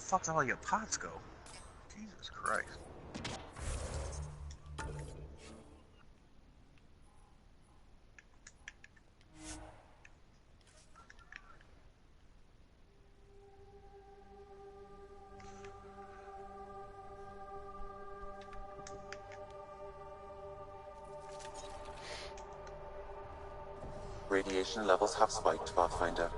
fuck did all your pots go? Jesus Christ. Radiation levels have spiked, Pathfinder.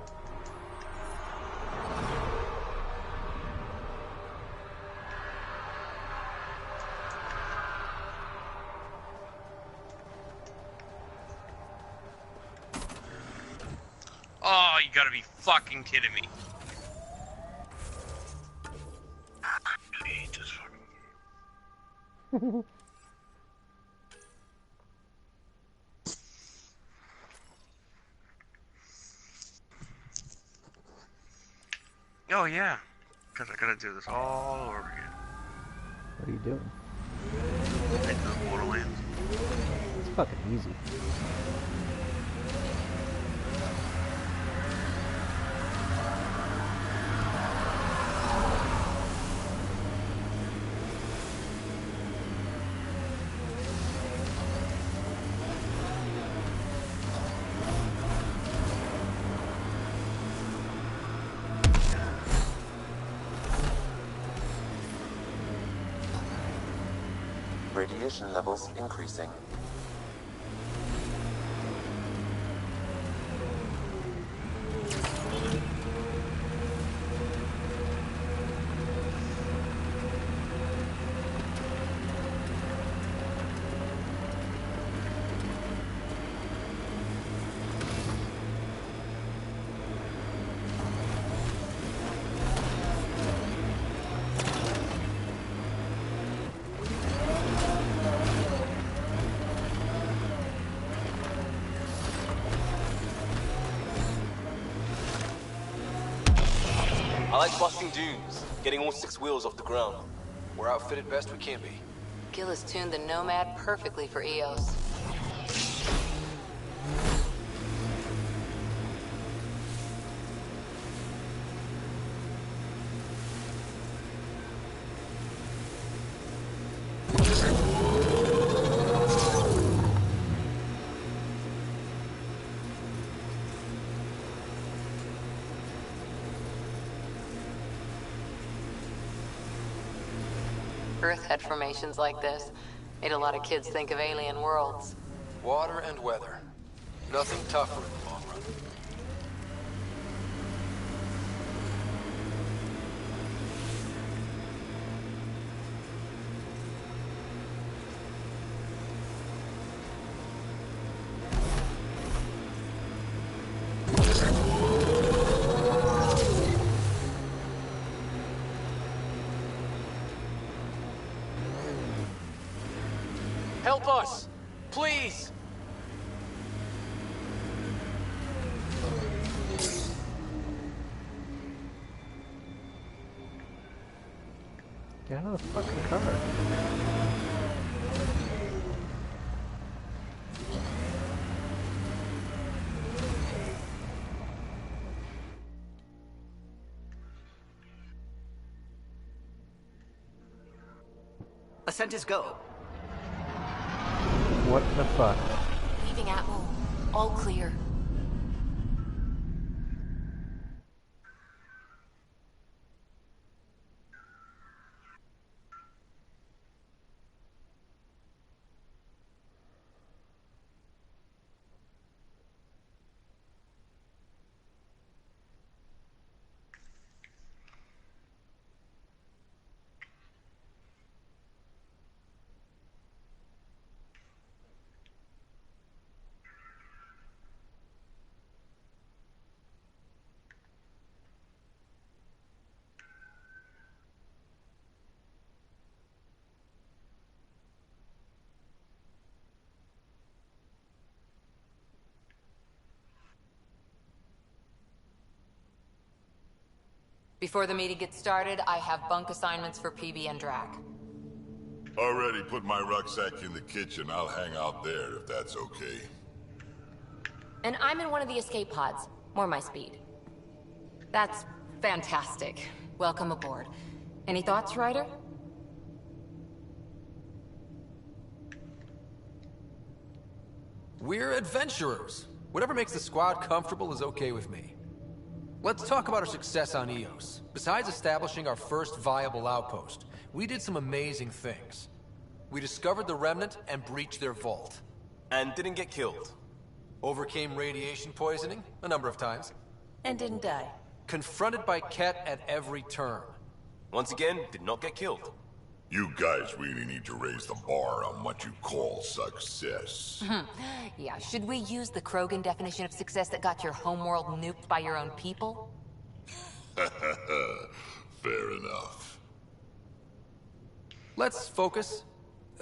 Oh, you gotta be fucking kidding me. I hate this fucking game. Oh yeah, because I gotta do this all over again. What are you doing? Into the Borderlands. It's fucking easy. Radiation levels increasing. I like busting dunes, getting all 6 wheels off the ground. We're outfitted best we can be. Gil has tuned the Nomad perfectly for Eos. Earth had formations like this. Made a lot of kids think of alien worlds. Water and weather. Nothing tougher in the long run. Help us! Please! Get out of the fucking car. Ascent is go. What the fuck? Leaving Atmo. All clear. Before the meeting gets started, I have bunk assignments for PB and Drac. Already put my rucksack in the kitchen. I'll hang out there if that's okay. And I'm in one of the escape pods. More my speed. That's fantastic. Welcome aboard. Any thoughts, Ryder? We're adventurers. Whatever makes the squad comfortable is okay with me. Let's talk about our success on Eos. Besides establishing our first viable outpost, we did some amazing things. We discovered the Remnant and breached their vault. And didn't get killed. Overcame radiation poisoning a number of times. And didn't die. Confronted by Ket at every turn. Once again, did not get killed. You guys really need to raise the bar on what you call success. Yeah, should we use the Krogan definition of success that got your homeworld nuked by your own people? Fair enough. Let's focus.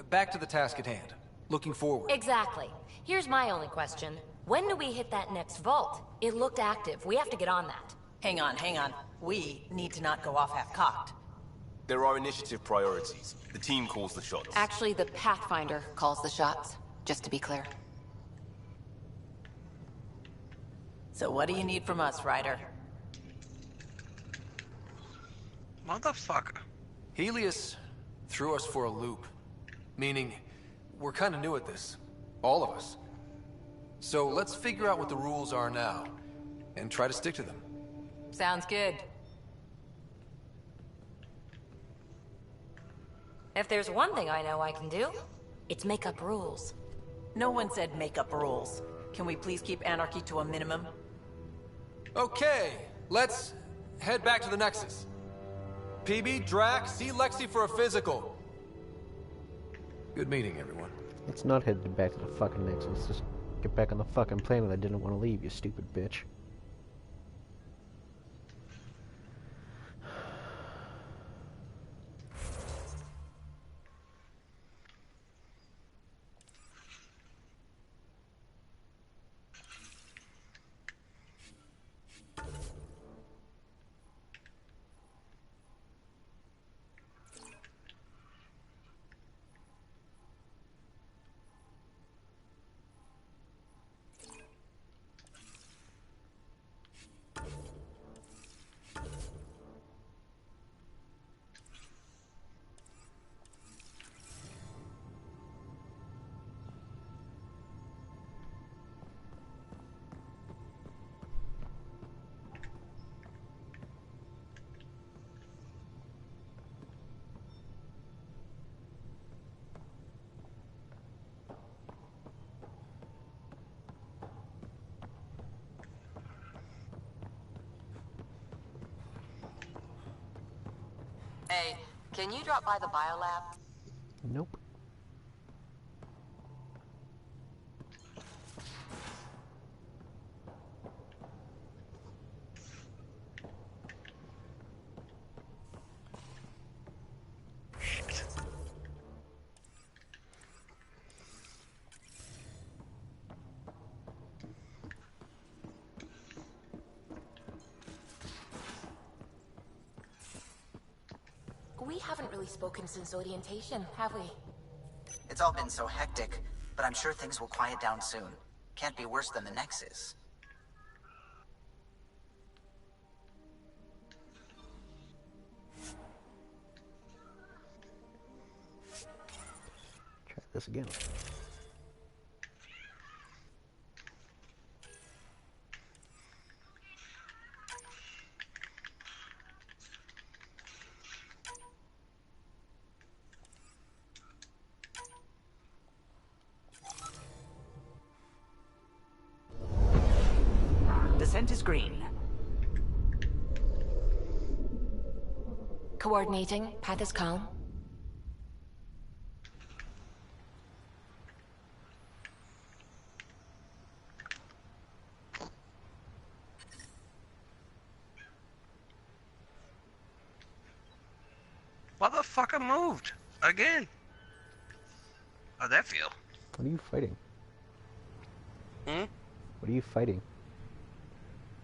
Back to the task at hand. Looking forward. Exactly. Here's my only question. When do we hit that next vault? It looked active. We have to get on that. Hang on. We need to not go off half-cocked. There are initiative priorities. The team calls the shots. Actually, the Pathfinder calls the shots, just to be clear. So what do you need from us, Ryder? Motherfucker. Helios threw us for a loop. Meaning, we're kind of new at this. All of us. So let's figure out what the rules are now, and try to stick to them. Sounds good. If there's one thing I know I can do, it's make up rules. No one said make up rules. Can we please keep anarchy to a minimum? Okay, let's head back to the Nexus. PB, Drac, see Lexi for a physical. Good meeting, everyone. Let's not head back to the fucking Nexus. Let's just get back on the fucking planet I didn't want to leave, you stupid bitch. Hey, can you drop by the biolab? Nope. We haven't really spoken since orientation, have we? It's all been so hectic, but I'm sure things will quiet down soon. Can't be worse than the Nexus. Try this again. Descent is green. Coordinating. Path is calm. Motherfucker moved. Again. How'd that feel? What are you fighting? Hmm? What are you fighting?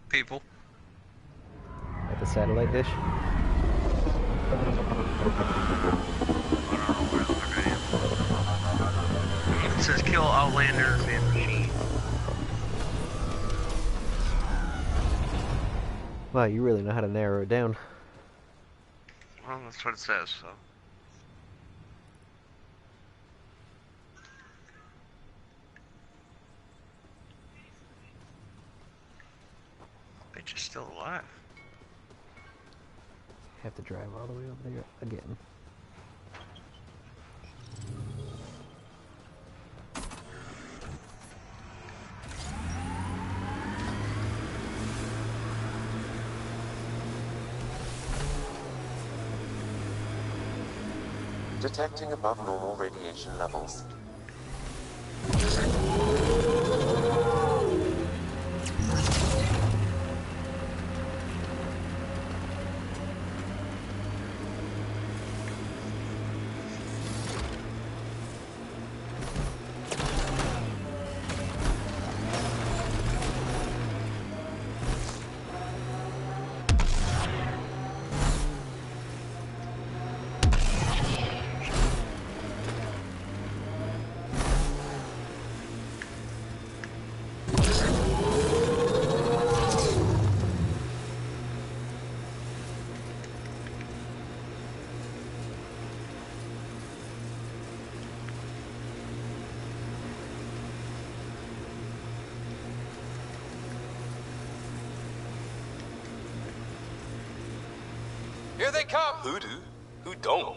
People. At the satellite dish? I don't know where the fuck I am. It says kill Outlander and Machine. Wow, you really know how to narrow it down. Well, that's what it says, so. Bitch is still alive. Have to drive all the way over there again. Detecting above normal radiation levels. Here they come! Who do? Who don't?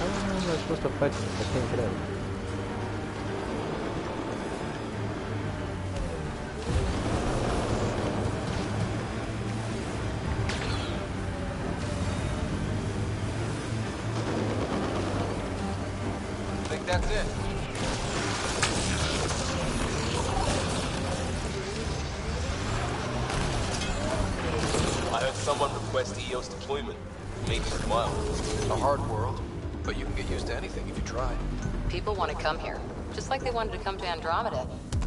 How am I supposed to fight them if I can't get out? I think that's it. I heard someone request EOS deployment. Made me smile. A hard world, but you can get used to anything if you try. People want to come here, just like they wanted to come to Andromeda.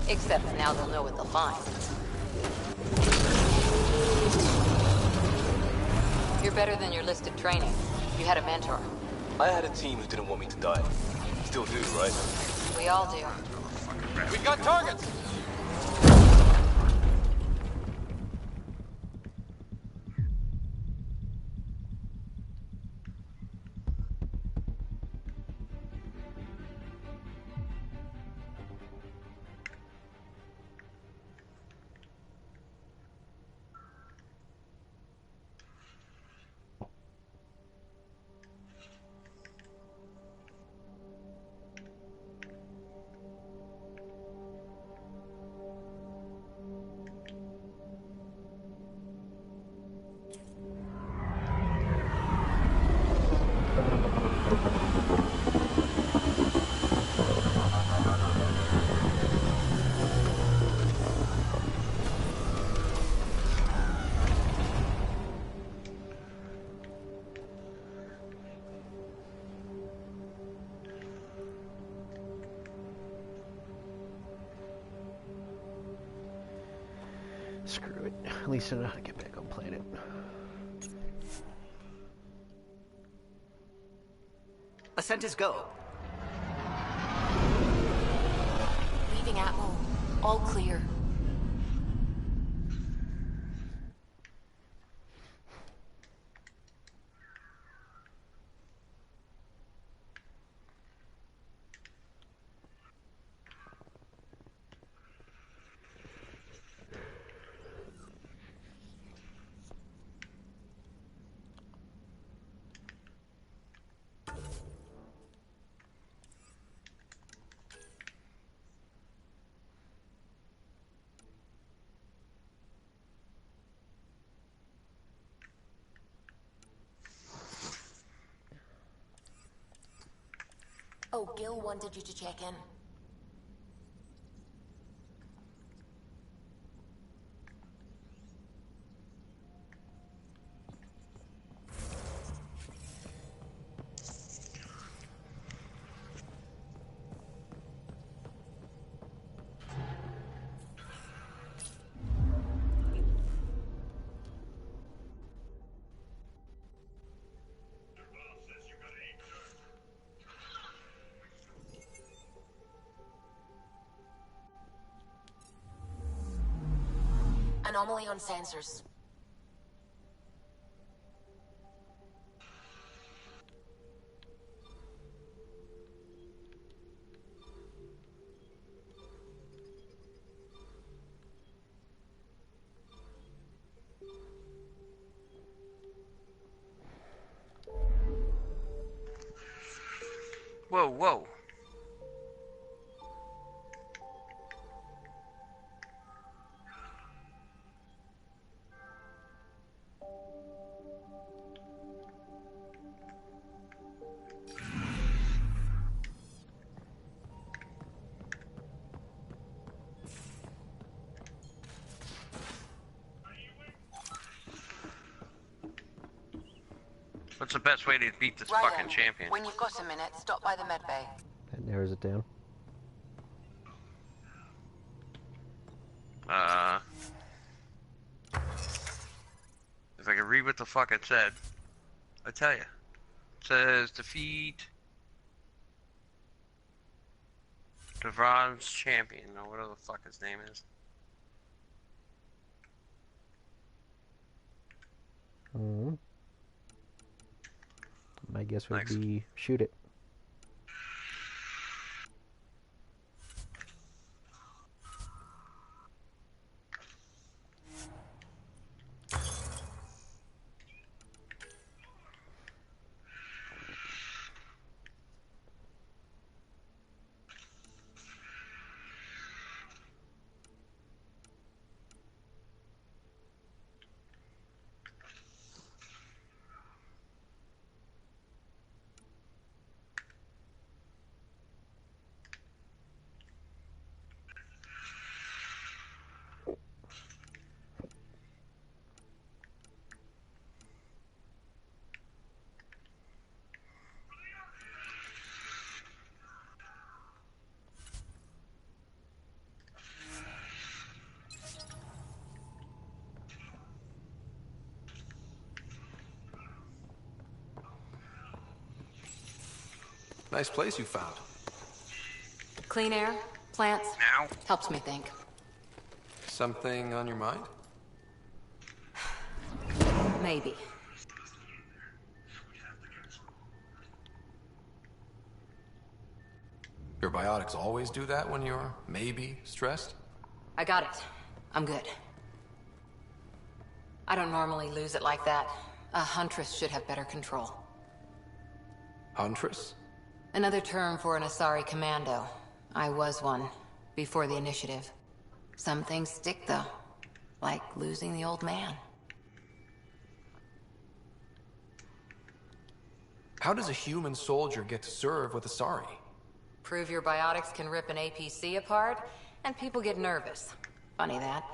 Except now they'll know what they'll find. You're better than your listed training. You had a mentor. I had a team who didn't want me to die. Still do, right? We all do. We've got targets! Screw it. At least I know how to get back on planet. Ascent is go. Leaving Atmo. All clear. Oh, Gil wanted you to check in. Anomaly on sensors. Whoa, whoa. What's the best way to beat this fucking champion? When you've got a minute, stop by the medbay. That narrows it down. If I can read what the fuck it said, I tell you. It says defeat Devron's champion, or whatever the fuck his name is. Mm-hmm. My guess would be shoot it. Nice place you found. Clean air, plants, Now? helps me think. Something on your mind? Maybe. Your biotics always do that when you're maybe stressed? I got it. I'm good. I don't normally lose it like that. A huntress should have better control. Huntress? Another term for an Asari commando. I was one, before the initiative. Some things stick, though. Like losing the old man. How does a human soldier get to serve with Asari? Prove your biotics can rip an APC apart, and people get nervous. Funny that.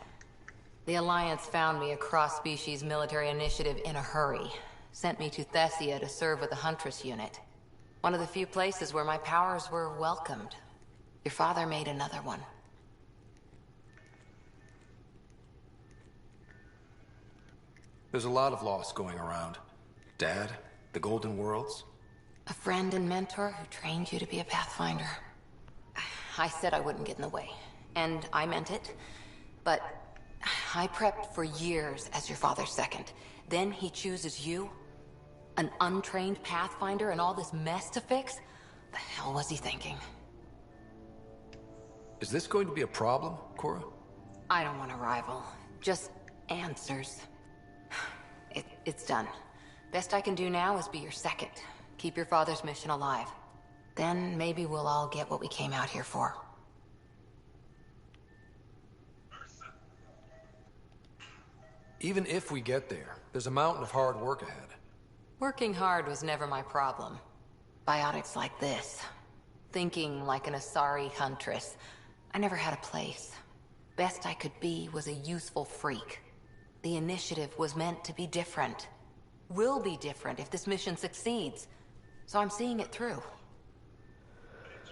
The Alliance found me a cross-species military initiative in a hurry. Sent me to Thessia to serve with the Huntress unit. One of the few places where my powers were welcomed. Your father made another one. There's a lot of loss going around. Dad, the Golden Worlds. A friend and mentor who trained you to be a Pathfinder. I said I wouldn't get in the way. And I meant it. But I prepped for years as your father's second. Then he chooses you? An untrained Pathfinder and all this mess to fix? The hell was he thinking? Is this going to be a problem, Cora? I don't want a rival. Just answers. It's done. Best I can do now is be your second. Keep your father's mission alive. Then maybe we'll all get what we came out here for. Even if we get there, there's a mountain of hard work ahead. Working hard was never my problem. Biotics like this. Thinking like an Asari huntress. I never had a place. Best I could be was a useful freak. The initiative was meant to be different. Will be different if this mission succeeds. So I'm seeing it through.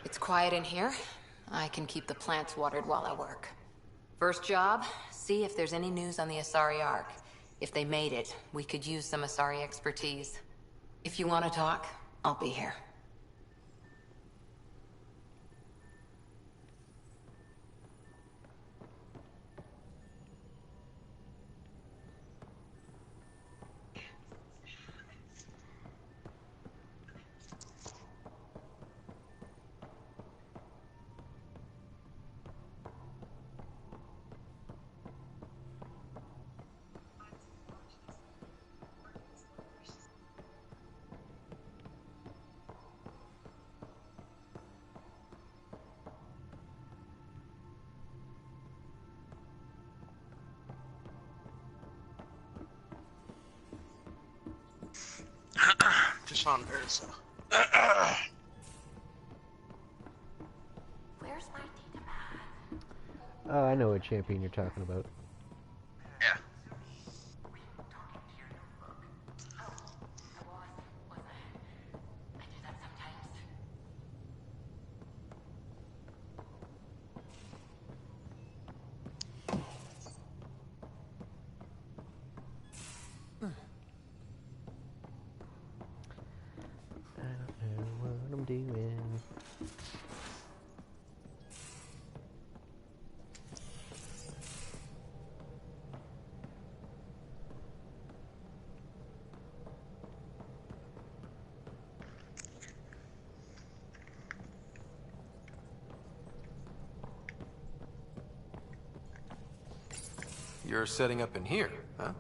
It's quiet in here. I can keep the plants watered while I work. First job, see if there's any news on the Asari Ark. If they made it, we could use some Asari expertise. If you want to talk, I'll be here. Just on Ursa. Where's my data pad? Oh, I know what champion you're talking about. Yeah. I don't know what I'm doing. You're setting up in here, huh?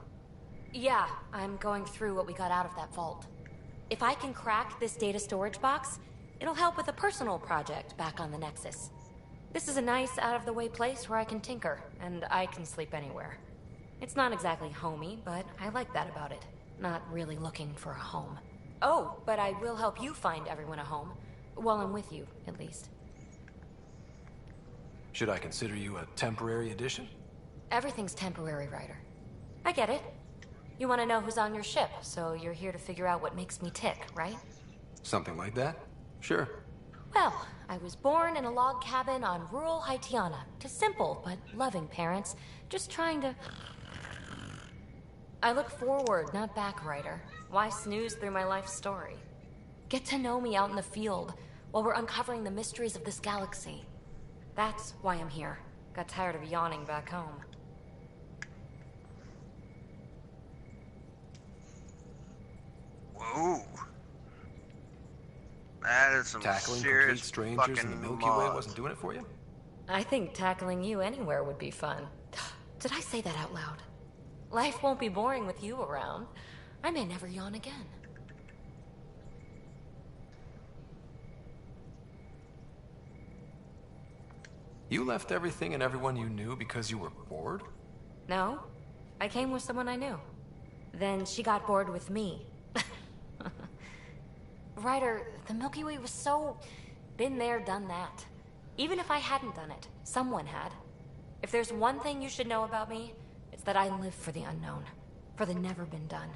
Yeah, I'm going through what we got out of that vault. If I can crack this data storage box, it'll help with a personal project back on the Nexus. This is a nice, out-of-the-way place where I can tinker, and I can sleep anywhere. It's not exactly homey, but I like that about it. Not really looking for a home. Oh, but I will help you find everyone a home. While I'm with you, at least. Should I consider you a temporary addition? Everything's temporary, Ryder. I get it. You want to know who's on your ship, so you're here to figure out what makes me tick, right? Something like that? Sure. Well, I was born in a log cabin on rural Haitiana to simple but loving parents, just trying to... I look forward, not back, Ryder. Why snooze through my life story? Get to know me out in the field while we're uncovering the mysteries of this galaxy. That's why I'm here. Got tired of yawning back home. Whoa. That is some Tackling serious complete strangers in the Milky Way mod. wasn't doing it for you? I think tackling you anywhere would be fun. Did I say that out loud? Life won't be boring with you around. I may never yawn again. You left everything and everyone you knew because you were bored? No, I came with someone I knew. Then she got bored with me. Ryder, the Milky Way was so... been there, done that. Even if I hadn't done it, someone had. If there's one thing you should know about me, it's that I live for the unknown. For the never been done.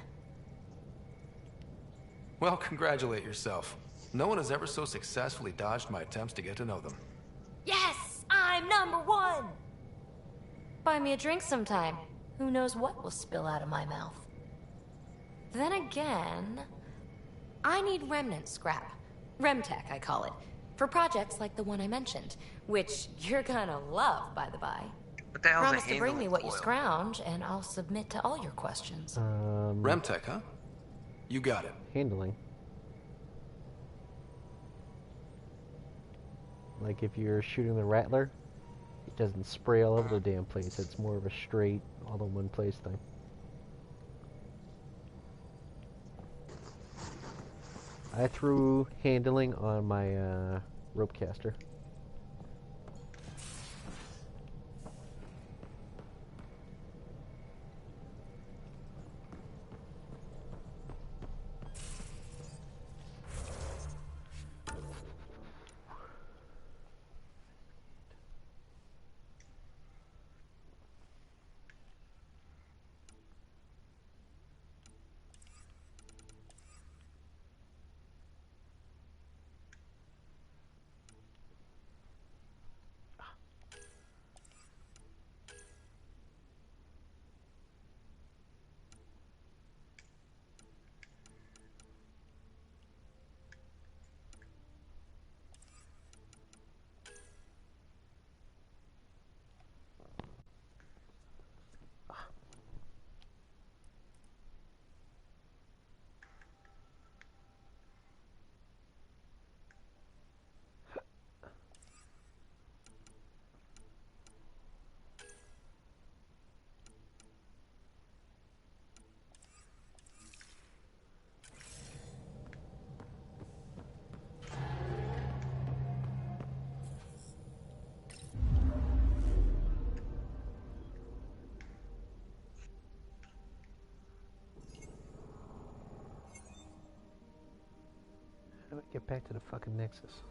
Well, congratulate yourself. No one has ever so successfully dodged my attempts to get to know them. Yes! I'm #1! Buy me a drink sometime. Who knows what will spill out of my mouth. Then again... I need remnant scrap. Remtech, I call it. For projects like the one I mentioned. Which you're gonna love, by the by. What the hell's Promise a to bring me handling what you coil? scrounge, and I'll submit to all your questions. Remtech, huh? You got it. Handling. Like if you're shooting the Rattler, it doesn't spray all over the damn place. It's more of a straight, all-in-one-place thing. I threw handling on my rope caster. Get back to the fucking Nexus.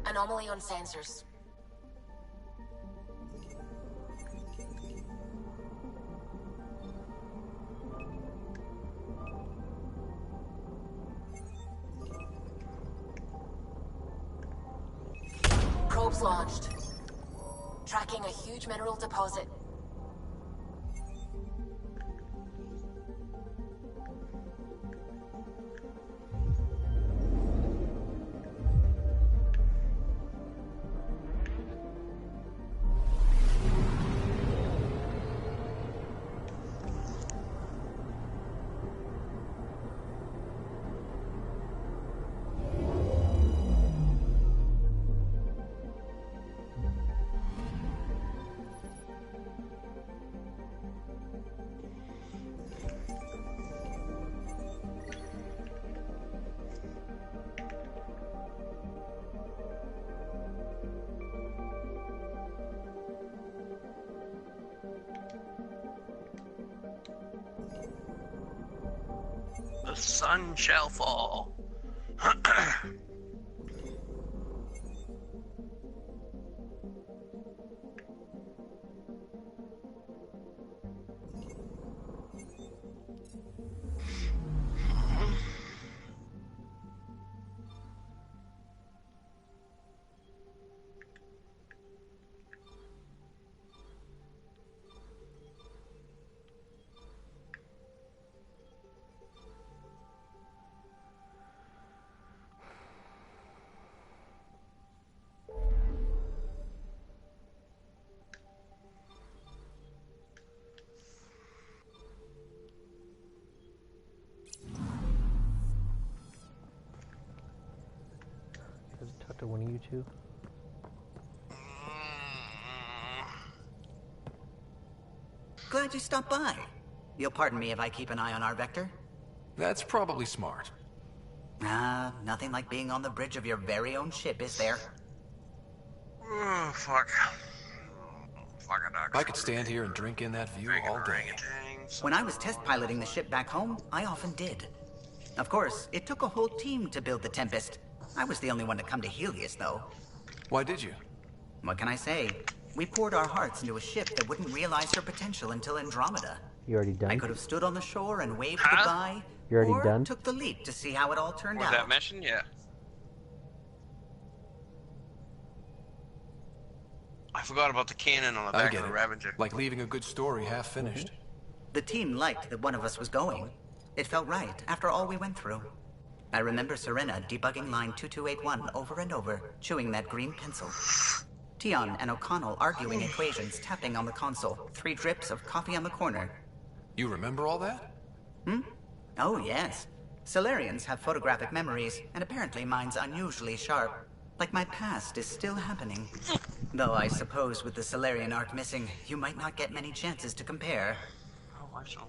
Anomaly on sensors. Probes launched. Tracking a huge mineral deposit. The sun shall fall. Talk to one of you two. Glad you stopped by. You'll pardon me if I keep an eye on our vector? That's probably smart. Nothing like being on the bridge of your very own ship, is there? Oh, fuck. I could stand here and drink in that view all day. When I was test piloting the ship back home, I often did. Of course, it took a whole team to build the Tempest. I was the only one to come to Helios, though. Why did you? What can I say? We poured our hearts into a ship that wouldn't realize her potential until Andromeda. You already done? I could have stood on the shore and waved goodbye. You already or done? Took the leap to see how it all turned Was out. that mission? Yeah. I forgot about the cannon on the I back get of the it. Ravager. Like leaving a good story half finished. The team liked that one of us was going. It felt right after all we went through. I remember Serena debugging line 2281 over and over, chewing that green pencil. Tion and O'Connell arguing equations, tapping on the console, 3 drips of coffee on the corner. You remember all that? Oh, yes. Solarians have photographic memories, and apparently mine's unusually sharp. Like my past is still happening. Though I suppose with the Solarian arc missing, you might not get many chances to compare. Oh, I saw.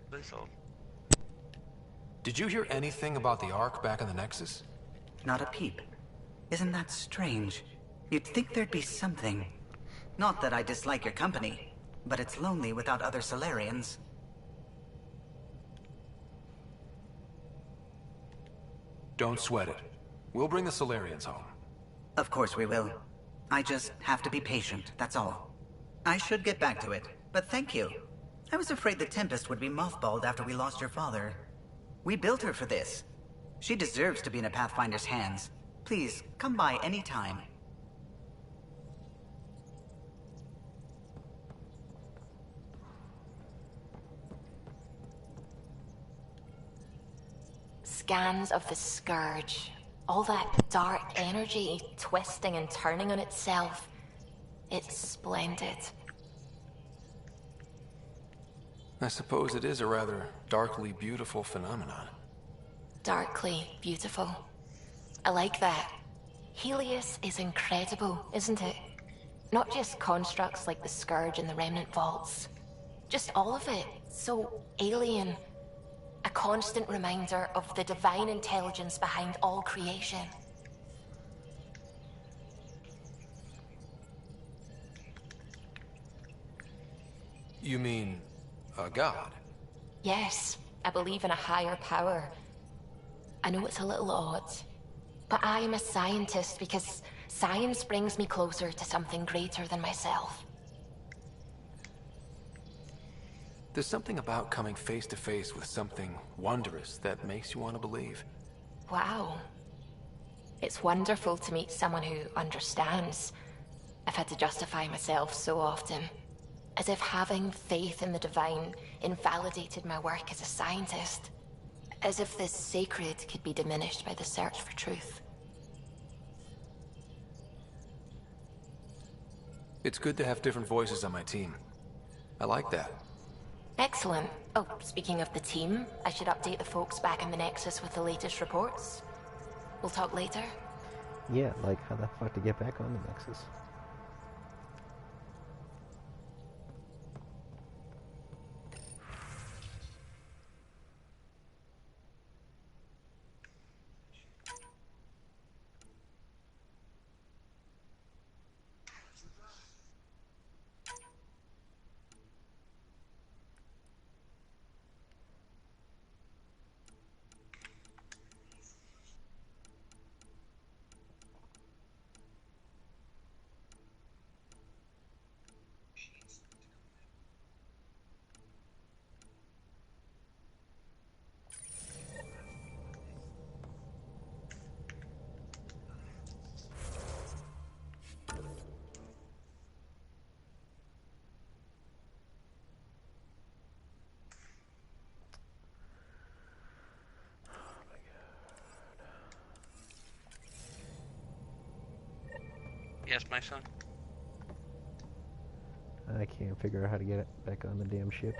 Please hold. Did you hear anything about the Ark back in the Nexus? Not a peep. Isn't that strange? You'd think there'd be something. Not that I dislike your company, but it's lonely without other Solarians. Don't sweat it. We'll bring the Solarians home. Of course we will. I just have to be patient, that's all. I should get back to it, but thank you. I was afraid the Tempest would be mothballed after we lost your father. We built her for this. She deserves to be in a Pathfinder's hands. Please, come by any time. Scans of the Scourge. All that dark energy twisting and turning on itself. It's splendid. I suppose it is a rather darkly beautiful phenomenon. Darkly beautiful. I like that. Helios is incredible, isn't it? Not just constructs like the Scourge and the Remnant Vaults. Just all of it. So alien. A constant reminder of the divine intelligence behind all creation. You mean a god? Yes, I believe in a higher power. I know it's a little odd, but I am a scientist because science brings me closer to something greater than myself. There's something about coming face to face with something wondrous that makes you want to believe. Wow. It's wonderful to meet someone who understands. I've had to justify myself so often. As if having faith in the divine invalidated my work as a scientist. As if the sacred could be diminished by the search for truth. It's good to have different voices on my team. I like that. Excellent. Oh, speaking of the team, I should update the folks back in the Nexus with the latest reports. We'll talk later. Yeah, like how the fuck to get back on the Nexus? Yes, my son. I can't figure out how to get it back on the damn ship.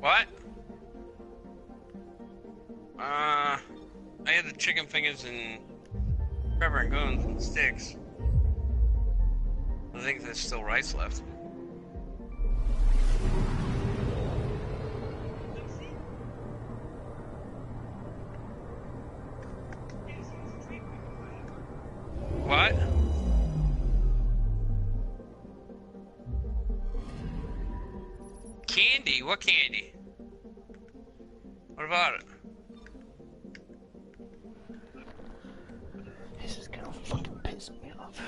What? I had the chicken fingers and pepper and goons and sticks. I think there's still rice left. What? Candy? What candy? What about it? This is gonna fucking piss me off.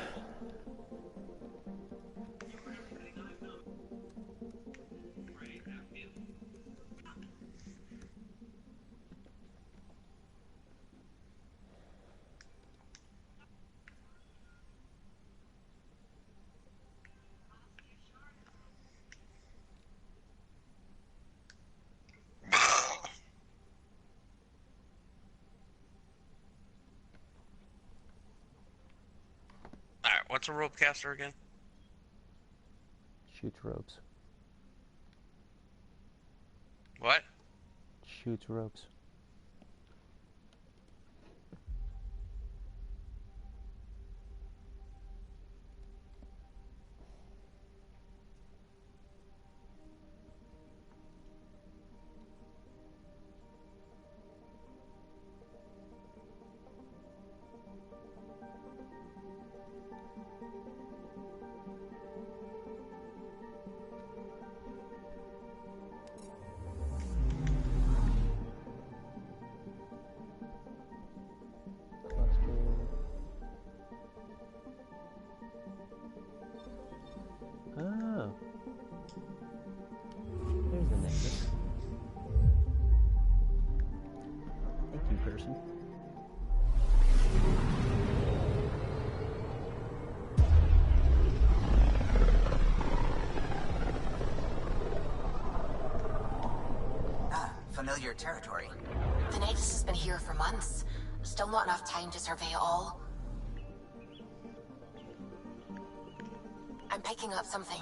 Alright, what's a rope caster again? Shoots ropes. What? Shoots ropes. familiar territory. The Nexus has been here for months. Still not enough time to survey it all. I'm picking up something.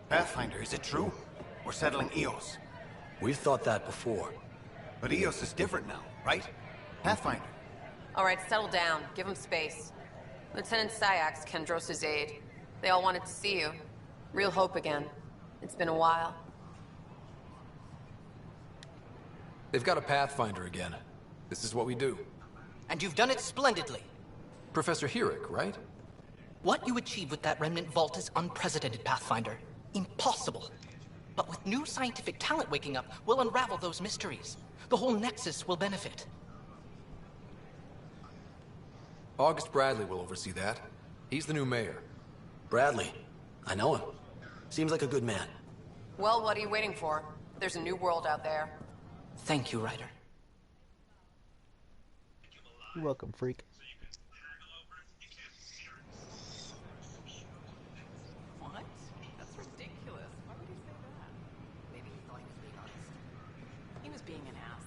Pathfinder, is it true? We're settling Eos. We've thought that before. But Eos is different now, right? Pathfinder. All right, settle down. Give him space. Lieutenant Syax, Kendros' aide. They all wanted to see you. Real hope again. It's been a while. They've got a Pathfinder again. This is what we do. And you've done it splendidly. Professor Herrick, right? What you achieved with that remnant vault is unprecedented, Pathfinder. Impossible. But with new scientific talent waking up, we'll unravel those mysteries. The whole Nexus will benefit. August Bradley will oversee that. He's the new mayor. Bradley. I know him. Seems like a good man. Well, what are you waiting for? There's a new world out there. Thank you, Ryder. You're welcome, freak. What? That's ridiculous. Why would he say that? Maybe he thought he was being honest. He was being an ass.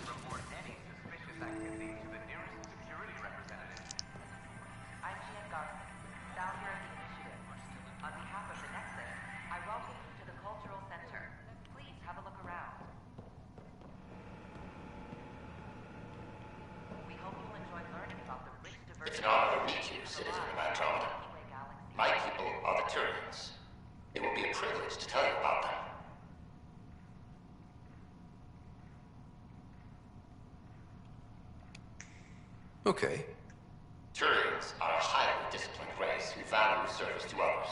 Report any suspicious activity to the nearest security representative. I'm Jean Garson, founder of the initiative. On behalf of the Nexus, I welcome you to the Cultural Center. Please have a look around. We hope you'll enjoy learning about the rich diversity. It's an honor to meet you, citizen of Andromeda. My people are the Turians. It will be a privilege to tell you about them. Okay. Turians are a highly disciplined race who value service to others.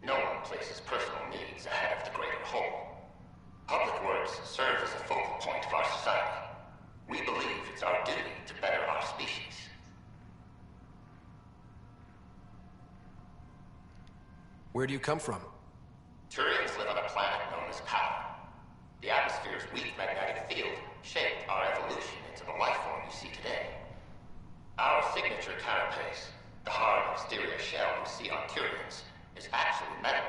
No one places personal needs ahead of the greater whole. Public works serve as a focal point of our society. We believe it's our duty to better our species. Where do you come from? Turians live on a planet known as Power. The atmosphere's weak magnetic field shaped our evolution into the life form you see today. Our signature carapace, the hard exterior shell you see on Turians, is actually metal.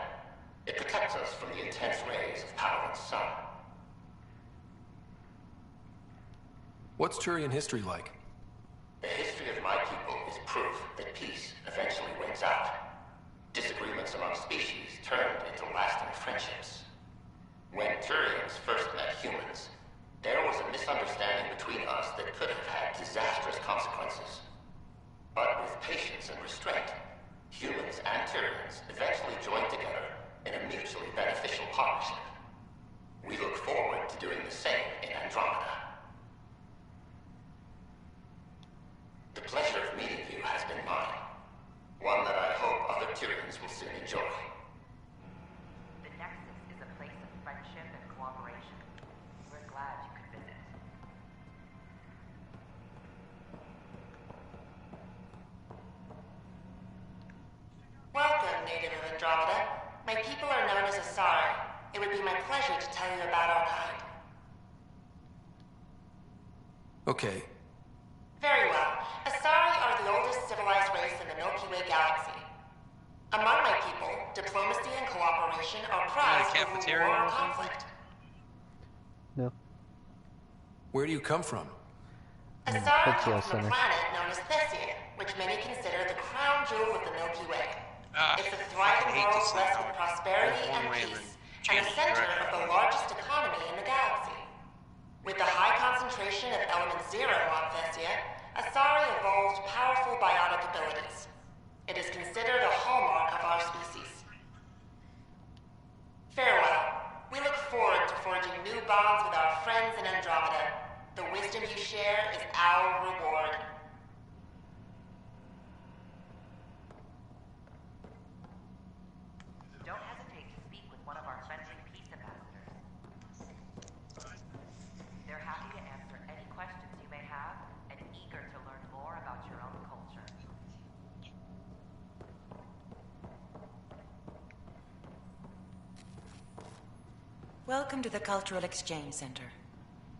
It protects us from the intense rays of Power's sun. What's Turian history like? The history of my people is proof that peace eventually wins out. Disagreements among species turned into lasting friendships. When Turians first met humans, there was a misunderstanding between us that could have had disastrous consequences. But with patience and restraint, humans and Turians eventually joined together in a mutually beneficial partnership. We look forward to doing the same in Andromeda. The pleasure of meeting you has been mine. One that I hope other Turians will soon enjoy. The Nexus is a place of friendship and cooperation. We're glad you could visit. Welcome, native of Andromeda. My people are known as Asari. It would be my pleasure to tell you about our kind. Okay. Very well. Asari are the oldest civilized race in the Milky Way galaxy. Among my people, diplomacy and cooperation are prized over war or conflict. No. Where do you come from? Asari come from a planet known as Thesia, which many consider the crown jewel of the Milky Way. It's a thriving world blessed with prosperity and peace, and the center of the largest economy in the galaxy. With the high concentration of element zero on Thesia, Asari evolved powerful biotic abilities. It is considered a hallmark of our species. Farewell. We look forward to forging new bonds with our friends in Andromeda. The wisdom you share is our reward. Don't hesitate to speak with one of our friendly peace ambassadors. They're happy to answer any questions you may have and eager to learn more about your own culture. Welcome to the Cultural Exchange Center.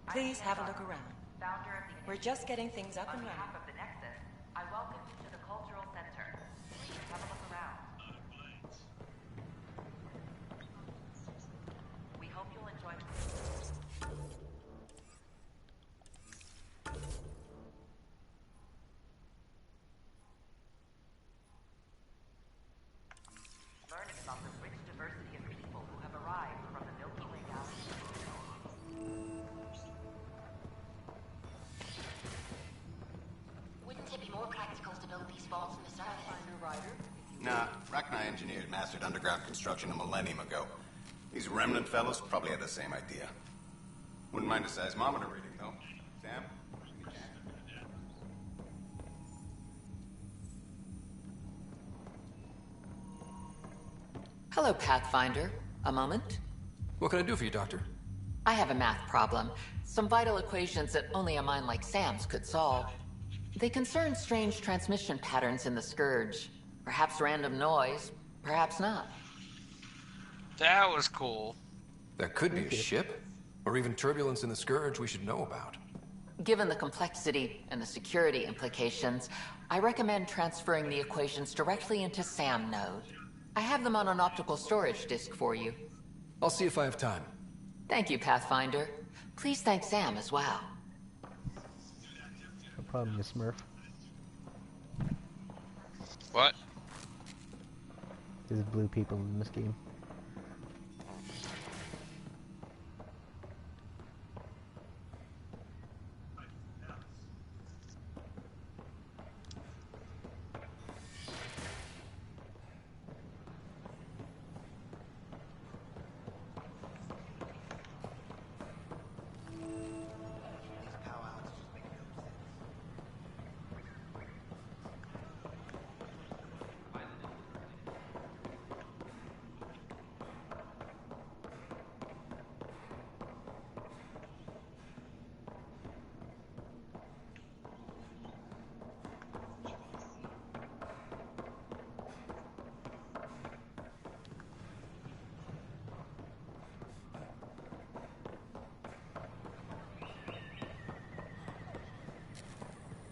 Please have a look around. We're just getting things up and running. On behalf of the Nexus, I welcome you to the Cultural Center. Please have a look around. We hope you'll enjoy. Learning about the rich diversity of people who have arrived from the Milky Way galaxy. Wouldn't it be more practical to build these vaults in the surface? Nah, Recon engineered mastered underground construction a millennium ago. These remnant fellows probably had the same idea. Wouldn't mind a seismometer reading, though. Sam? Hello, Pathfinder. A moment? What can I do for you, Doctor? I have a math problem. Some vital equations that only a mind like Sam's could solve. They concern strange transmission patterns in the Scourge. Perhaps random noise, perhaps not. That was cool. That could be a ship, or even turbulence in the Scourge we should know about. Given the complexity and the security implications, I recommend transferring the equations directly into SAM node. I have them on an optical storage disk for you. I'll see if I have time. Thank you, Pathfinder. Please thank Sam as well. No problem, you Smurf. What? There's blue people in this game.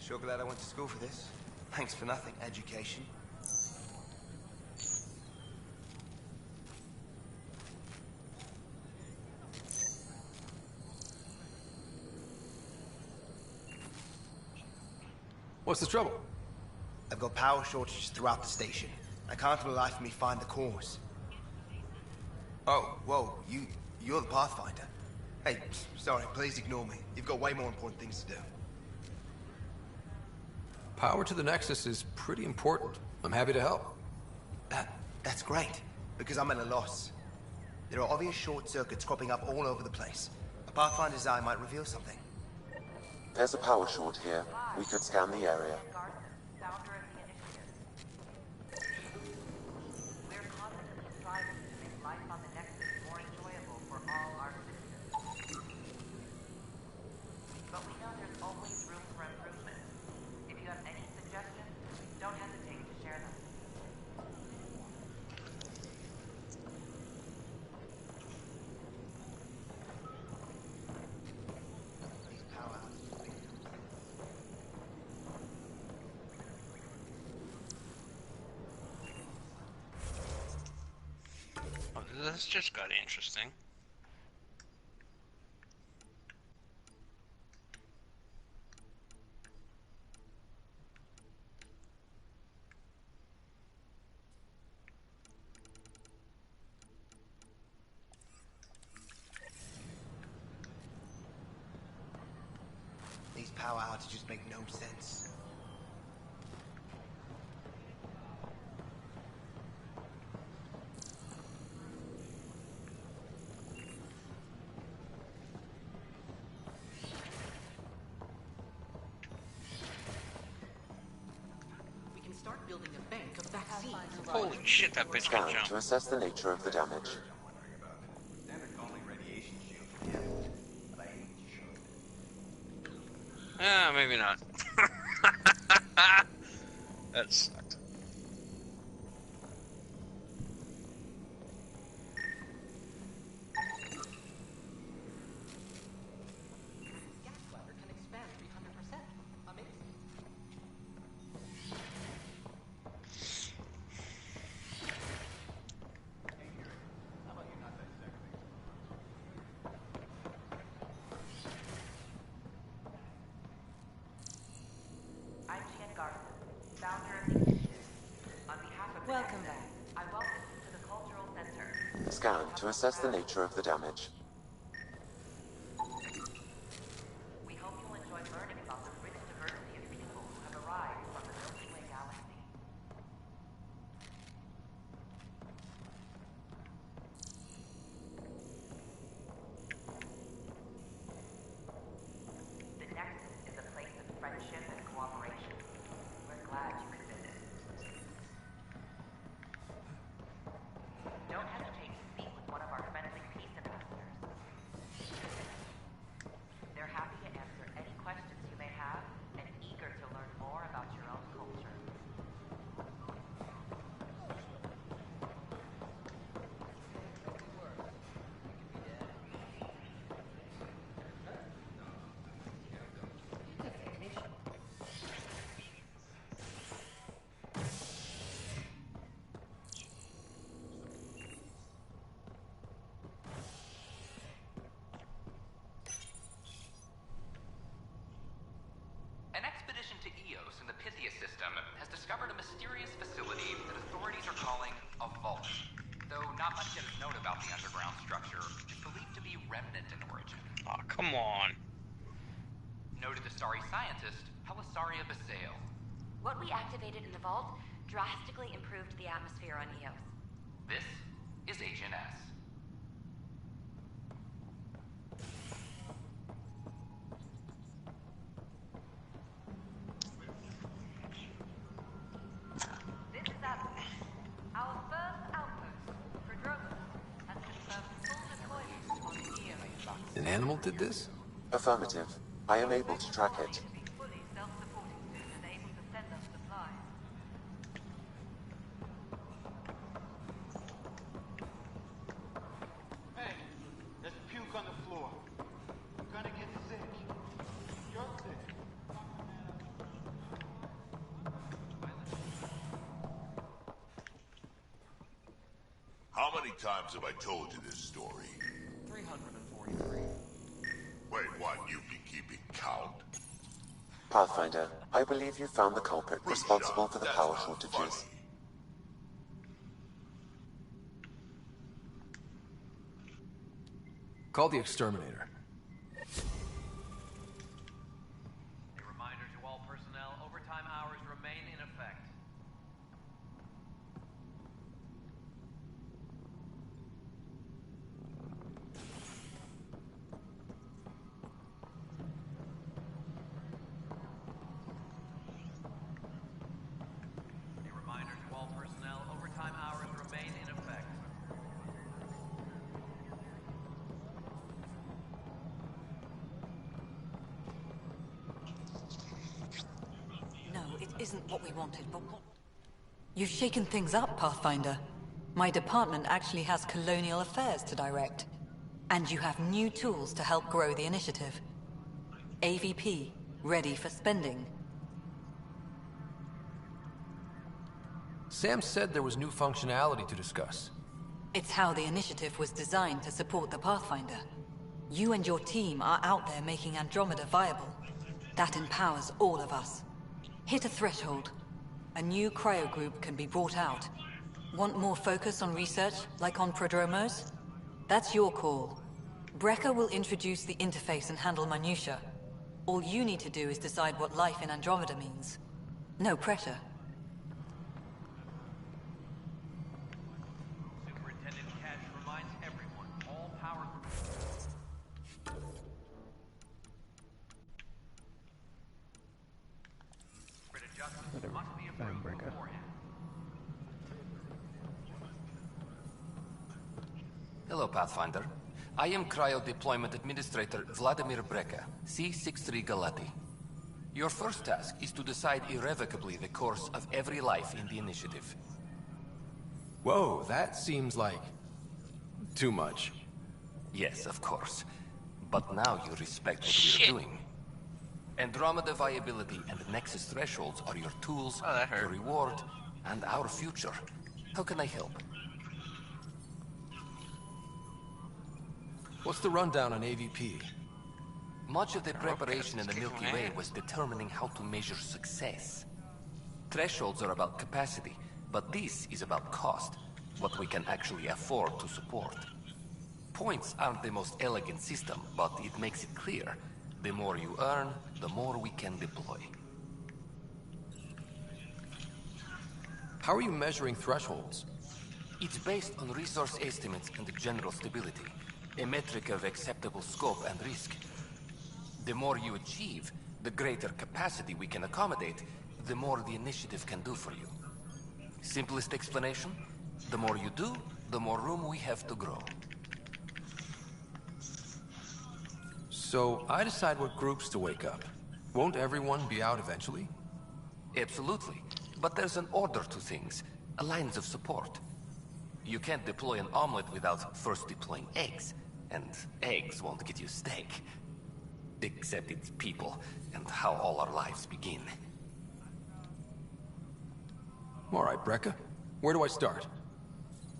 Sure glad I went to school for this. Thanks for nothing, education. What's the trouble? I've got power shortages throughout the station. I can't for the life of me find the cause. Oh, whoa, you're the Pathfinder. Hey, sorry, please ignore me. You've got way more important things to do. Power to the Nexus is pretty important. I'm happy to help. That's great, because I'm at a loss. There are obvious short circuits cropping up all over the place. A Pathfinder's eye might reveal something. There's a power short here. We could scan the area. We're constantly striving to make life on the Nexus more enjoyable for all our citizens. But we know there's always room for improvement. If you have any suggestions, don't hesitate to share them. this just got interesting. These power outages make no sense. We can start building a bank of vaccines. Holy shit, that bitch can Scan jump. to assess the nature of the damage. Maybe not. That sucked. Gas bladder can expand 300%. Amazing. I'm Chen Garson, founder of the initiative. On behalf of the Welcome Nexus, I welcome you to the Cultural Center. Scan to assess the nature of the damage. We hope you'll enjoy learning about the rich diversity of people who have arrived from the Milky Way galaxy. The Nexus is a place of friendship and cooperation. We're glad you could visit. Don't hesitate to speak with one of our friendly peace ambassadors. They're happy to answer any questions you may have and eager to learn more about your own culture. An expedition to Eos in the Pythia system has discovered a mysterious facility that authorities are calling a vault. Though not much yet is known about the underground structure, it's believed to be remnant in origin. Oh, come on. Noted Astari scientist, Helisaria Basale. What we activated in the vault drastically improved the atmosphere on Eos. This is Agent S. This is Adam. Our first outpost, Andromeda, has confirmed full deployment on Eos. An animal did this? Affirmative. I am able to track it. Fully self-supporting soon and able to send us supplies. Hey, there's puke on the floor. You're gonna get sick. You're sick. How many times have I told you this story? 343. Wait, what? You've been keeping count? Pathfinder, I believe you found the culprit responsible for the power shortages. Call the exterminator. A reminder to all personnel, overtime hours remain in effect. A reminder to all personnel, overtime hours remain in effect. No, it isn't what we wanted, but what... You've shaken things up, Pathfinder. My department actually has colonial affairs to direct. And you have new tools to help grow the initiative. AVP, ready for spending. Sam said there was new functionality to discuss. It's how the initiative was designed to support the Pathfinder. You and your team are out there making Andromeda viable. That empowers all of us. Hit a threshold. A new cryo group can be brought out. Want more focus on research, like on prodromos? That's your call. Brecker will introduce the interface and handle minutiae. All you need to do is decide what life in Andromeda means. No pressure. Superintendent Cash reminds everyone, all power... Grid adjustments must be approved beforehand. Hello, Pathfinder. I am Cryo Deployment Administrator Vladimir Brecker, C-63 Galati. Your first task is to decide irrevocably the course of every life in the initiative. Whoa, that seems like... too much. Yes, of course. But now you respect what we're doing. Andromeda viability and Nexus thresholds are your tools, your reward, and our future. How can I help? What's the rundown on AVP? Much of the preparation in the Milky Way was determining how to measure success. Thresholds are about capacity, but this is about cost, what we can actually afford to support. Points aren't the most elegant system, but it makes it clear. The more you earn, the more we can deploy. How are you measuring thresholds? It's based on resource estimates and general stability, a metric of acceptable scope and risk. The more you achieve, the greater capacity we can accommodate, the more the initiative can do for you. Simplest explanation, the more you do, the more room we have to grow. So, I decide what groups to wake up. Won't everyone be out eventually? Absolutely. But there's an order to things, lines of support. You can't deploy an omelet without first deploying eggs. And eggs won't get you steak. Except it's people, and how all our lives begin. Alright, Brecker. Where do I start?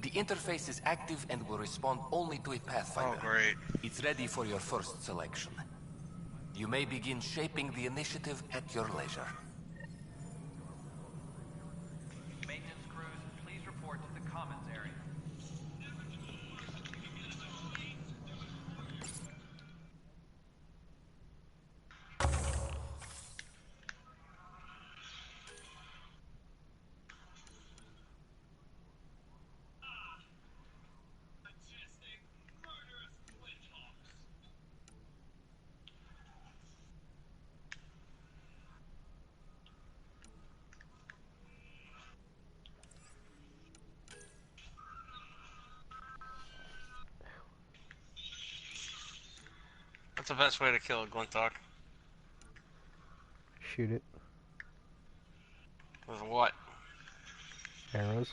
The interface is active and will respond only to a Pathfinder. Oh, great. It's ready for your first selection. You may begin shaping the initiative at your leisure. Maintenance crews, please report to the commons area. What's the best way to kill a Glintock? Shoot it. With what? Arrows.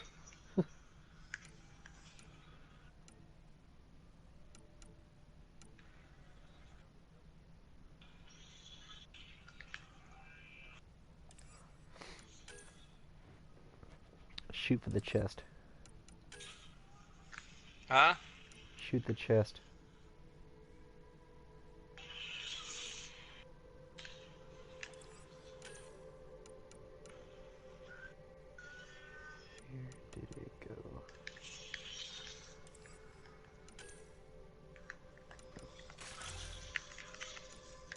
Shoot for the chest. Huh? Shoot the chest. Where did it go?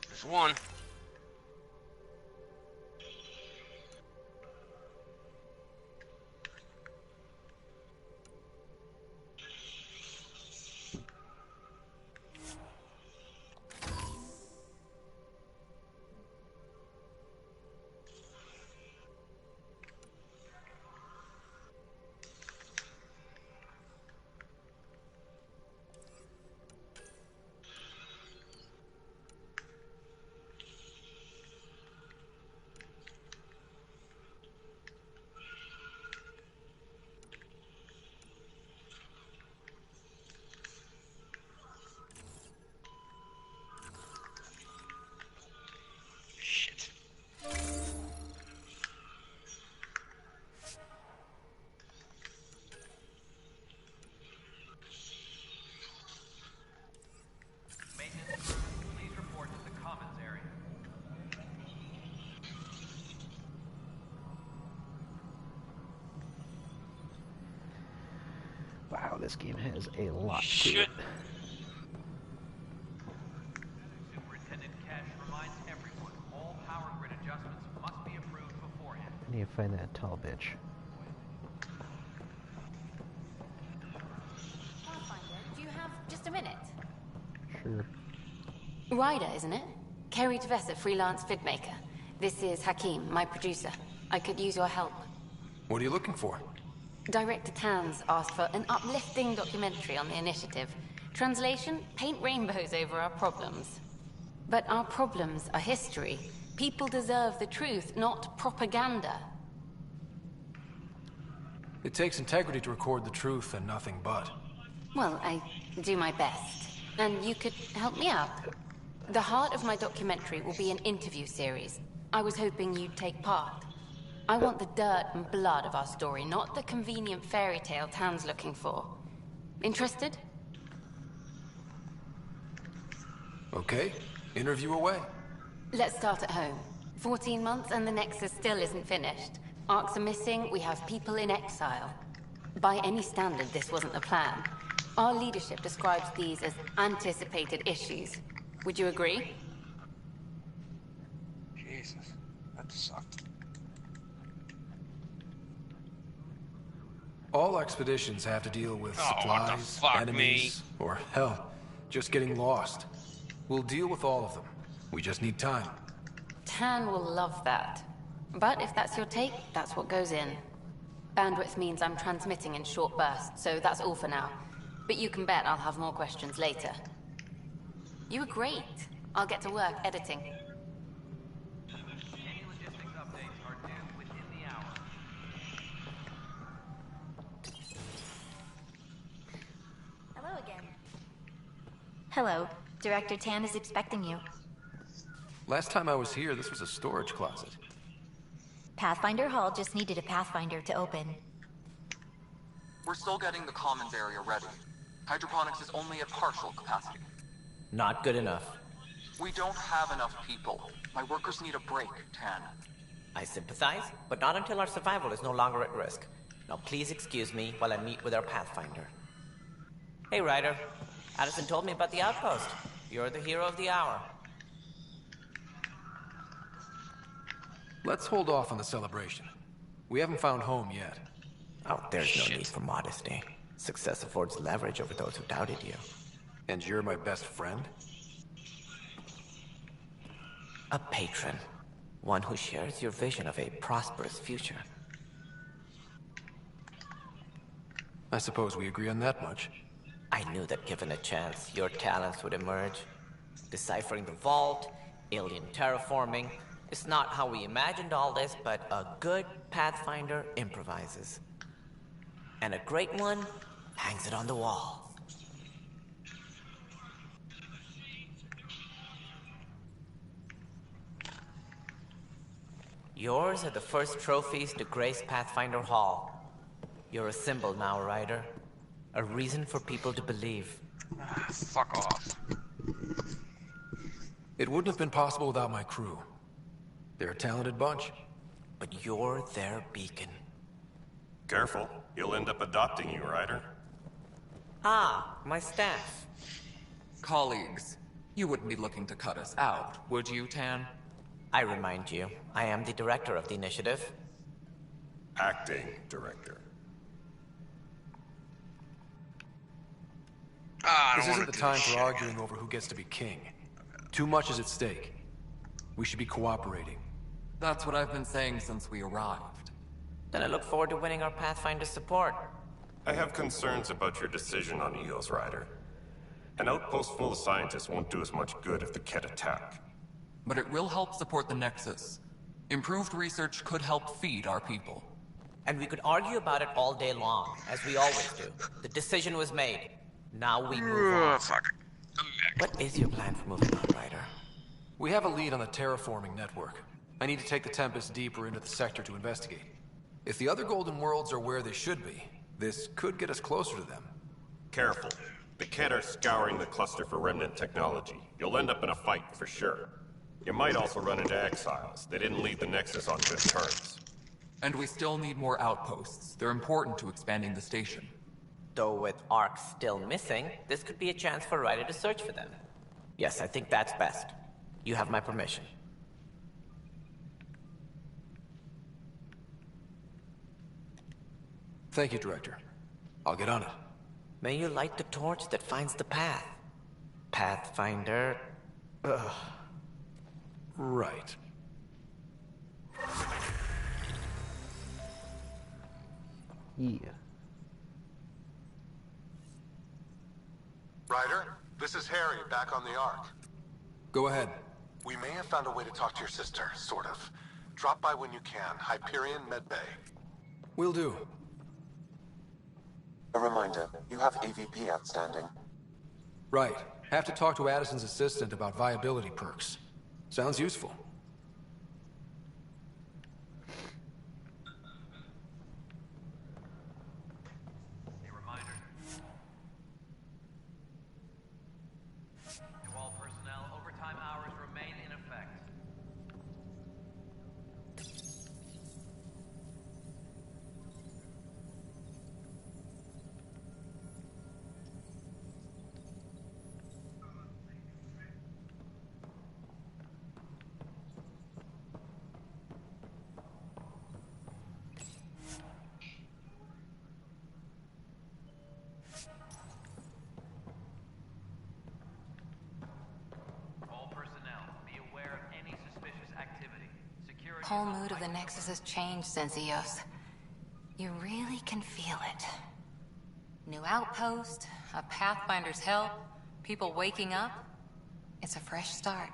There's one. Wow, this game has a lot to it. Superintendent Cash reminds everyone all power grid adjustments must be approved beforehand. I need to find that tall bitch. Do you have just a minute? Sure. Ryder, isn't it? Kerry Tevessa, freelance vidmaker. This is Hakim, my producer. I could use your help. What are you looking for? Director Tanz asked for an uplifting documentary on the initiative. Translation, paint rainbows over our problems. But our problems are history. People deserve the truth, not propaganda. It takes integrity to record the truth and nothing but. Well, I do my best. And you could help me out. The heart of my documentary will be an interview series. I was hoping you'd take part. I want the dirt and blood of our story, not the convenient fairy tale Tan's looking for. Interested? Okay, interview away. Let's start at home. 14 months and the Nexus still isn't finished. Arcs are missing, we have people in exile. By any standard, this wasn't the plan. Our leadership describes these as anticipated issues. Would you agree? Jesus, that sucked. All expeditions have to deal with supplies, enemies, or hell, just getting lost. We'll deal with all of them. We just need time. Tan will love that. But if that's your take, that's what goes in. Bandwidth means I'm transmitting in short bursts, so that's all for now. But you can bet I'll have more questions later. You were great. I'll get to work editing. Any logistics updates are due within the hour. Hello again. Hello. Director Tan is expecting you. Last time I was here, this was a storage closet. Pathfinder Hall just needed a Pathfinder to open. We're still getting the commons area ready. Hydroponics is only at partial capacity. Not good enough. We don't have enough people. My workers need a break, Tan. I sympathize, but not until our survival is no longer at risk. Now please excuse me while I meet with our Pathfinder. Hey, Ryder. Addison told me about the outpost. You're the hero of the hour. Let's hold off on the celebration. We haven't found home yet. Oh, there's no need for modesty. Success affords leverage over those who doubted you. And you're my best friend? A patron. One who shares your vision of a prosperous future. I suppose we agree on that much. I knew that given a chance, your talents would emerge. Deciphering the vault, alien terraforming. It's not how we imagined all this, but a good Pathfinder improvises. And a great one hangs it on the wall. Yours are the first trophies to grace Pathfinder Hall. You're a symbol now, Ryder. A reason for people to believe. Fuck off. It wouldn't have been possible without my crew. They're a talented bunch. But you're their beacon. Careful. He'll end up adopting you, Ryder. Ah, my staff. Colleagues, you wouldn't be looking to cut us out, would you, Tan? I remind you, I am the director of the initiative. Acting director. This isn't the time for arguing over who gets to be king. Too much is at stake. We should be cooperating. That's what I've been saying since we arrived. Then I look forward to winning our Pathfinder support. I have concerns about your decision on Eos, Ryder. An outpost full of scientists won't do as much good if the Ket attack. But it will help support the Nexus. Improved research could help feed our people. And we could argue about it all day long, as we always do. The decision was made. Now we move on. What is your plan for moving on, Ryder? We have a lead on the terraforming network. I need to take the Tempest deeper into the sector to investigate. If the other Golden Worlds are where they should be, this could get us closer to them. Careful. The Ket are scouring the cluster for remnant technology. You'll end up in a fight for sure. You might also run into exiles. They didn't leave the Nexus on good terms. And we still need more outposts. They're important to expanding the station. Though with Ark still missing, this could be a chance for Ryder to search for them. Yes, I think that's best. You have my permission. Thank you, Director. I'll get on it. May you light the torch that finds the path. Pathfinder... Ugh. Right. Yeah. Ryder, this is Harry, back on the Ark. Go ahead. We may have found a way to talk to your sister, sort of. Drop by when you can. Hyperion Medbay. Will do. A reminder, you have AVP outstanding. Right. Have to talk to Addison's assistant about viability perks. Sounds useful. To all personnel, overtime hours remain in effect. All personnel, be aware of any suspicious activity. Security. Whole mood of the Nexus has changed since Eos. You really can feel it. New outpost, a Pathfinder's help, people waking up. It's a fresh start.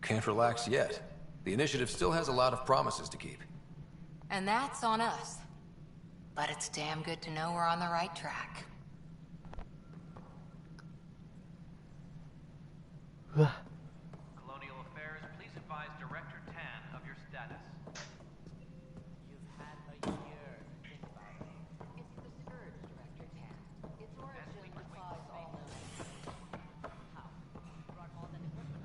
Can't relax yet. The initiative still has a lot of promises to keep. And that's on us. But it's damn good to know we're on the right track. Colonial Affairs, please advise Director Tan of your status. You've had a year to think about it. It's the Scourge, Director Tan. Its origin defies all knowledge. How? You brought more than equipment.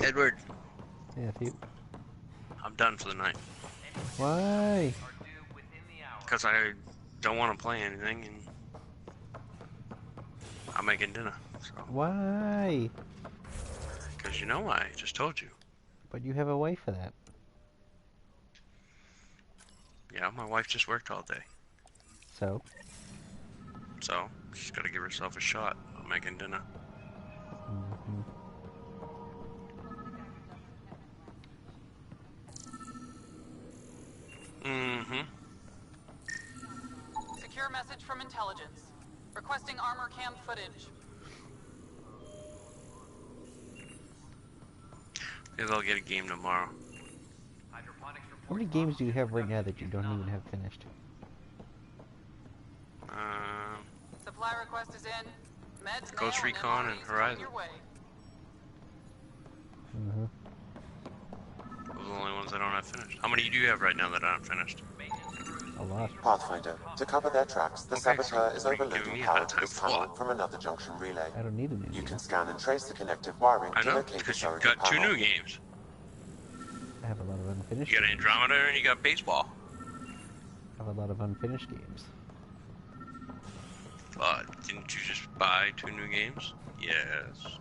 Edward, Matthew. I'm done for the night. Why? Because I don't want to play anything, and I'm making dinner. So. Why? Because you know why, I just told you. But you have a wife for that. Yeah, my wife just worked all day. So? So, she's got to give herself a shot on making dinner. Mm-hmm. Mm-hmm. Secure message from intelligence. Requesting armor cam footage. Maybe I'll get a game tomorrow. How many games do you have right now that you don't even have finished? Supply request is in. Meds Ghost mail Recon and MREs Horizon. your way. Mm-hmm. Those are the only ones I don't have finished. How many do you have right now that aren't finished? A lot. Pathfinder, to cover their tracks, the saboteur is what are you overloading giving me power that to time this for? tunnel from another junction relay. I don't need a new You game. can scan and trace the connective wiring I to know, locate the because you've surrogate got two panel. new games. I have a lot of unfinished. You got Andromeda and you got baseball. I have a lot of unfinished games. Didn't you just buy 2 new games? Yes.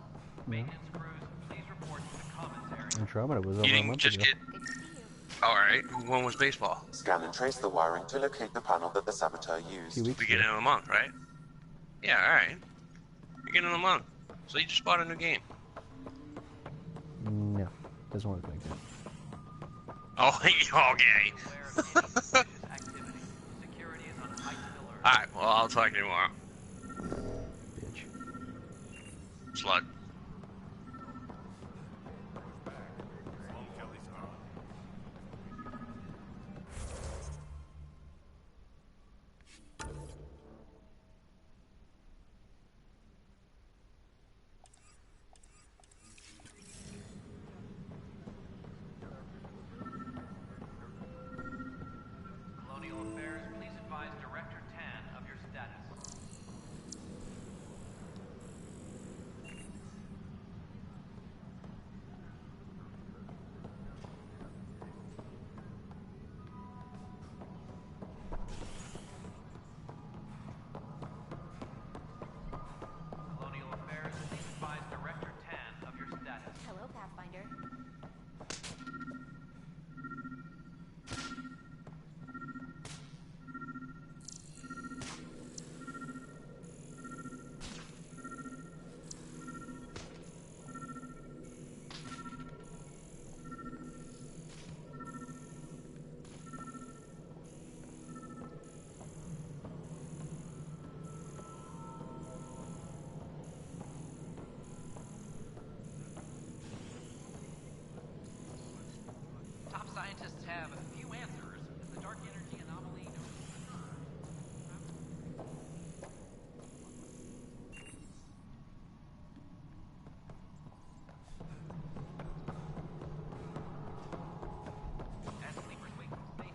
Andromeda was over You a didn't month just ago. get... Alright, when was baseball? Scan and trace the wiring to locate the panel that the saboteur used. Beginning of the month, right? Yeah, alright. Beginning of the month. So you just bought a new game. No, doesn't work like that. Oh, okay. Alright, well, I'll talk to you tomorrow. Slut. Colonial Affairs, please advise Director Tan of your status. Colonial Affairs, please advise Director Tan of your status. Hello, Pathfinder. Top scientists have a few answers. Is the dark energy anomaly as sleepers wake from stasis?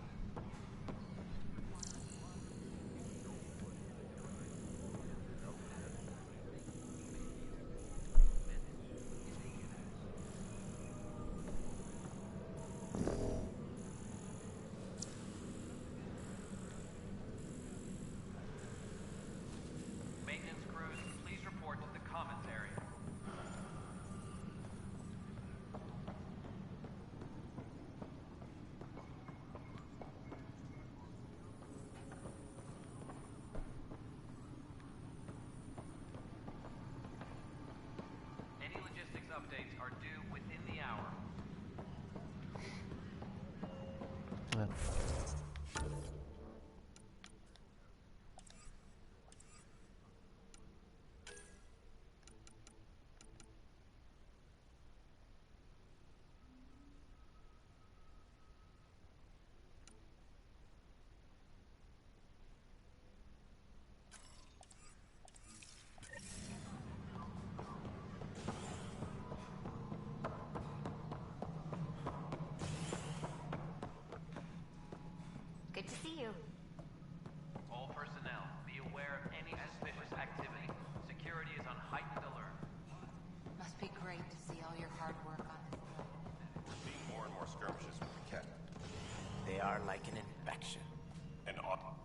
Maintenance crews, please report to the commons area. Any logistics updates are due within the hour. Good to see you. All personnel, be aware of any suspicious activity. Security is on heightened alert. Must be great to see all your hard work on this. We're seeing more and more skirmishes with the Ket. They are like an infection. And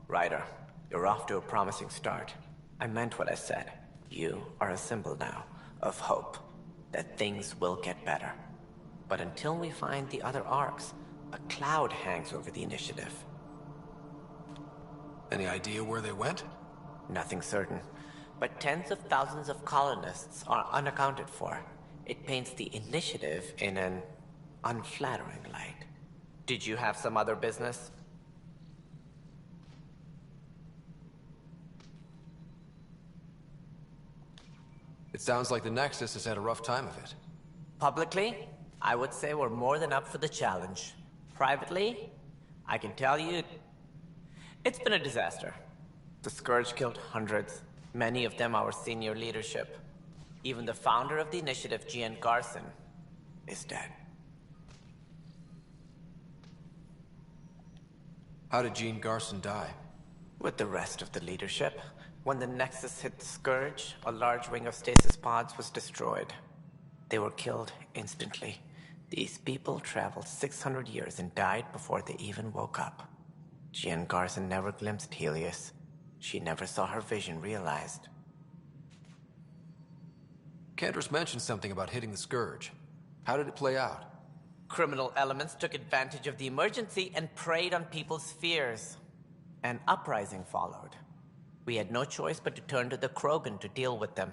Ryder, you're off to a promising start. I meant what I said. You are a symbol now of hope that things will get better. But until we find the other arcs, a cloud hangs over the initiative. Any idea where they went? Nothing certain, but tens of thousands of colonists are unaccounted for. It paints the initiative in an unflattering light. Did you have some other business? It sounds like the Nexus has had a rough time of it. Publicly, I would say we're more than up for the challenge. Privately, I can tell you, it's been a disaster. The Scourge killed hundreds, many of them our senior leadership. Even the founder of the initiative, Gian Garson, is dead. How did Jean Garson die? With the rest of the leadership. When the Nexus hit the Scourge, a large wing of stasis pods was destroyed. They were killed instantly. These people traveled 600 years and died before they even woke up. Jean Garson never glimpsed Helios. She never saw her vision realized. Cantor's mentioned something about hitting the Scourge. How did it play out? Criminal elements took advantage of the emergency and preyed on people's fears. An uprising followed. We had no choice but to turn to the Krogan to deal with them.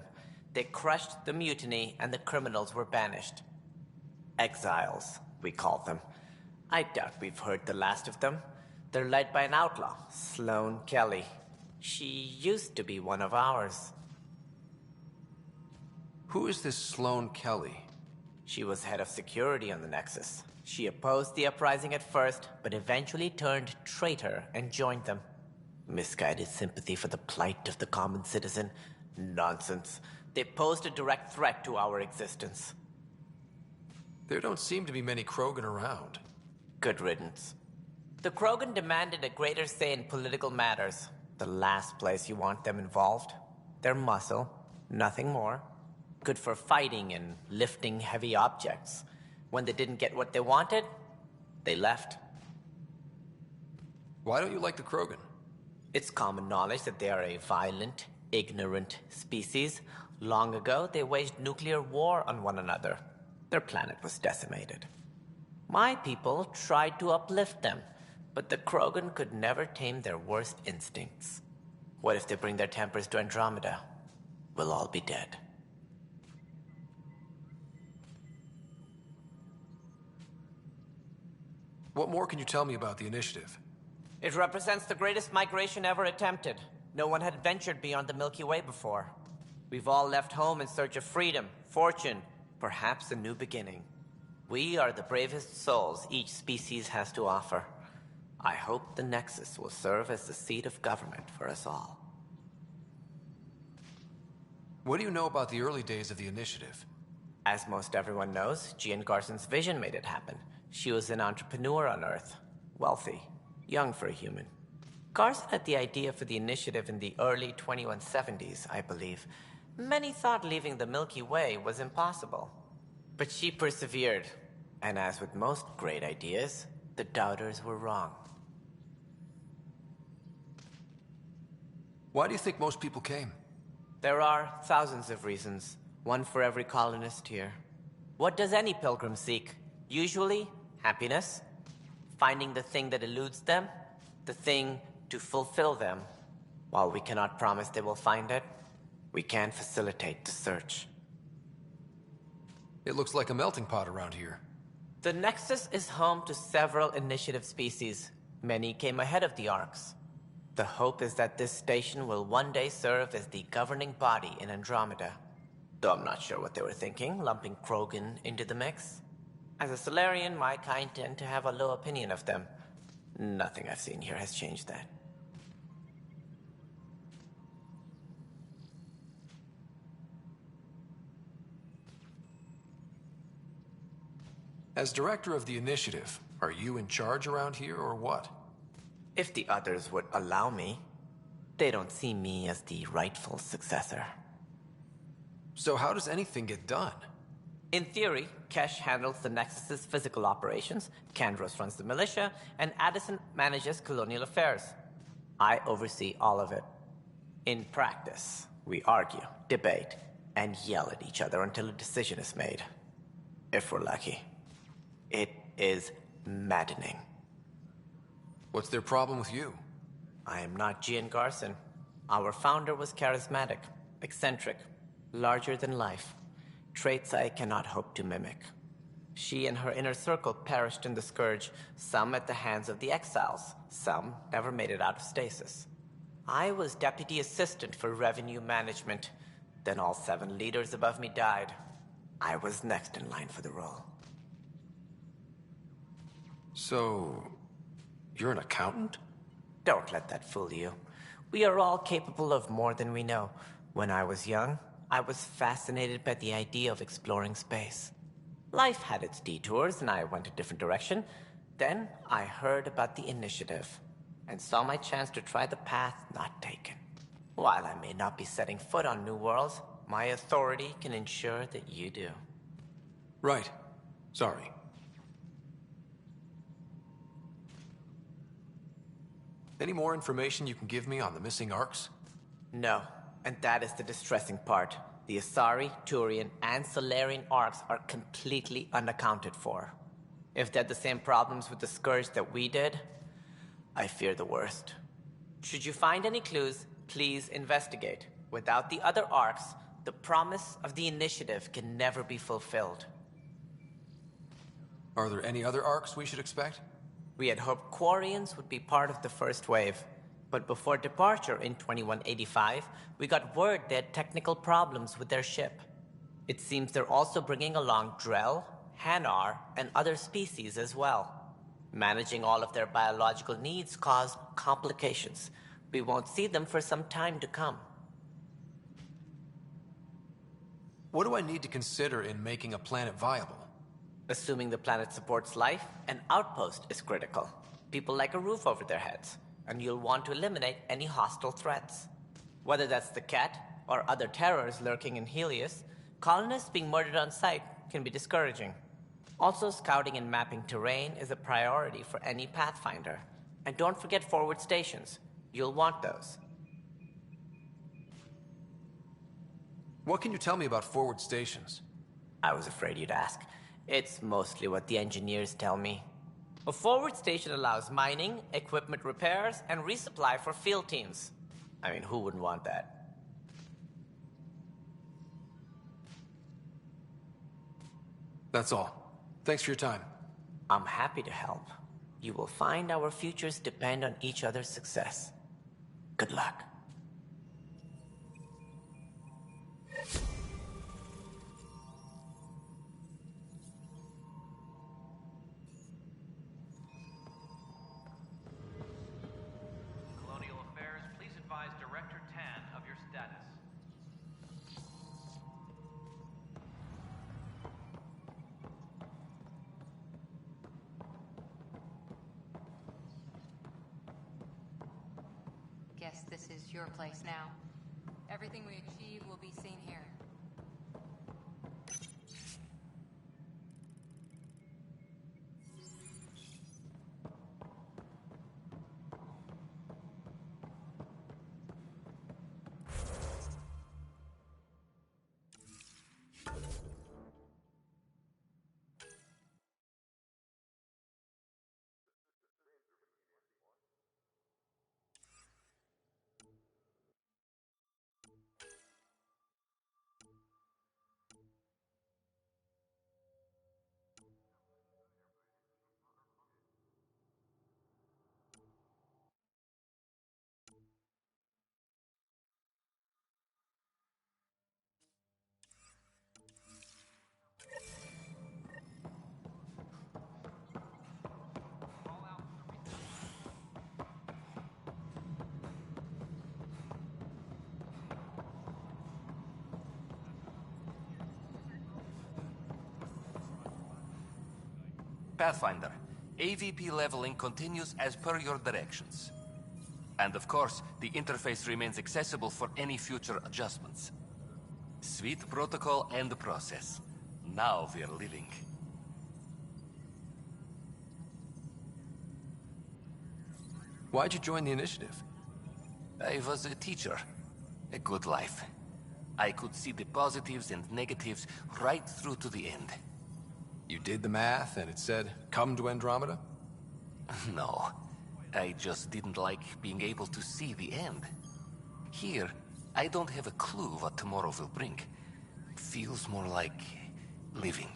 They crushed the mutiny and the criminals were banished. Exiles, we call them. I doubt we've heard the last of them. They're led by an outlaw, Sloane Kelly. She used to be one of ours. Who is this Sloane Kelly? She was head of security on the Nexus. She opposed the uprising at first, but eventually turned traitor and joined them. Misguided sympathy for the plight of the common citizen? Nonsense. They posed a direct threat to our existence. There don't seem to be many Krogan around. Good riddance. The Krogan demanded a greater say in political matters. The last place you want them involved. They're muscle, nothing more. Good for fighting and lifting heavy objects. When they didn't get what they wanted, they left. Why don't you like the Krogan? It's common knowledge that they are a violent, ignorant species. Long ago, they waged nuclear war on one another. Their planet was decimated. My people tried to uplift them, but the Krogan could never tame their worst instincts. What if they bring their tempers to Andromeda? We'll all be dead. What more can you tell me about the initiative? It represents the greatest migration ever attempted. No one had ventured beyond the Milky Way before. We've all left home in search of freedom, fortune, perhaps a new beginning. We are the bravest souls each species has to offer. I hope the Nexus will serve as the seat of government for us all. What do you know about the early days of the initiative? As most everyone knows, Jean Garson's vision made it happen. She was an entrepreneur on Earth. Wealthy. Young for a human. Garson had the idea for the initiative in the early 2170s, I believe. Many thought leaving the Milky Way was impossible. But she persevered. And as with most great ideas, the doubters were wrong. Why do you think most people came? There are thousands of reasons. One for every colonist here. What does any pilgrim seek? Usually, happiness. Finding the thing that eludes them. The thing to fulfill them. While we cannot promise they will find it, we can facilitate the search. It looks like a melting pot around here. The Nexus is home to several initiative species. Many came ahead of the Arks. The hope is that this station will one day serve as the governing body in Andromeda. Though I'm not sure what they were thinking, lumping Krogan into the mix. As a Solarian, my kind tend to have a low opinion of them. Nothing I've seen here has changed that. As director of the initiative, are you in charge around here or what? If the others would allow me, they don't see me as the rightful successor. So how does anything get done? In theory, Kesh handles the Nexus's physical operations, Kandros runs the militia, and Addison manages colonial affairs. I oversee all of it. In practice, we argue, debate, and yell at each other until a decision is made. If we're lucky. It is maddening. What's their problem with you? I am not Jean Garson. Our founder was charismatic, eccentric, larger than life. Traits I cannot hope to mimic. She and her inner circle perished in the Scourge, some at the hands of the Exiles, some never made it out of stasis. I was deputy assistant for revenue management. Then all 7 leaders above me died. I was next in line for the role. So, you're an accountant? Don't let that fool you. We are all capable of more than we know. When I was young, I was fascinated by the idea of exploring space. Life had its detours, and I went a different direction. Then I heard about the initiative, and saw my chance to try the path not taken. While I may not be setting foot on New Worlds, my authority can ensure that you do. Right. Sorry. Any more information you can give me on the missing Arks? No, and that is the distressing part. The Asari, Turian, and Solarian Arks are completely unaccounted for. If they had the same problems with the Scourge that we did, I fear the worst. Should you find any clues, please investigate. Without the other Arks, the promise of the initiative can never be fulfilled. Are there any other Arks we should expect? We had hoped Quarians would be part of the first wave. But before departure in 2185, we got word they had technical problems with their ship. It seems they're also bringing along Drell, Hanar, and other species as well. Managing all of their biological needs caused complications. We won't see them for some time to come. What do I need to consider in making a planet viable? Assuming the planet supports life, an outpost is critical. People like a roof over their heads, and you'll want to eliminate any hostile threats. Whether that's the cat or other terrors lurking in Helios, colonists being murdered on sight can be discouraging. Also, scouting and mapping terrain is a priority for any Pathfinder. And don't forget forward stations. You'll want those. What can you tell me about forward stations? I was afraid you'd ask. It's mostly what the engineers tell me. A forward station allows mining, equipment repairs, and resupply for field teams. I mean, who wouldn't want that? That's all. Thanks for your time. I'm happy to help. You will find our futures depend on each other's success. Good luck. Colonial Affairs, please advise Director Tan of your status. Guess this is your place now. Everything we achieve will be seen here. Pathfinder, AVP leveling continues as per your directions. And of course, the interface remains accessible for any future adjustments. Sweet protocol and process. Now we're living. Why'd you join the initiative? I was a teacher. A good life. I could see the positives and negatives right through to the end. You did the math and it said, come to Andromeda? No. I just didn't like being able to see the end. Here, I don't have a clue what tomorrow will bring. Feels more like living.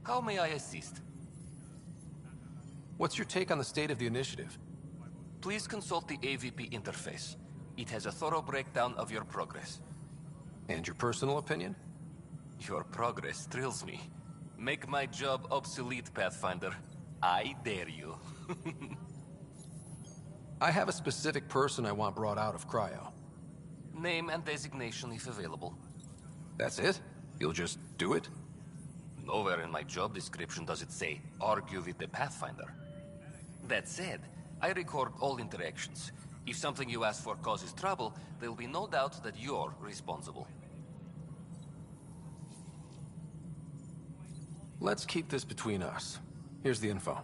How may I assist? What's your take on the state of the initiative? Please consult the AVP interface. It has a thorough breakdown of your progress. And your personal opinion? Your progress thrills me. Make my job obsolete, Pathfinder. I dare you. I have a specific person I want brought out of cryo. Name and designation if available. That's it? You'll just do it? Nowhere in my job description does it say, argue with the Pathfinder. That said, I record all interactions. If something you ask for causes trouble, there will be no doubt that you're responsible. Let's keep this between us. Here's the info.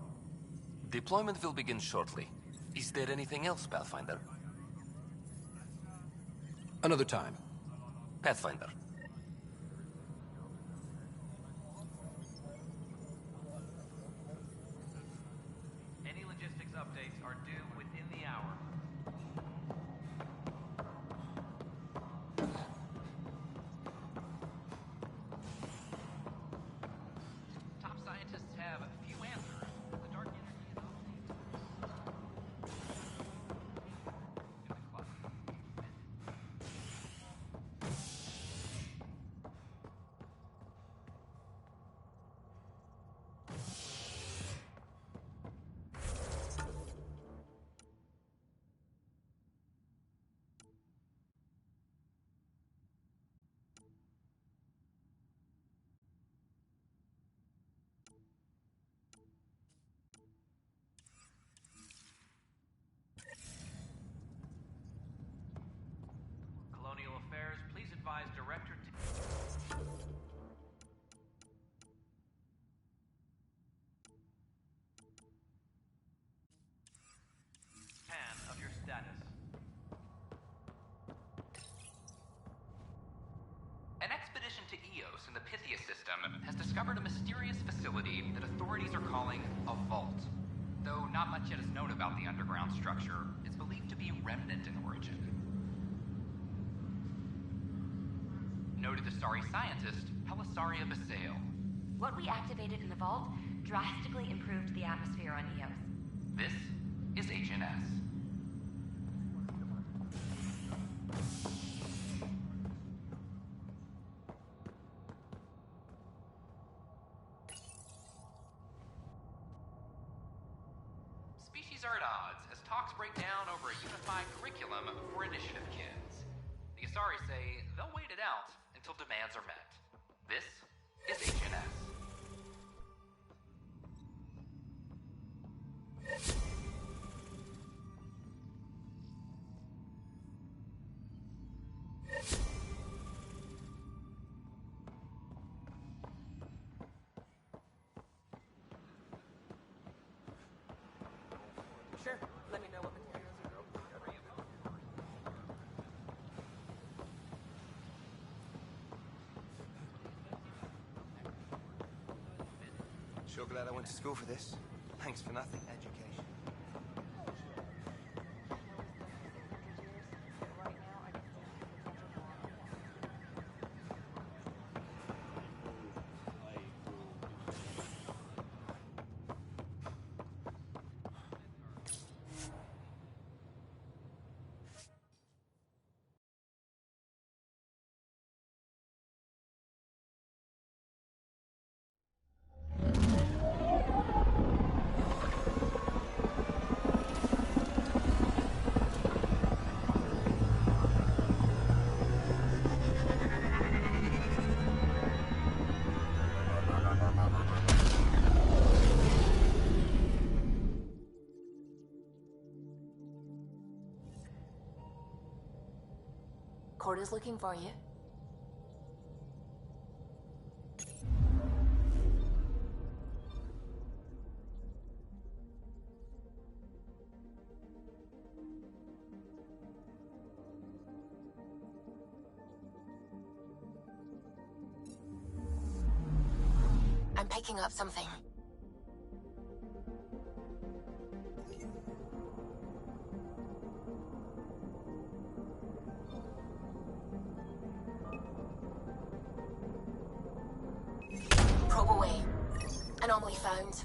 Deployment will begin shortly. Is there anything else, Pathfinder? Another time. Pathfinder. Any logistics updates are due within the hour. Pythia system has discovered a mysterious facility that authorities are calling a vault. Though not much yet is known about the underground structure, it's believed to be remnant in origin. Noted Asari scientist, Pelisaria Basale. What we activated in the vault drastically improved the atmosphere on Eos. This is Agent S. Species are at odds as talks break down over a unified curriculum for initiative kids. The Asari say they'll wait it out until demands are met. This is Agent S. Sure. Let me know what materials you broke. Sure glad I went to school for this. Thanks for nothing, education. Court is looking for you. I'm picking up something. Probe away. Anomaly found.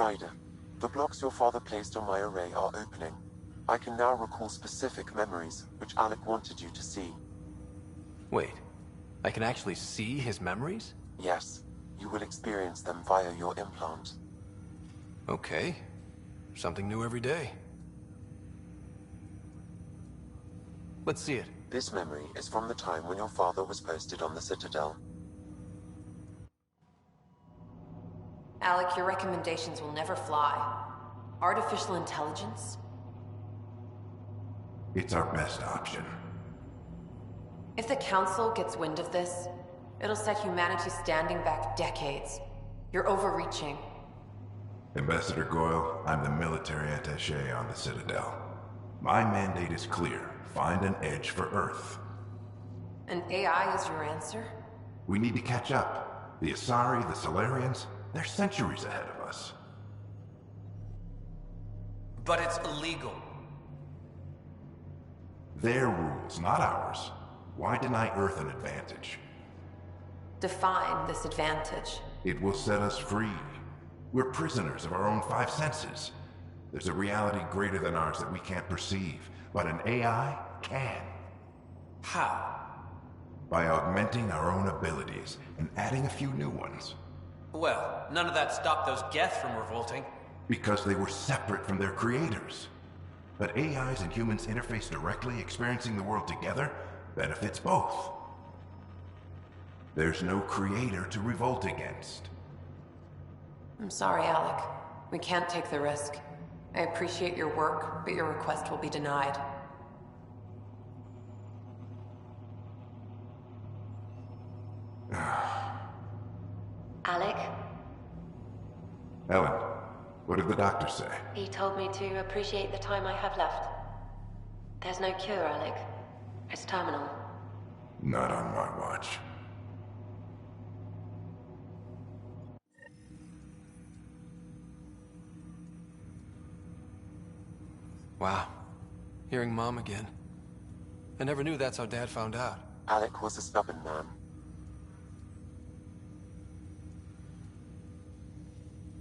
Ryder, the blocks your father placed on my array are opening. I can now recall specific memories, which Alec wanted you to see. Wait, I can actually see his memories? Yes, you will experience them via your implant. Okay. Something new every day. Let's see it. This memory is from the time when your father was posted on the Citadel. Alec, your recommendations will never fly. Artificial intelligence? It's our best option. If the Council gets wind of this, it'll set humanity standing back decades. You're overreaching. Ambassador Goyle, I'm the military attaché on the Citadel. My mandate is clear. Find an edge for Earth. And AI is your answer? We need to catch up. The Asari, the Solarians, they're centuries ahead of us. But it's illegal. Their rules, not ours. Why deny Earth an advantage? Define this advantage. It will set us free. We're prisoners of our own five senses. There's a reality greater than ours that we can't perceive, but an AI can. How? By augmenting our own abilities and adding a few new ones. Well, none of that stopped those Geth from revolting. Because they were separate from their creators. But AIs and humans interface directly, experiencing the world together, benefits both. There's no creator to revolt against. I'm sorry, Alec. We can't take the risk. I appreciate your work, but your request will be denied. Alec? Ellen, what did the doctor say? He told me to appreciate the time I have left. There's no cure, Alec. It's terminal. Not on my watch. Wow. Hearing Mom again. I never knew that's how Dad found out. Alec was a stubborn man.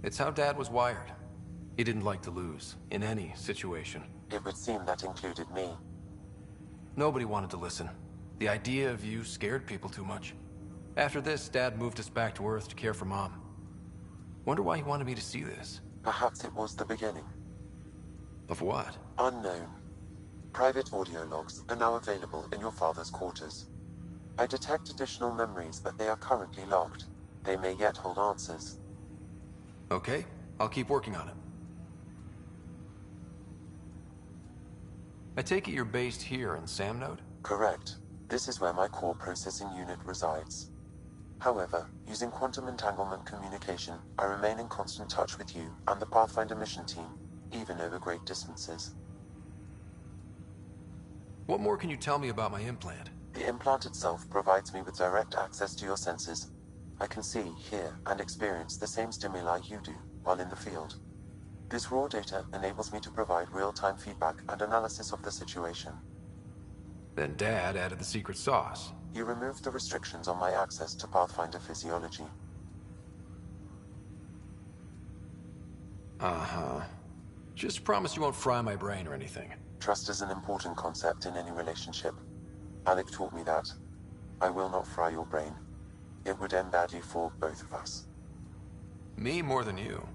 It's how Dad was wired. He didn't like to lose, in any situation. It would seem that included me. Nobody wanted to listen. The idea of you scared people too much. After this, Dad moved us back to Earth to care for Mom. Wonder why he wanted me to see this. Perhaps it was the beginning. Of what? Unknown. Private audio logs are now available in your father's quarters. I detect additional memories, but they are currently locked. They may yet hold answers. Okay, I'll keep working on it. I take it you're based here in Samnode? Correct. This is where my core processing unit resides. However, using quantum entanglement communication, I remain in constant touch with you and the Pathfinder mission team, even over great distances. What more can you tell me about my implant? The implant itself provides me with direct access to your senses. I can see, hear, and experience the same stimuli you do while in the field. This raw data enables me to provide real-time feedback and analysis of the situation. Then Dad added the secret sauce. He removed the restrictions on my access to Pathfinder physiology. Uh-huh. Just promise you won't fry my brain or anything. Trust is an important concept in any relationship. Alec taught me that. I will not fry your brain. It would end badly for both of us. Me more than you.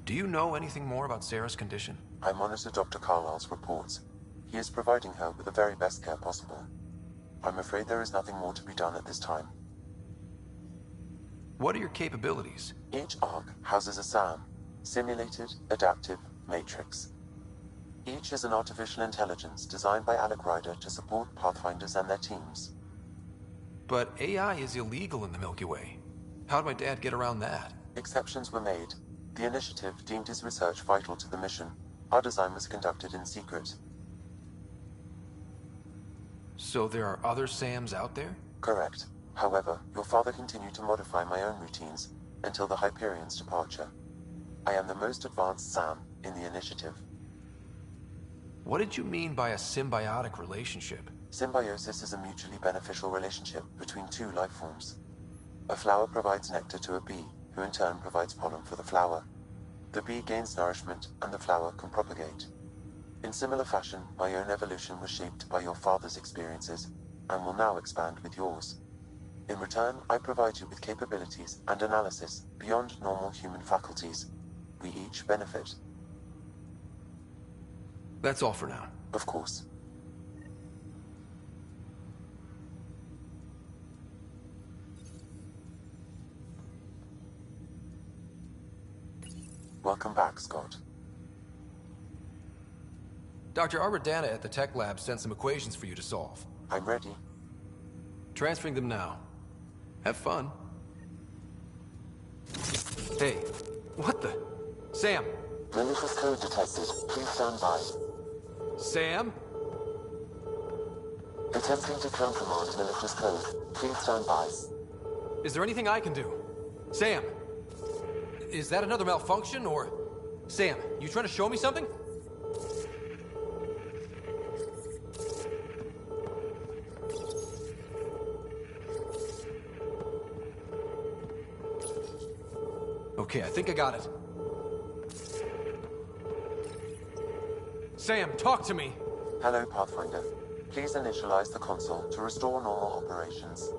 Do you know anything more about Sarah's condition? I monitor Dr. Carlisle's reports. He is providing her with the very best care possible. I'm afraid there is nothing more to be done at this time. What are your capabilities? Each ARC houses a SAM, Simulated Adaptive Matrix. Each is an artificial intelligence designed by Alec Ryder to support Pathfinders and their teams. But AI is illegal in the Milky Way. How'd my dad get around that? Exceptions were made. The initiative deemed his research vital to the mission. Our design was conducted in secret. So there are other SAMs out there? Correct. However, your father continued to modify my own routines until the Hyperion's departure. I am the most advanced SAM in the initiative. What did you mean by a symbiotic relationship? Symbiosis is a mutually beneficial relationship between two life forms. A flower provides nectar to a bee, who in turn provides pollen for the flower. The bee gains nourishment, and the flower can propagate. In similar fashion, my own evolution was shaped by your father's experiences, and will now expand with yours. In return, I provide you with capabilities and analysis beyond normal human faculties. We each benefit. That's all for now. Of course. Welcome back, Scott. Dr. Aradana at the tech lab sent some equations for you to solve. I'm ready. Transferring them now. Have fun. Hey, what the? Sam! Malicious code detected. Please stand by. Sam? Attempting to countermand malicious code. Please stand by. Is there anything I can do? Sam! Is that another malfunction, or... Sam, you trying to show me something? Okay, I think I got it. Sam, talk to me! Hello, Pathfinder. Please initialize the console to restore normal operations.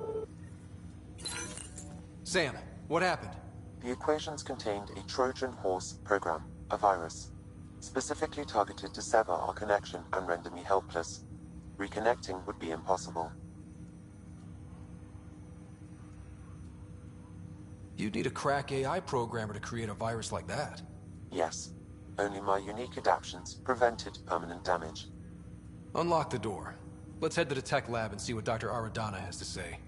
Sam, what happened? The equations contained a Trojan horse program, a virus, specifically targeted to sever our connection and render me helpless. Reconnecting would be impossible. You'd need a crack AI programmer to create a virus like that. Yes. Only my unique adaptions prevented permanent damage. Unlock the door. Let's head to the tech lab and see what Dr. Aradana has to say.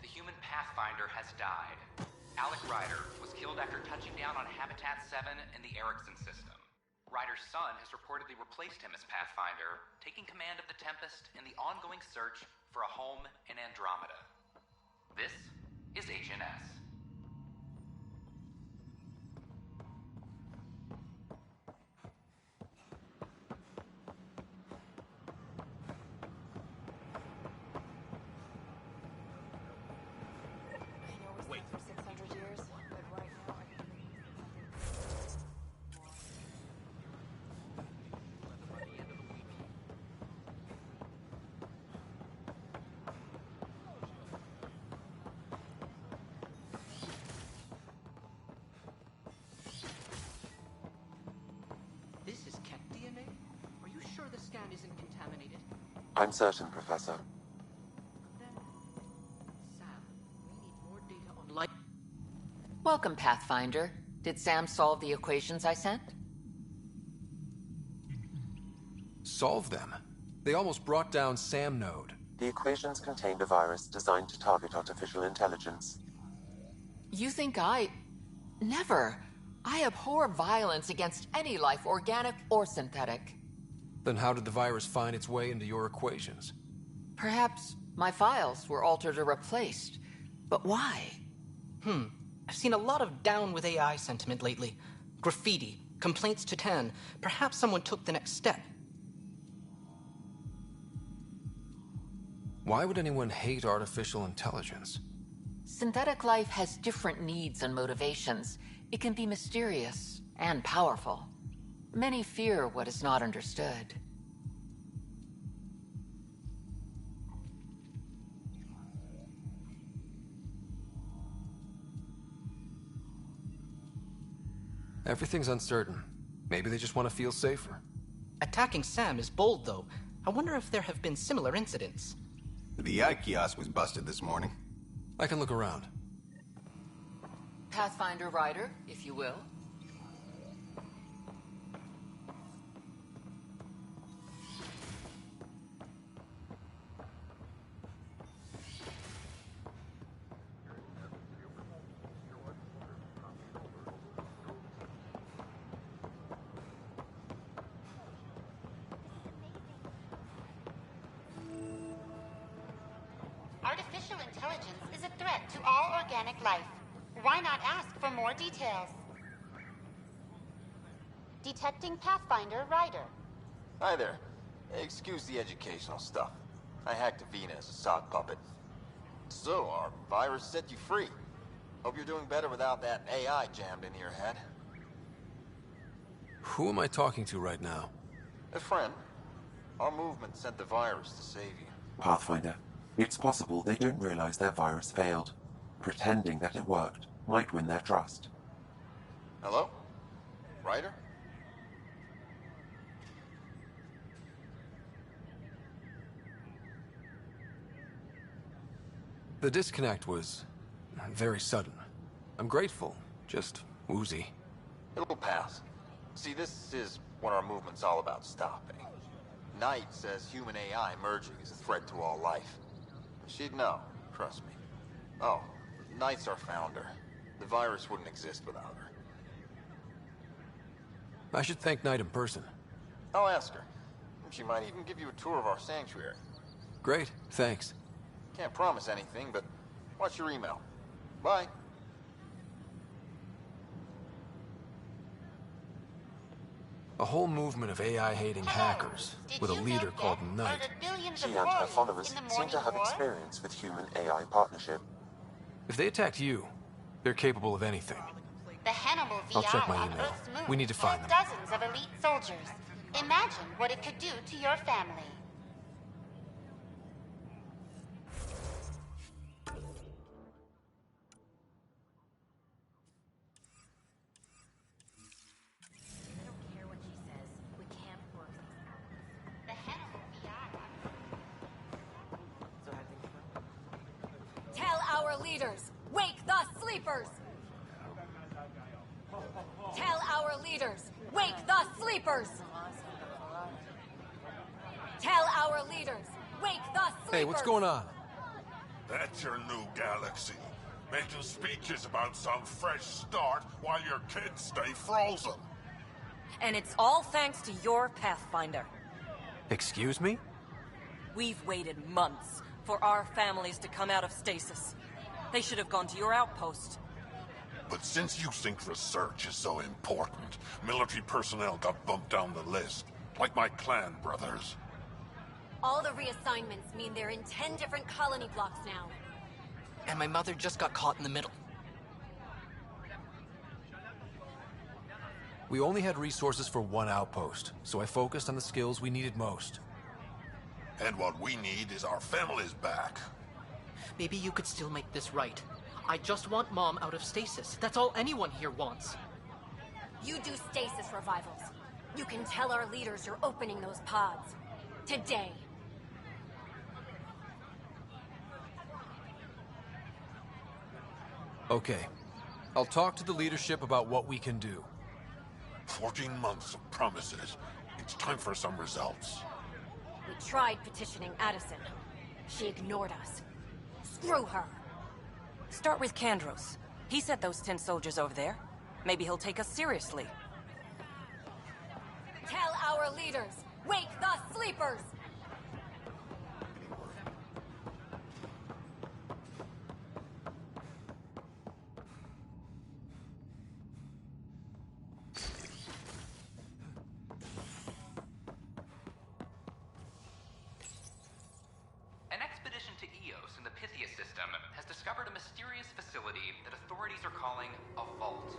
The human Pathfinder has died. Alec Ryder was killed after touching down on Habitat 7 in the Erickson system. Ryder's son has reportedly replaced him as Pathfinder, taking command of the Tempest in the ongoing search for a home in Andromeda. This is Agent S. Isn't contaminated? I'm certain, Professor. Sam, we need more data on life. Welcome, Pathfinder. Did Sam solve the equations I sent? Solve them? They almost brought down Sam Node. The equations contained a virus designed to target artificial intelligence. You think I... Never. I abhor violence against any life, organic or synthetic. Then how did the virus find its way into your equations? Perhaps my files were altered or replaced. But why? I've seen a lot of down with AI sentiment lately. Graffiti, complaints to 10. Perhaps someone took the next step. Why would anyone hate artificial intelligence? Synthetic life has different needs and motivations. It can be mysterious and powerful. Many fear what is not understood. Everything's uncertain. Maybe they just want to feel safer. Attacking Sam is bold, though. I wonder if there have been similar incidents. The eye kiosk was busted this morning. I can look around. Pathfinder Rider, if you will. Artificial intelligence is a threat to all organic life. Why not ask for more details? Detecting Pathfinder Rider. Hi there. Excuse the educational stuff. I hacked Avina as a sock puppet. So, our virus set you free. Hope you're doing better without that AI jammed into your head. Who am I talking to right now? A friend. Our movement sent the virus to save you. Pathfinder, it's possible they don't realize their virus failed. Pretending that it worked might win their trust. Hello? Ryder? The disconnect was very sudden. I'm grateful, just woozy. It'll pass. See, this is what our movement's all about stopping. Knight says human AI merging is a threat to all life. She'd know, trust me. Oh, Knight's our founder. The virus wouldn't exist without her. I should thank Knight in person. I'll ask her. She might even give you a tour of our sanctuary. Great, thanks. Can't promise anything, but watch your email. Bye. A whole movement of AI-hating hackers, with a leader called Knight. She and her followers seem to have experience with human-AI partnership. If they attacked you, they're capable of anything. The Hannibal VR I'll check my on email. Earth's moon We need to find has them. dozens of elite soldiers. Imagine what it could do to your family. Tell our leaders, wake the sleepers! Tell our leaders, wake the sleepers! Tell our leaders, wake the sleepers! Hey, what's going on? That's your new galaxy. Making speeches about some fresh start while your kids stay frozen. And it's all thanks to your Pathfinder. Excuse me? We've waited months for our families to come out of stasis. They should have gone to your outpost. But since you think research is so important, military personnel got bumped down the list. Like my clan brothers. All the reassignments mean they're in 10 different colony blocks now. And my mother just got caught in the middle. We only had resources for one outpost, so I focused on the skills we needed most. And what we need is our families back. Maybe you could still make this right. I just want Mom out of stasis. That's all anyone here wants. You do stasis revivals. You can tell our leaders you're opening those pods. Today. Okay. I'll talk to the leadership about what we can do. 14 months of promises. It's time for some results. We tried petitioning Addison. She ignored us. Screw her. Start with Kandros. He sent those 10 soldiers over there. Maybe he'll take us seriously. Tell our leaders, wake the sleepers! An expedition to Eos in the Pythia system has discovered a mysterious facility that authorities are calling a vault.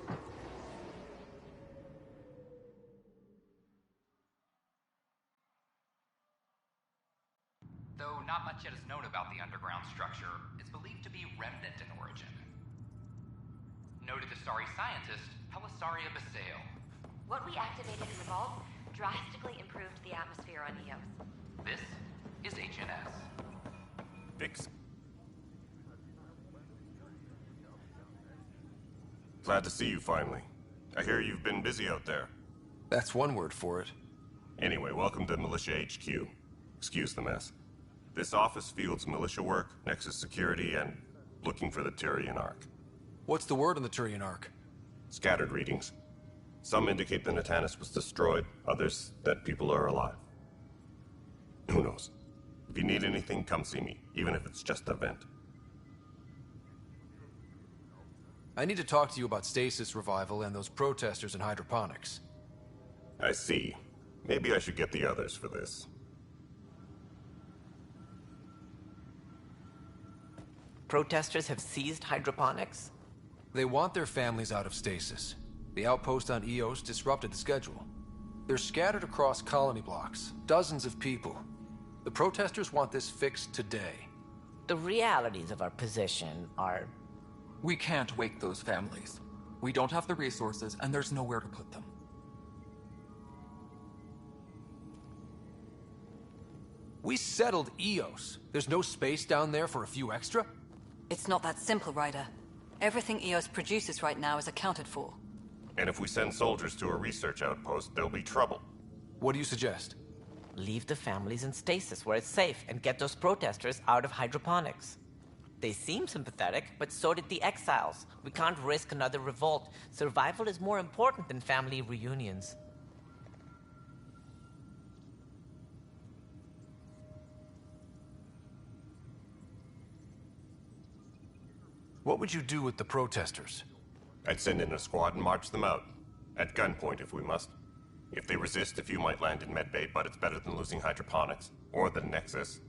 Though not much yet is known about the underground structure, it's believed to be remnant in origin. Noted Asari scientist, Helisaria Basale. What we activated in the vault drastically improved the atmosphere on Eos. This is HNS. Fix. Glad to see you finally. I hear you've been busy out there. That's one word for it. Anyway, welcome to Militia HQ. Excuse the mess. This office fields militia work, Nexus security, and looking for the Tyrian Ark. What's the word on the Tyrian Ark? Scattered readings. Some indicate the Natanus was destroyed, others that people are alive. Who knows? If you need anything, come see me, even if it's just a vent. I need to talk to you about stasis revival and those protesters in hydroponics. I see. Maybe I should get the others for this. Protesters have seized hydroponics? They want their families out of stasis. The outpost on Eos disrupted the schedule. They're scattered across colony blocks, dozens of people. The protesters want this fixed today. The realities of our position are... We can't wake those families. We don't have the resources, and there's nowhere to put them. We settled Eos. There's no space down there for a few extra? It's not that simple, Ryder. Everything Eos produces right now is accounted for. And if we send soldiers to a research outpost, there'll be trouble. What do you suggest? Leave the families in stasis where it's safe and get those protesters out of hydroponics. They seem sympathetic, but so did the exiles. We can't risk another revolt. Survival is more important than family reunions. What would you do with the protesters? I'd send in a squad and march them out. At gunpoint if we must. If they resist, a few might land in medbay, but it's better than losing hydroponics. Or the Nexus.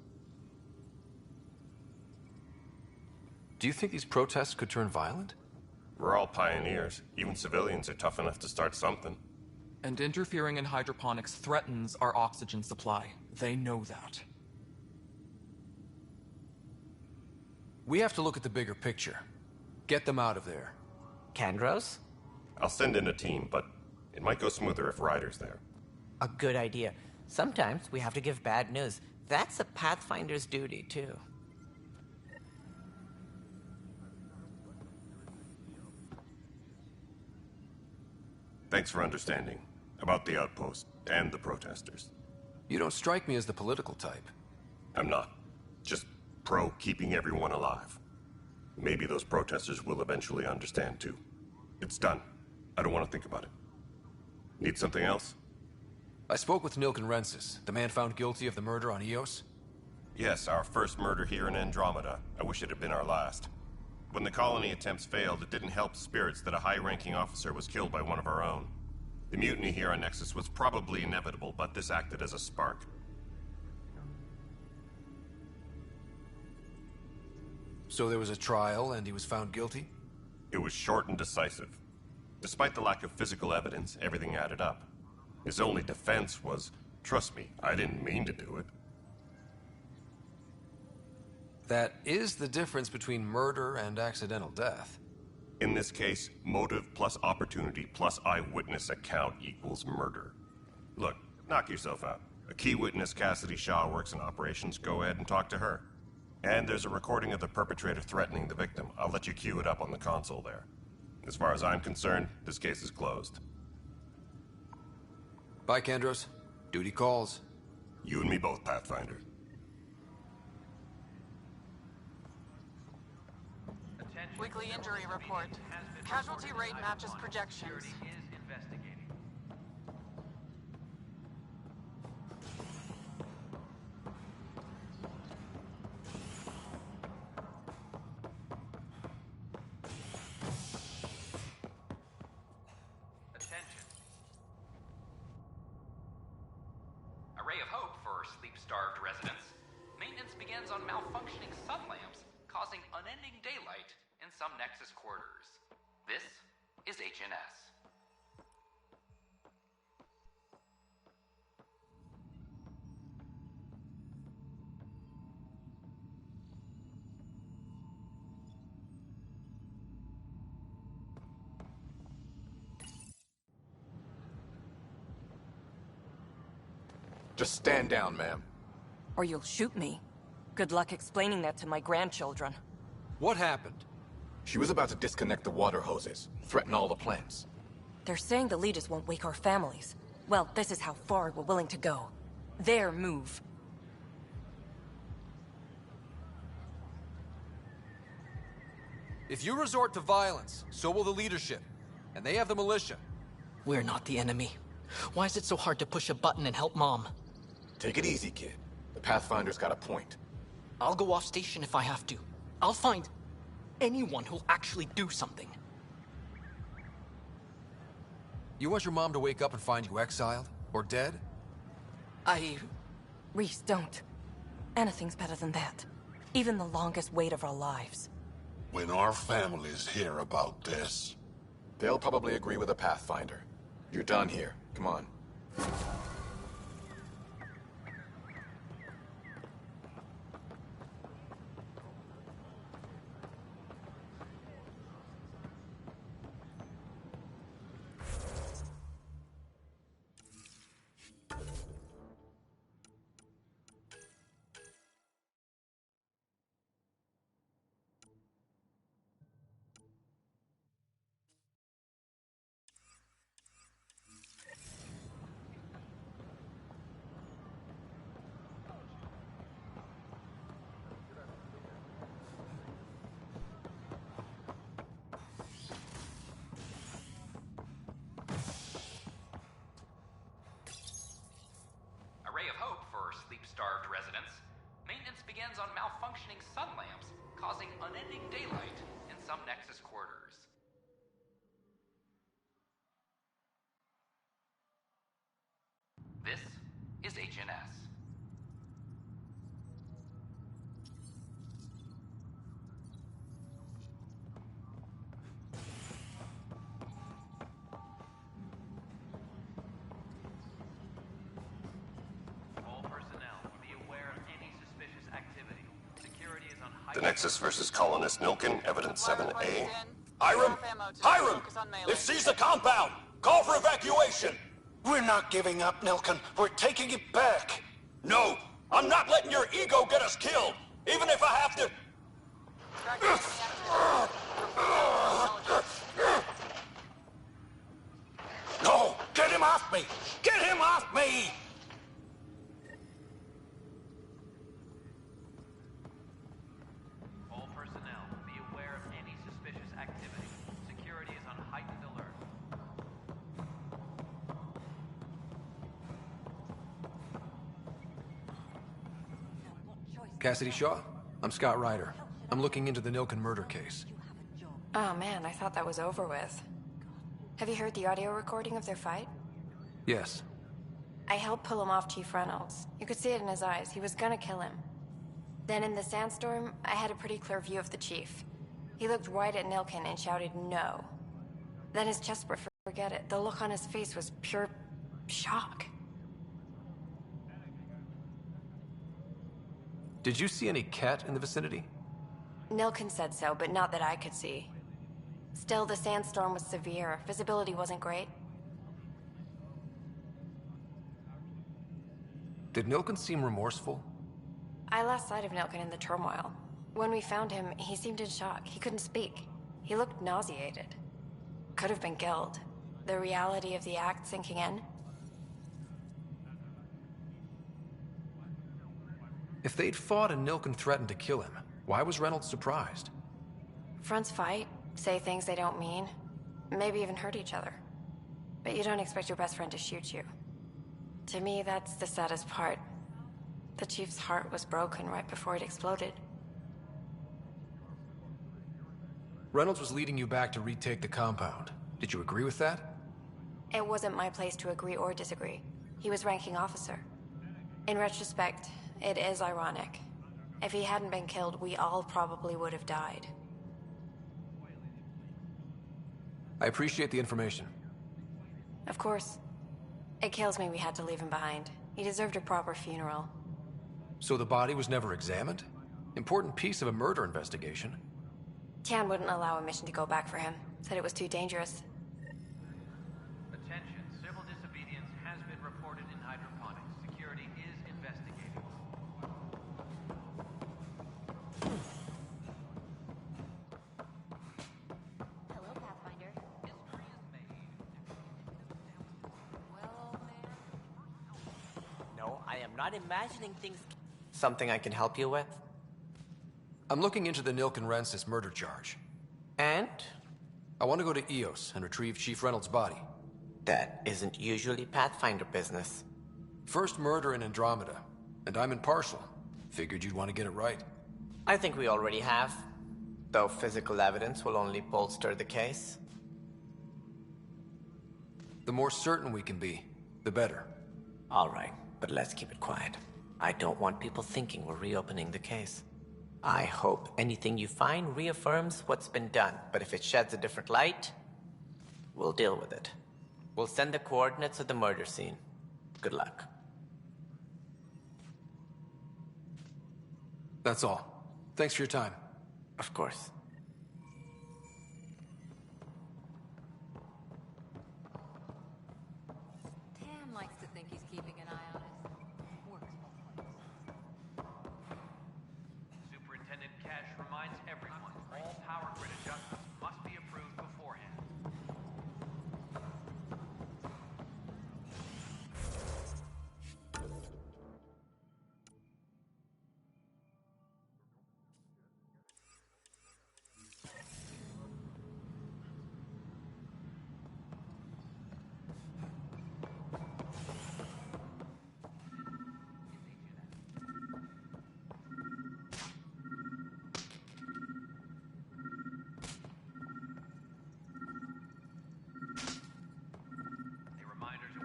Do you think these protests could turn violent? We're all pioneers. Even civilians are tough enough to start something. And interfering in hydroponics threatens our oxygen supply. They know that. We have to look at the bigger picture. Get them out of there. Kandros? I'll send in a team, but it might go smoother if Ryder's there. A good idea. Sometimes we have to give bad news. That's a Pathfinder's duty, too. Thanks for understanding. About the outpost and the protesters. You don't strike me as the political type. I'm not. Just pro keeping everyone alive. Maybe those protesters will eventually understand too. It's done. I don't want to think about it. Need something else? I spoke with Nilken Rensis, the man found guilty of the murder on Eos. Yes, our first murder here in Andromeda. I wish it had been our last. When the colony attempts failed, it didn't help spirits that a high-ranking officer was killed by one of our own. The mutiny here on Nexus was probably inevitable, but this acted as a spark. So there was a trial and he was found guilty? It was short and decisive. Despite the lack of physical evidence, everything added up. His only defense was, trust me, I didn't mean to do it. That is the difference between murder and accidental death. In this case, motive plus opportunity plus eyewitness account equals murder. Look, knock yourself out. A key witness, Cassidy Shaw, works in operations. Go ahead and talk to her. And there's a recording of the perpetrator threatening the victim. I'll let you cue it up on the console there. As far as I'm concerned, this case is closed. Bye, Kandros. Duty calls. You and me both, Pathfinder. Weekly injury report. Casualty rate matches projections. A ray of hope for sleep-starved residents. Maintenance begins on malfunctioning sun lamps, causing unending daylight in some Nexus quarters. This is HNS. Just stand down, ma'am. Or you'll shoot me. Good luck explaining that to my grandchildren. What happened? She was about to disconnect the water hoses, threaten all the plants. They're saying the leaders won't wake our families. Well, this is how far we're willing to go. Their move. If you resort to violence, so will the leadership. And they have the militia. We're not the enemy. Why is it so hard to push a button and help Mom? Take it easy, kid. The Pathfinder's got a point. I'll go off station if I have to. I'll find anyone who'll actually do something. You want your mom to wake up and find you exiled? Or dead? Reese, don't. Anything's better than that. Even the longest wait of our lives. When our families hear about this... They'll probably agree with the Pathfinder. You're done here. Come on. Sleep-starved residents. Maintenance begins on malfunctioning sun lamps, causing unending daylight in some Nexus quarters. This is HNS. The Nexus versus Colonist Nilken, Evidence 7A. Hiram! Hiram! They've seized the compound! Call for evacuation! We're not giving up, Nilken. We're taking it back. No! I'm not letting your ego get us killed! Even if I have to... No! Get him off me! Get him off me! Cassidy Shaw? I'm Scott Ryder. I'm looking into the Nilken murder case. Oh man, I thought that was over with. Have you heard the audio recording of their fight? Yes. I helped pull him off Chief Reynolds. You could see it in his eyes. He was gonna kill him. Then in the sandstorm, I had a pretty clear view of the Chief. He looked right at Nilken and shouted no. Then his chest burst. Forget it. The look on his face was pure shock. Did you see any cat in the vicinity? Nilken said so, but not that I could see. Still, the sandstorm was severe. Visibility wasn't great. Did Nilken seem remorseful? I lost sight of Nilken in the turmoil. When we found him, he seemed in shock. He couldn't speak. He looked nauseated. Could have been killed. The reality of the act sinking in. If they'd fought and Nilken threatened to kill him, why was Reynolds surprised? Fronts fight, say things they don't mean, maybe even hurt each other. But you don't expect your best friend to shoot you. To me, that's the saddest part. The Chief's heart was broken right before it exploded. Reynolds was leading you back to retake the compound. Did you agree with that? It wasn't my place to agree or disagree. He was ranking officer. In retrospect, it is ironic. If he hadn't been killed, we all probably would have died. I appreciate the information. Of course. It kills me we had to leave him behind. He deserved a proper funeral. So the body was never examined? Important piece of a murder investigation. Tian wouldn't allow a mission to go back for him. Said it was too dangerous. Attention, civil disobedience has been reported in hydroponics. Security no. I am not imagining things... Something I can help you with? I'm looking into the Nilk and Rensis murder charge. And? I want to go to Eos and retrieve Chief Reynolds' body. That isn't usually Pathfinder business. First murder in Andromeda, and I'm impartial. Figured you'd want to get it right. I think we already have. Though physical evidence will only bolster the case. The more certain we can be, the better. All right, but let's keep it quiet. I don't want people thinking we're reopening the case. I hope anything you find reaffirms what's been done, but if it sheds a different light, we'll deal with it. We'll send the coordinates of the murder scene. Good luck. That's all. Thanks for your time. Of course. Tam likes to think he's keeping an eye on us. Works both ways. Superintendent Cash reminds everyone, all power grid adjustments must be approved beforehand.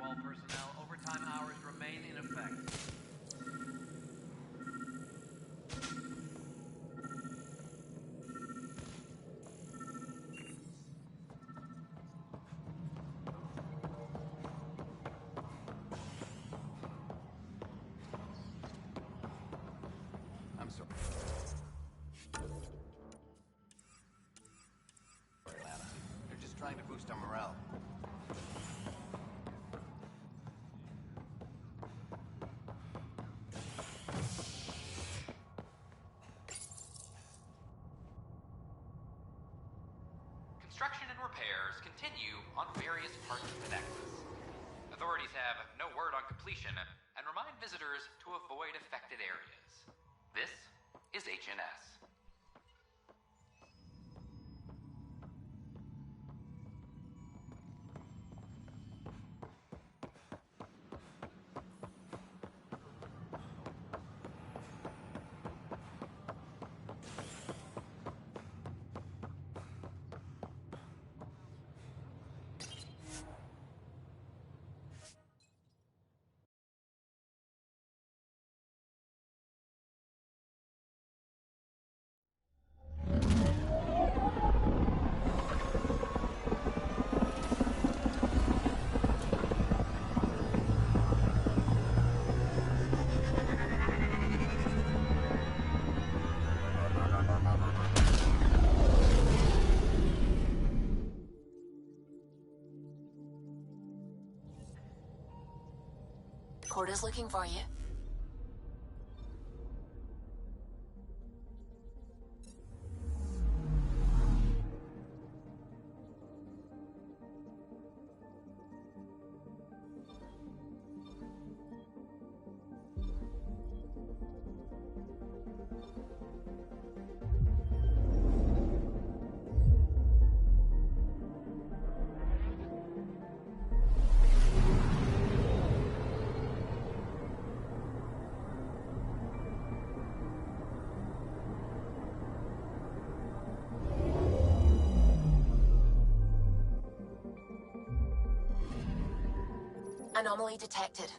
All personnel, overtime hours remain in effect. I'm sorry. Atlanta. They're just trying to boost our morale. Construction and repairs continue on various parts of the Nexus. Authorities have no word on completion and remind visitors to avoid affected areas. This is HNS. Porter's looking for you. Anomaly detected.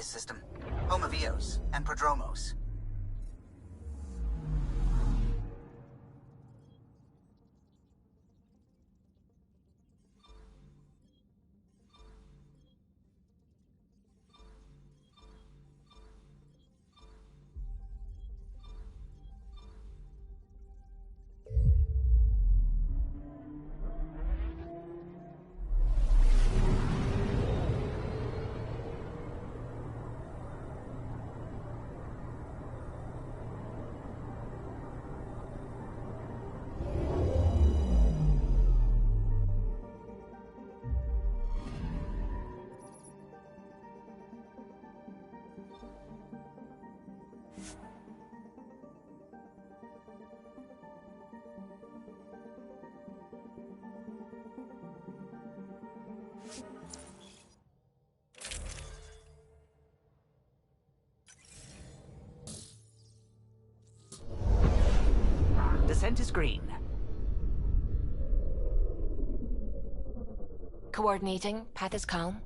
System, home of Eos and Prodromos. Descent is green. Coordinating. Path is calm.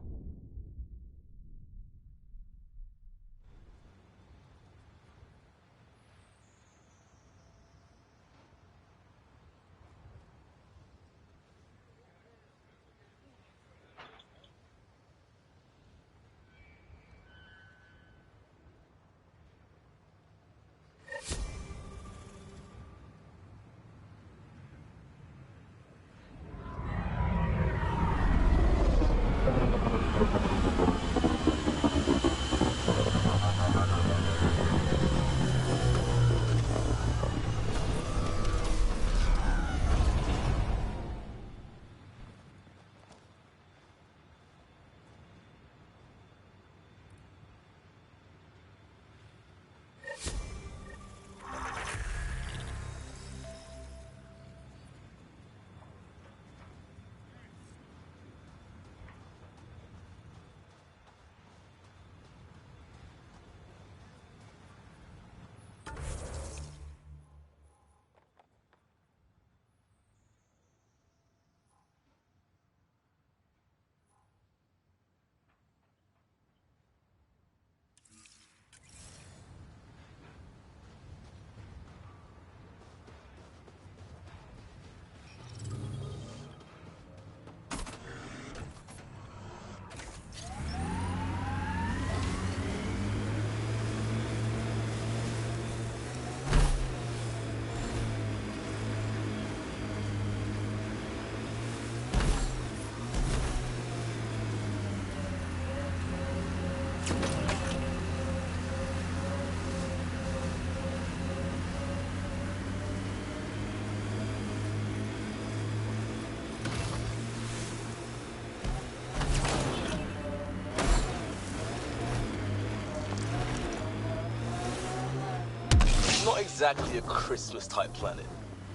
Not exactly a Christmas-type planet.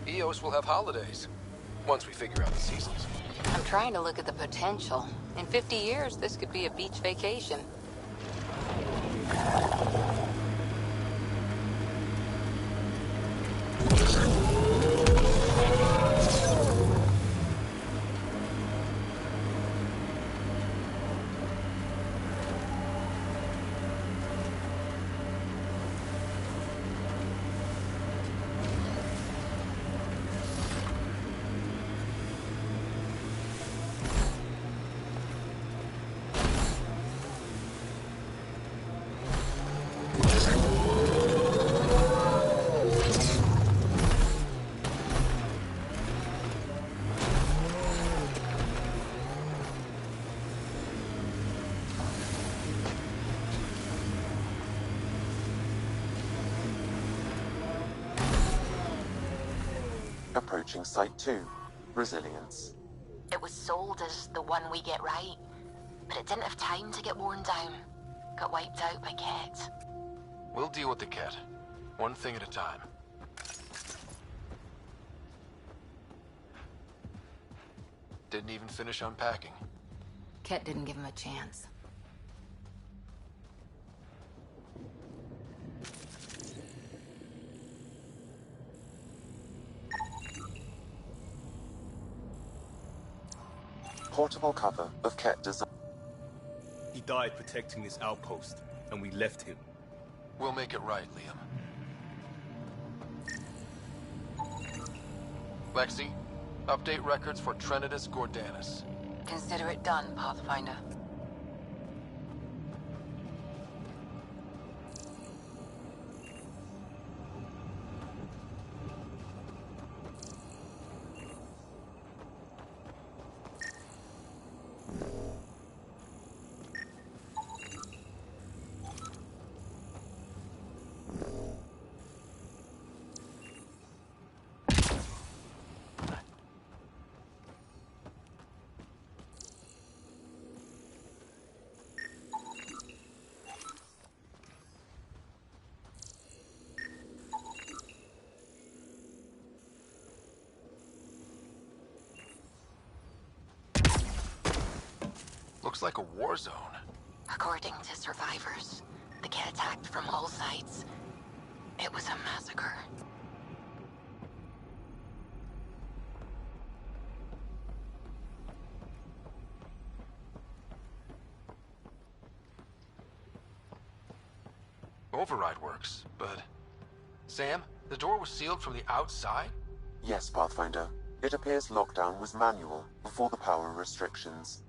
Eos will have holidays, once we figure out the seasons. I'm trying to look at the potential. In 50 years, this could be a beach vacation. Approaching Site 2. Resilience. It was sold as the one we get right, but it didn't have time to get worn down. Got wiped out by Ket. We'll deal with the Ket, one thing at a time. Didn't even finish unpacking. Ket didn't give him a chance. Portable cover of Ket design. He died protecting this outpost, and we left him. We'll make it right, Liam. Lexi, update records for Trinitas Gordanus. Consider it done, Pathfinder. Looks like a war zone. According to survivors, they get attacked from all sides. It was a massacre. Override works, but... Sam, the door was sealed from the outside? Yes, Pathfinder. It appears lockdown was manual before the power restrictions.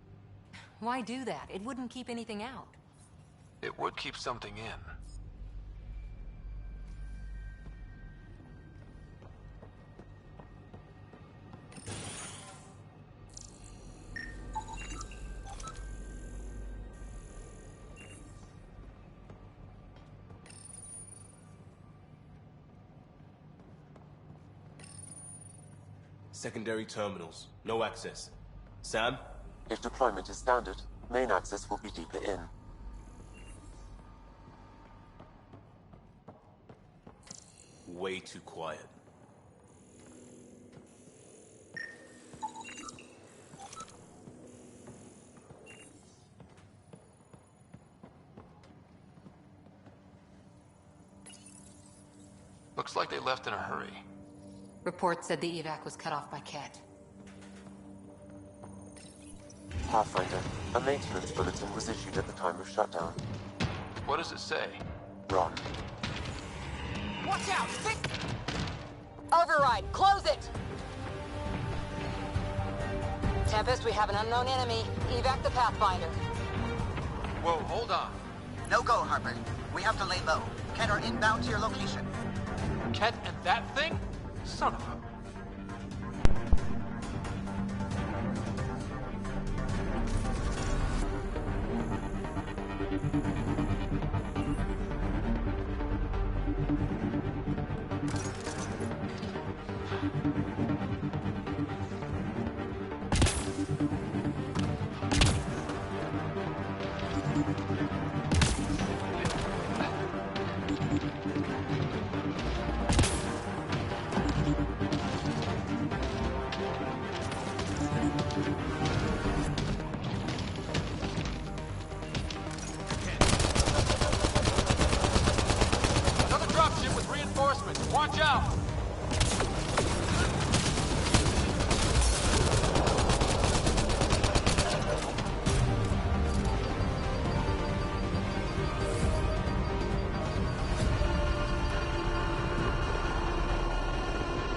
Why do that? It wouldn't keep anything out. It would keep something in. Secondary terminals. No access. Sam? If deployment is standard, main access will be deeper in. Way too quiet. Looks like they left in a hurry. Report said the evac was cut off by Ket. Pathfinder, a maintenance bulletin was issued at the time of shutdown. What does it say? Run. Watch out! Override, close it! Tempest, we have an unknown enemy. Evac the Pathfinder. Whoa, hold on. No go, Harper. We have to lay low. Ken are inbound to your location. Ket and that thing? Son of a... Watch out!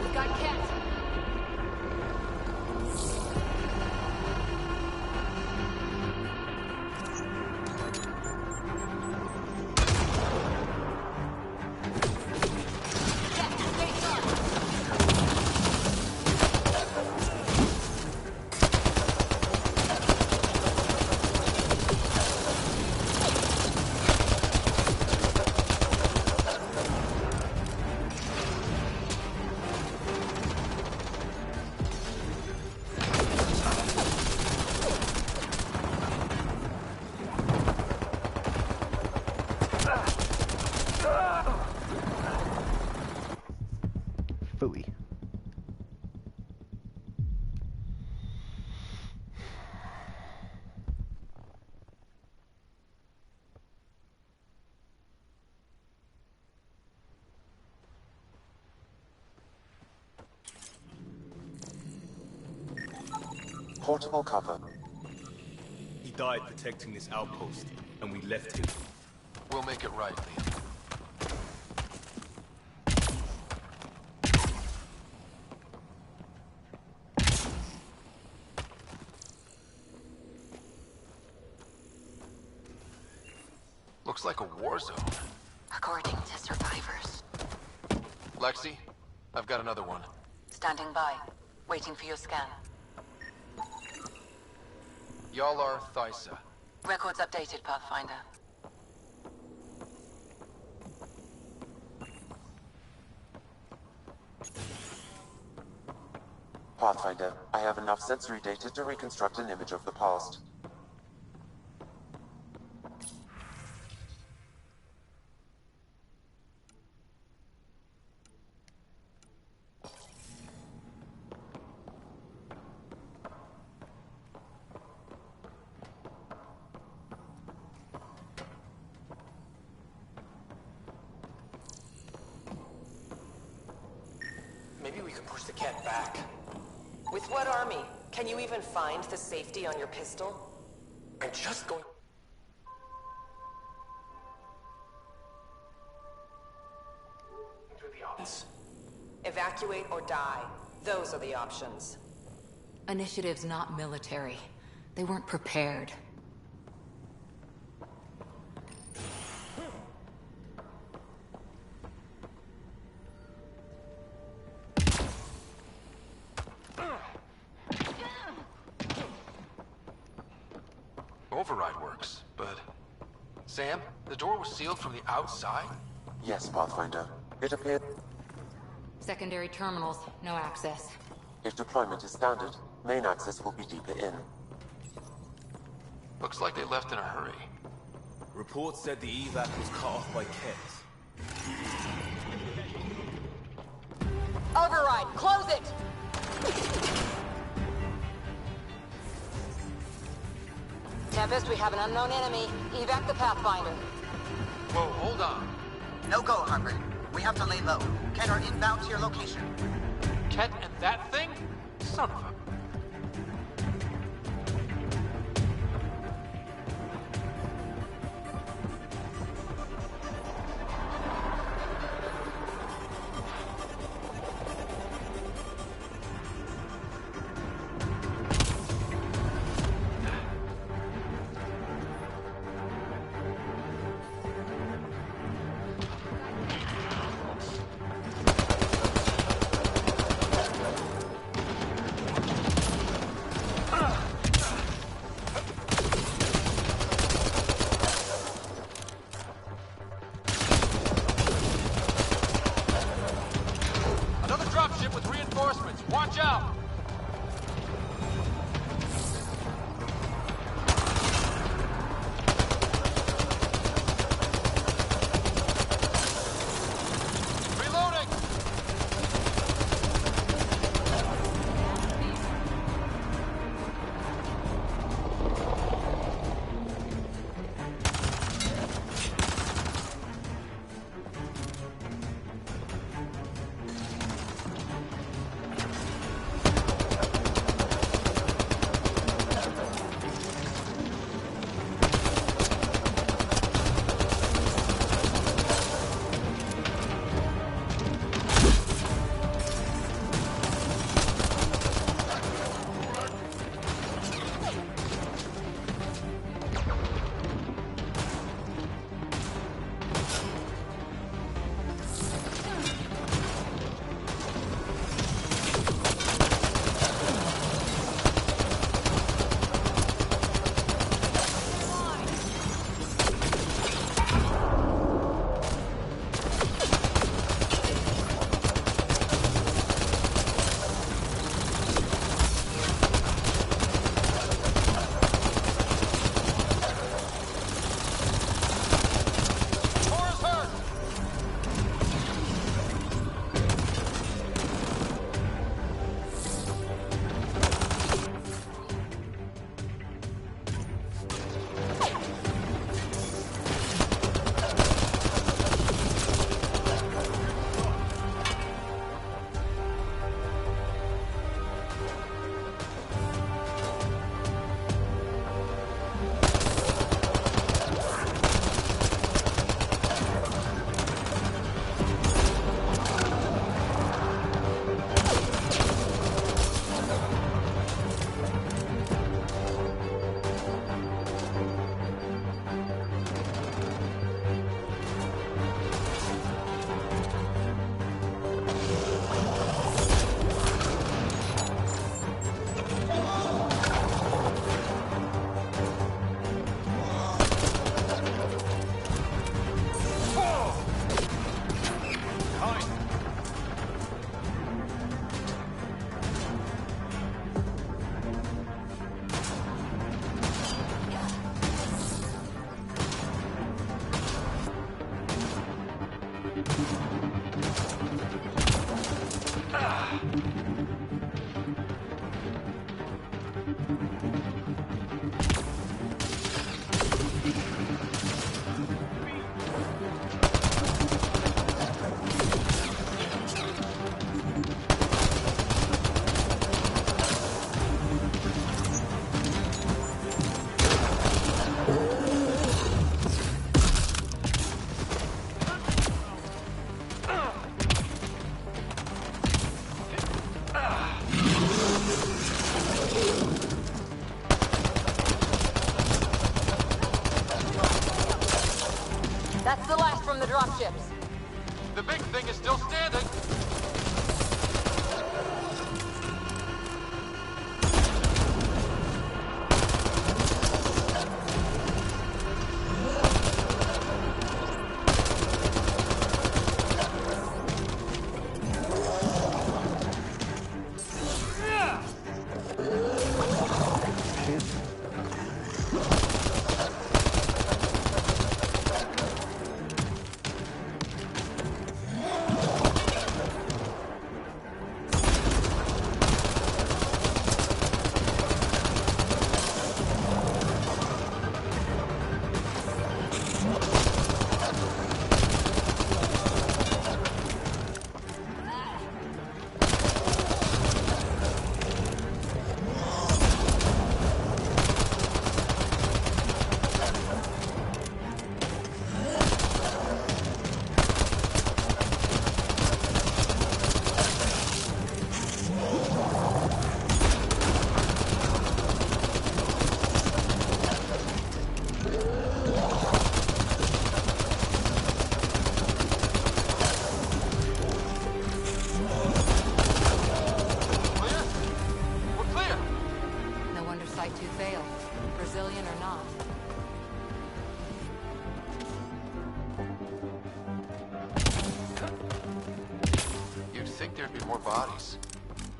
We got Ket. Phooey. Portable cover. He died protecting this outpost, and we left him. We'll make it right, Liam. Looks like a war zone. According to survivors. Lexi, I've got another one. Standing by. Waiting for your scan. Y'all are Thysa. Records updated, Pathfinder. Pathfinder, I have enough sensory data to reconstruct an image of the past. Maybe we could push the cat back. With what army? Can you even find the safety on your pistol? I'm just going... through the options. Evacuate or die. Those are the options. Initiative's not military. They weren't prepared. Override works, but... Sam, the door was sealed from the outside? Yes, Pathfinder. It appeared... Secondary terminals, no access. If deployment is standard, main access will be deeper in. Looks like they left in a hurry. Reports said the evac was cut off by Kets. Override, close it! Tempest, we have an unknown enemy. Evac the Pathfinder. Whoa, hold on. No go, Harper. We have to lay low. Ket are inbound to your location. Ket and that thing? Son of a... Watch out! Reloading! That's the last from the dropships. The big thing is still standing.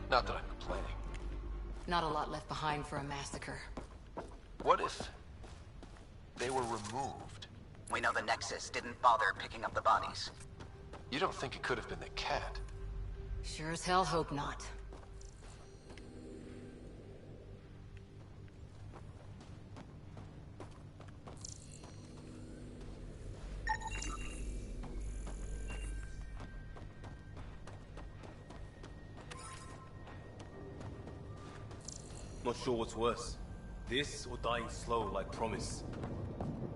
Not that I'm complaining. Not a lot left behind for a massacre. What if they were removed? We know the Nexus didn't bother picking up the bodies. You don't think it could have been the cat? Sure as hell hope not. Not sure what's worse. This or dying slow like Promise.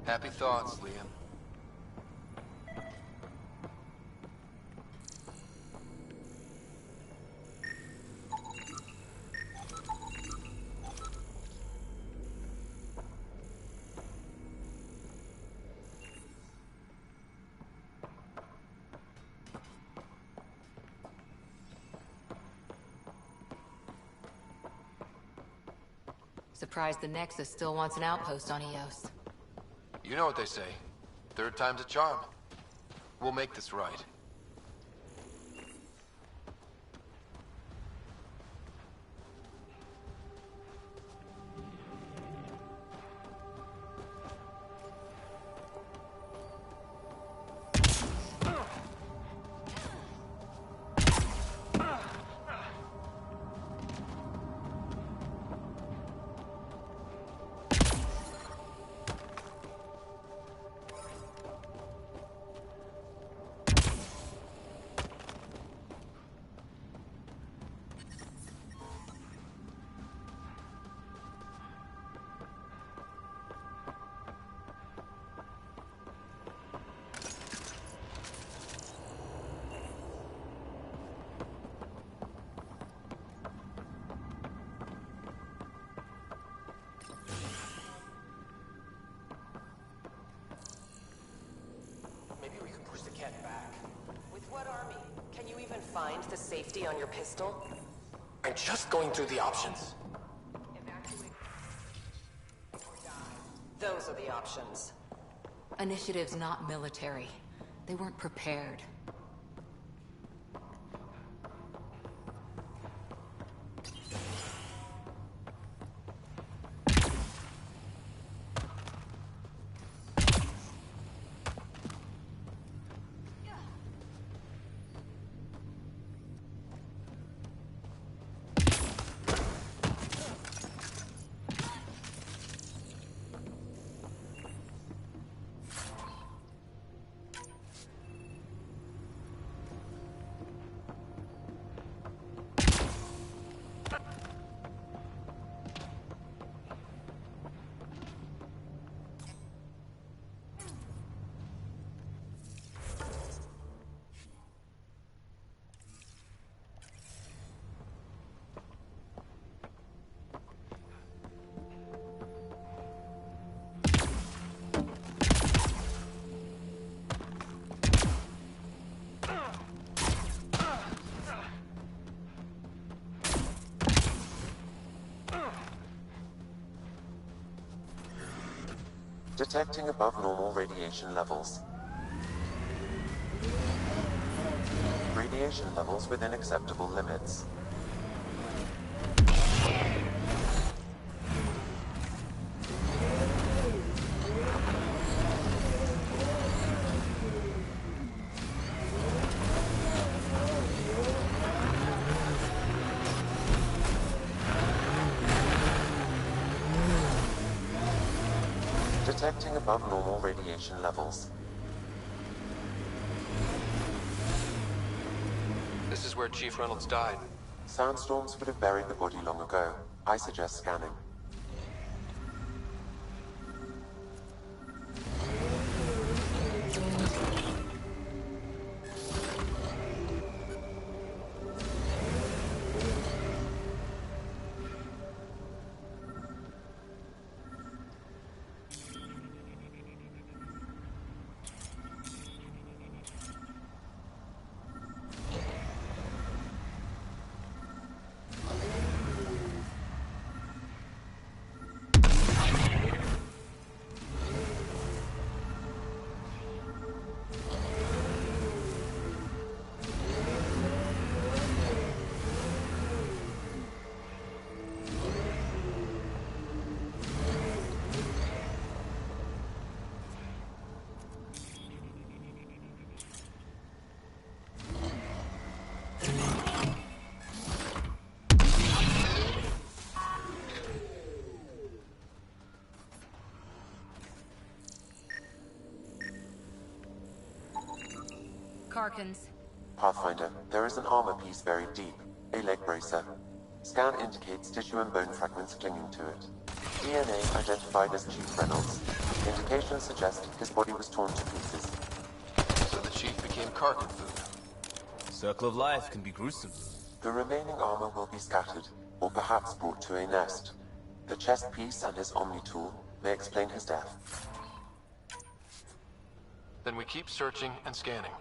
Happy thoughts, Liam. Surprised the Nexus still wants an outpost on Eos. You know what they say. Third time's a charm. We'll make this right. Find the safety on your pistol? I'm just going through the options. Those are the options. Initiative's not military. They weren't prepared. Detecting above normal radiation levels. Radiation levels within acceptable limits. Detecting above normal radiation levels. This is where Chief Reynolds died. Sandstorms would have buried the body long ago. I suggest scanning. Karkins. Pathfinder, there is an armor piece buried deep. A leg bracer. Scan indicates tissue and bone fragments clinging to it. DNA identified as Chief Reynolds. Indications suggest his body was torn to pieces. So the Chief became Karkin food. Circle of life can be gruesome. The remaining armor will be scattered, or perhaps brought to a nest. The chest piece and his Omni tool may explain his death. Then we keep searching and scanning.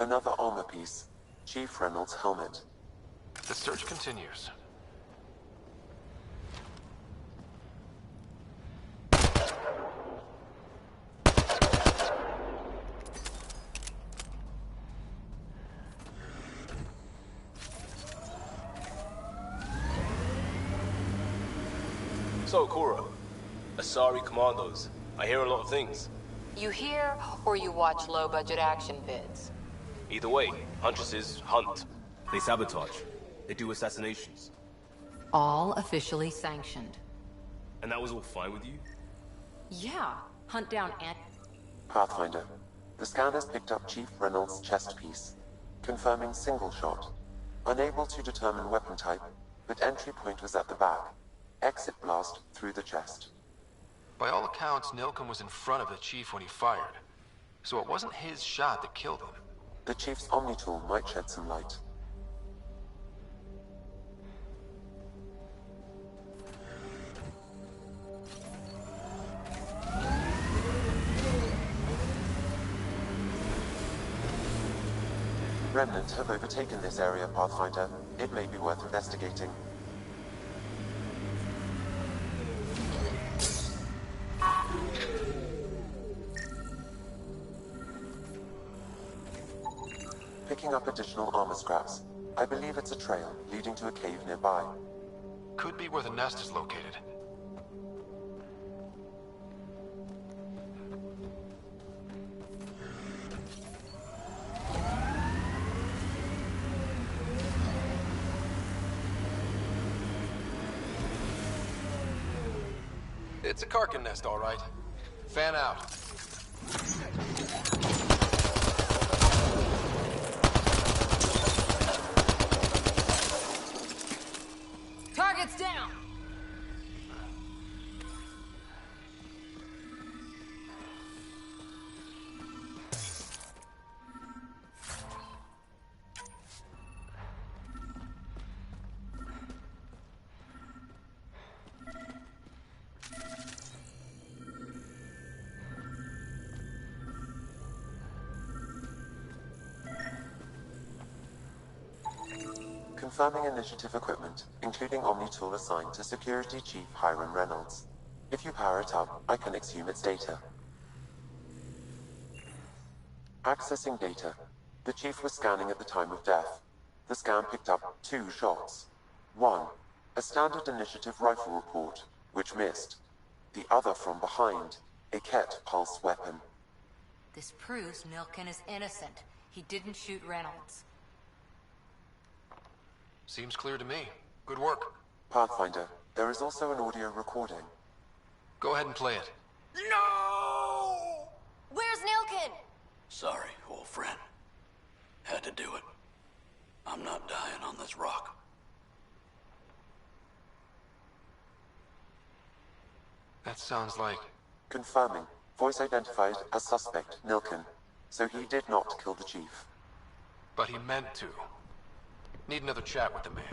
Another armor piece. Chief Reynolds' helmet. The search continues. So, Cora, Asari Commandos. I hear a lot of things. You hear or you watch low-budget action vids? Either way, Huntresses hunt. They sabotage. They do assassinations. All officially sanctioned. And that was all fine with you? Yeah. Hunt down Pathfinder. The scanners picked up Chief Reynolds' chest piece, confirming single shot. Unable to determine weapon type, but entry point was at the back. Exit blast through the chest. By all accounts, Nilken was in front of the Chief when he fired. So it wasn't his shot that killed him. The Chief's Omni tool might shed some light. Remnant have overtaken this area, Pathfinder. It may be worth investigating. Picking up additional armor scraps. I believe it's a trail leading to a cave nearby. Could be where the nest is located. It's a Karkin nest, all right. Fan out. Target's down! Confirming initiative equipment, including Omni-tool assigned to Security Chief Hiram Reynolds. If you power it up, I can exhume its data. Accessing data. The Chief was scanning at the time of death. The scan picked up 2 shots. One, a standard initiative rifle report, which missed. The other from behind, a Ket pulse weapon. This proves Nilken is innocent. He didn't shoot Reynolds. Seems clear to me. Good work. Pathfinder, there is also an audio recording. Go ahead and play it. No! Where's Nilken? Sorry, old friend. Had to do it. I'm not dying on this rock. That sounds like... Confirming. Voice identified as suspect, Nilken. So he did not kill the Chief. But he meant to. Need another chat with the man.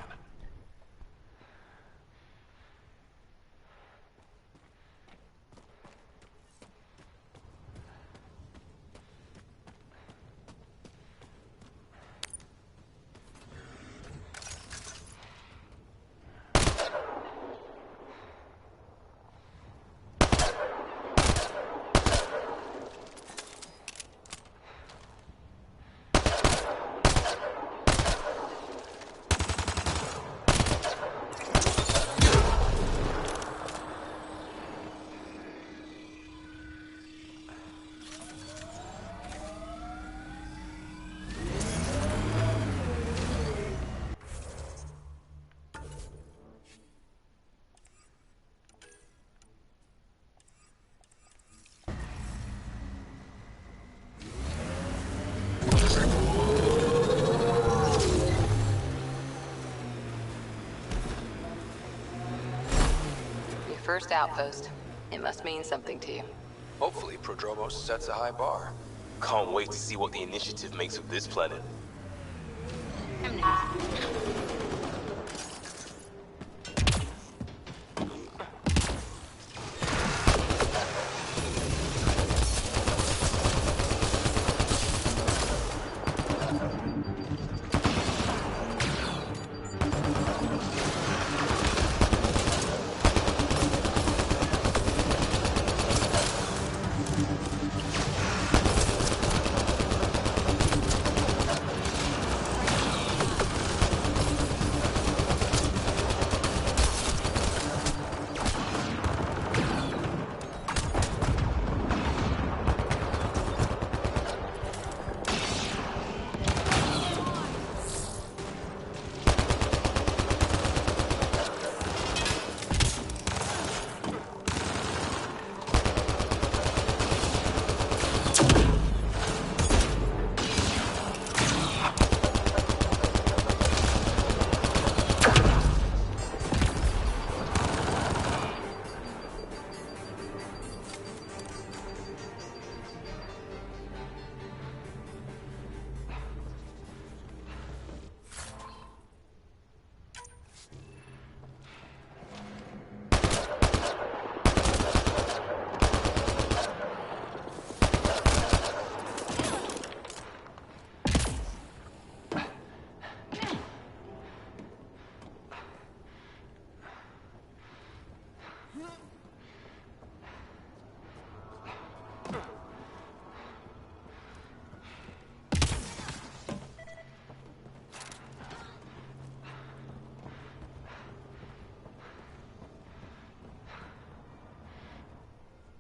First outpost. It must mean something to you. Hopefully, Prodromos sets a high bar. Can't wait to see what the initiative makes of this planet.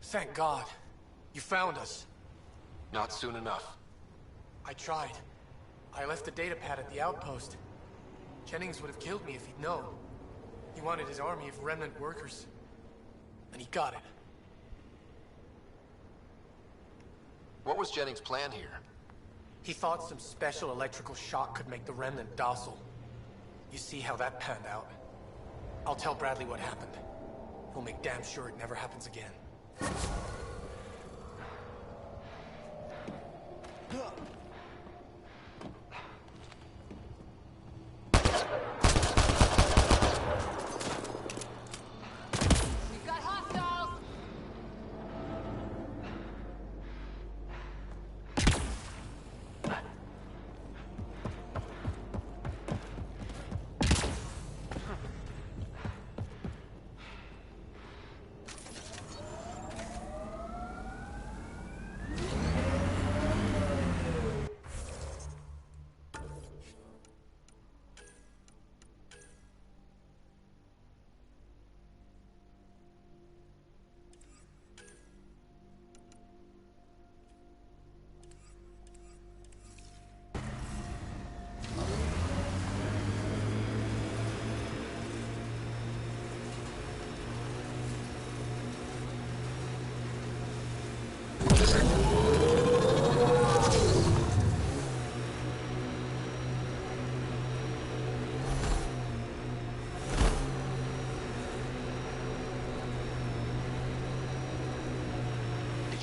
Thank God. You found us. Not soon enough. I tried. I left the data pad at the outpost. Jennings would have killed me if he'd known. He wanted his army of remnant workers. And he got it. What was Jennings' plan here? He thought some special electrical shock could make the remnant docile. You see how that panned out. I'll tell Bradley what happened. We'll make damn sure it never happens again.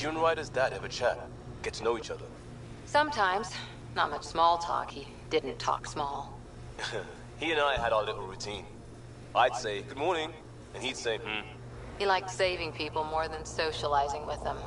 you and Ryder's dad ever chat? Get to know each other? Sometimes. Not much small talk. He didn't talk small. He and I had our little routine. I'd say, good morning, and he'd say, hmm. He liked saving people more than socializing with them.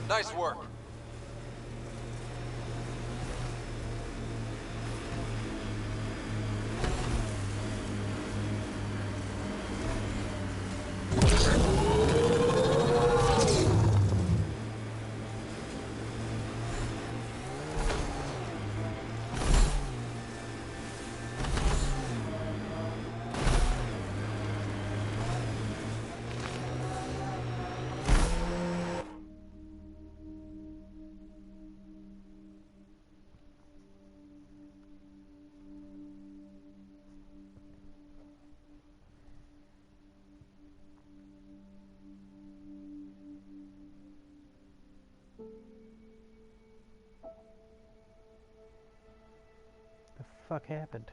Nice work. The fuck happened?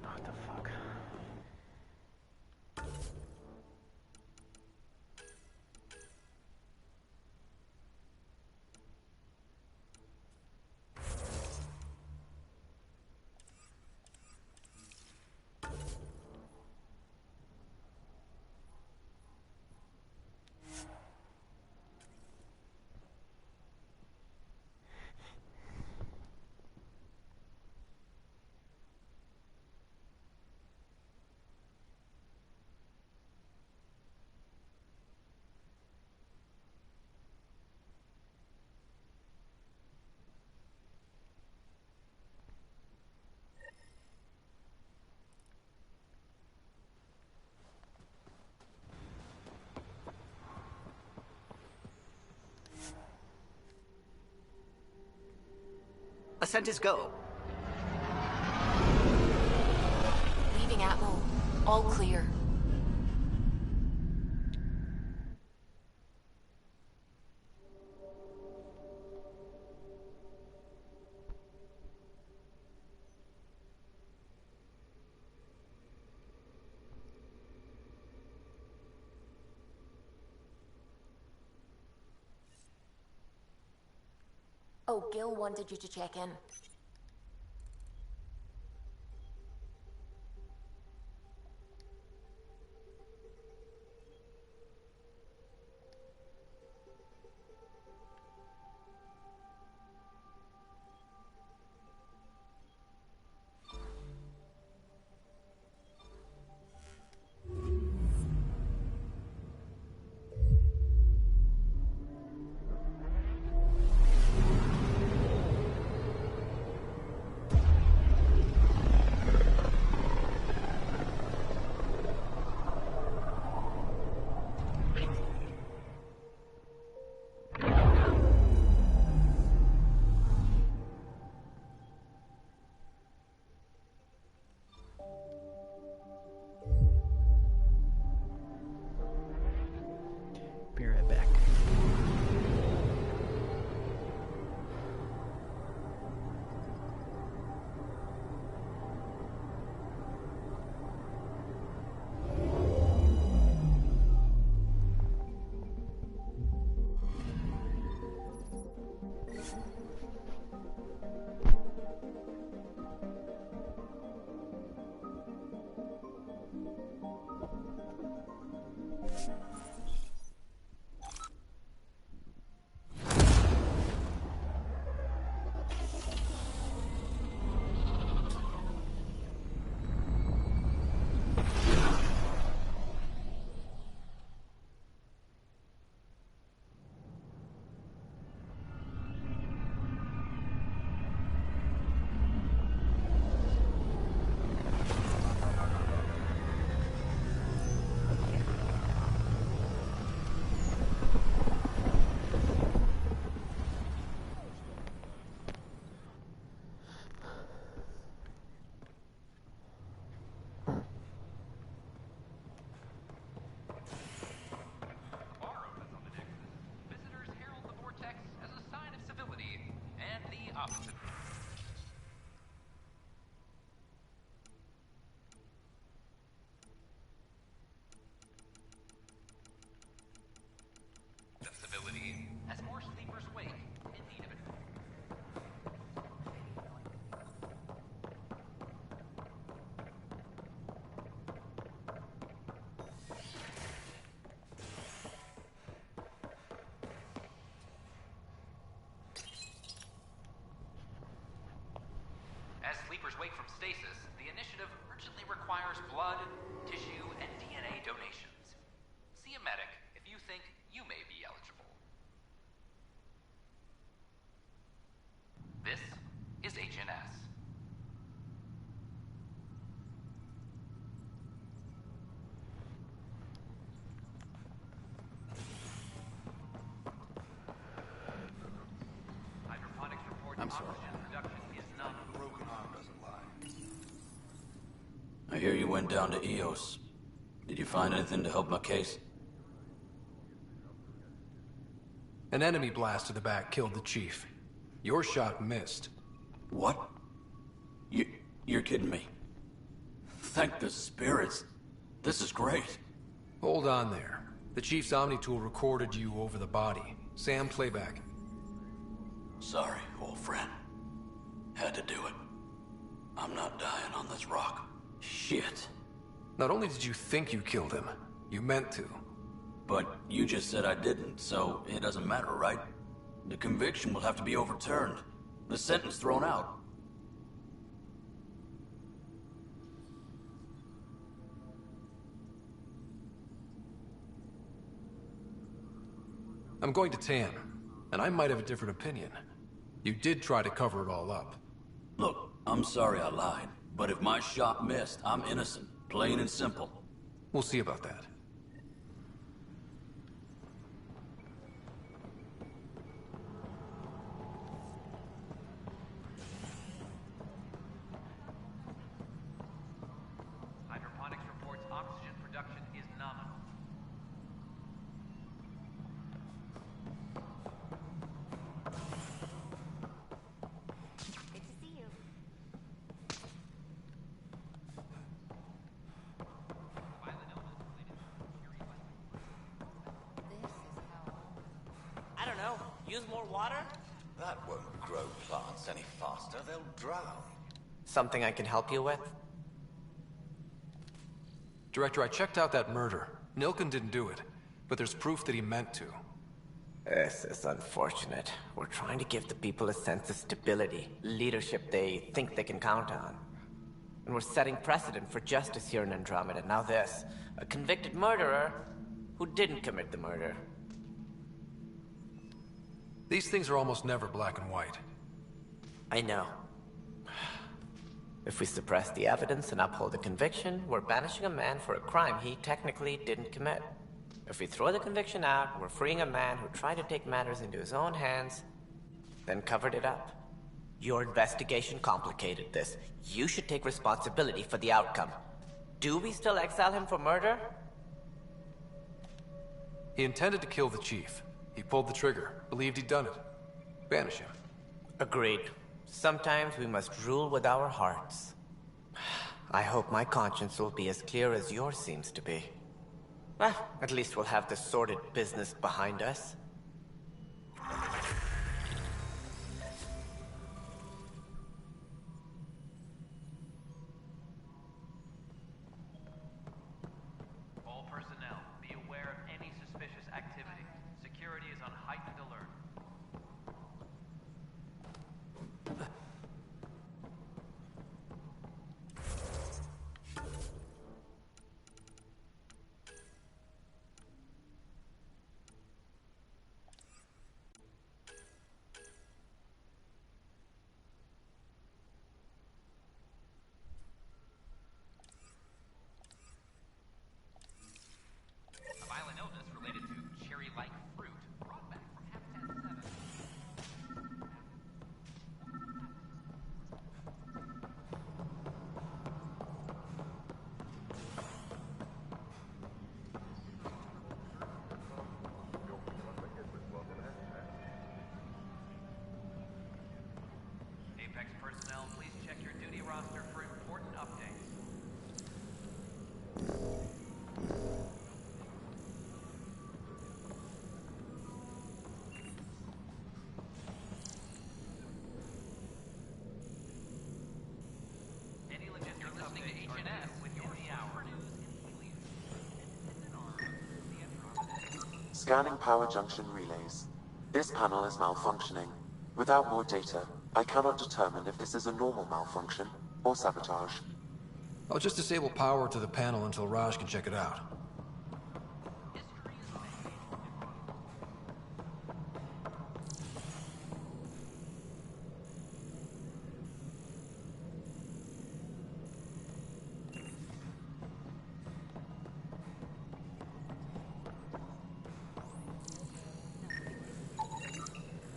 What the fuck? Ascent is go. Leaving Atmo. All clear. Oh, Gil wanted you to check in. sleepers wake from stasis, the initiative urgently requires blood, tissue, and DNA donations. See a medic if you think you may be eligible. This is Agent S. Hydroponics reports oxygen production is not a broken arm doesn't lie. I hear you went down to Eos. Did you find anything to help my case? An enemy blast to the back killed the chief. Your shot missed. What? You're kidding me. Thank the spirits. This is great. Hold on there. The chief's Omni-tool recorded you over the body. Sam, playback. Sorry, old friend. Had to do it. I'm not dying on this rock. Shit. Not only did you think you killed him, you meant to. But you just said I didn't, so it doesn't matter, right? The conviction will have to be overturned. The sentence thrown out. I'm going to Tam, and I might have a different opinion. You did try to cover it all up. Look, I'm sorry I lied, but if my shot missed, I'm innocent. Plain and simple. We'll see about that. Hydroponics reports oxygen production is nominal. Good to see you. I don't know. Use more water? That won't grow plants any faster. They'll drown. Something I can help you with? Director, I checked out that murder. Nilken didn't do it, but there's proof that he meant to. This is unfortunate. We're trying to give the people a sense of stability, leadership they think they can count on. And we're setting precedent for justice here in Andromeda. Now this, a convicted murderer who didn't commit the murder. These things are almost never black and white. I know. If we suppress the evidence and uphold the conviction, we're banishing a man for a crime he technically didn't commit. If we throw the conviction out, we're freeing a man who tried to take matters into his own hands, then covered it up. Your investigation complicated this. You should take responsibility for the outcome. Do we still exile him for murder? He intended to kill the chief. He pulled the trigger, believed he'd done it. Banish him. Agreed. Sometimes we must rule with our hearts. I hope my conscience will be as clear as yours seems to be. Well, at least we'll have the sordid business behind us. All personnel, be aware of any suspicious activity. Security is on heightened alert. A violent illness related to cherry-like fruit brought back from Habitat 7. Apex personnel, please check your duty roster for important updates. Any logistics updates are due within the hour. Scanning power junction relays. This panel is malfunctioning. Without more data, I cannot determine if this is a normal malfunction or sabotage. I'll just disable power to the panel until Raj can check it out.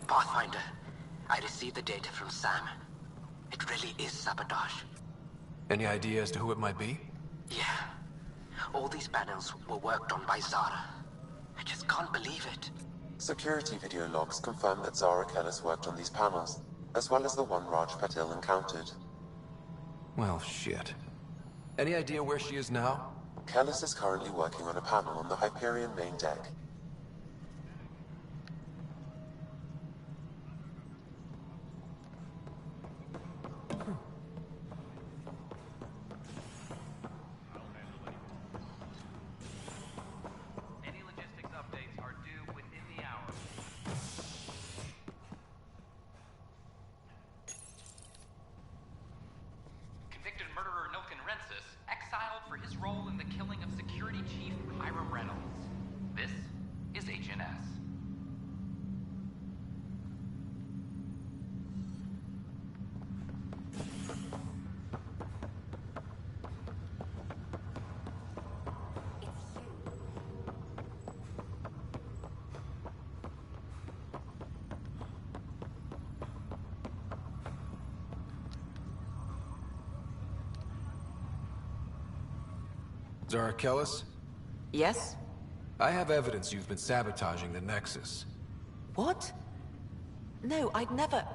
Pathfinder, I received the data from Sam. It really is sabotage. Any idea as to who it might be? Yeah. All these panels were worked on by Zara. I just can't believe it. Security video logs confirm that Zara Kellis worked on these panels, as well as the one Raj Patil encountered. Well, shit. Any idea where she is now? Kellis is currently working on a panel on the Hyperion main deck. Zara Kellis? Yes? I have evidence you've been sabotaging the Nexus. What? No, I'd never...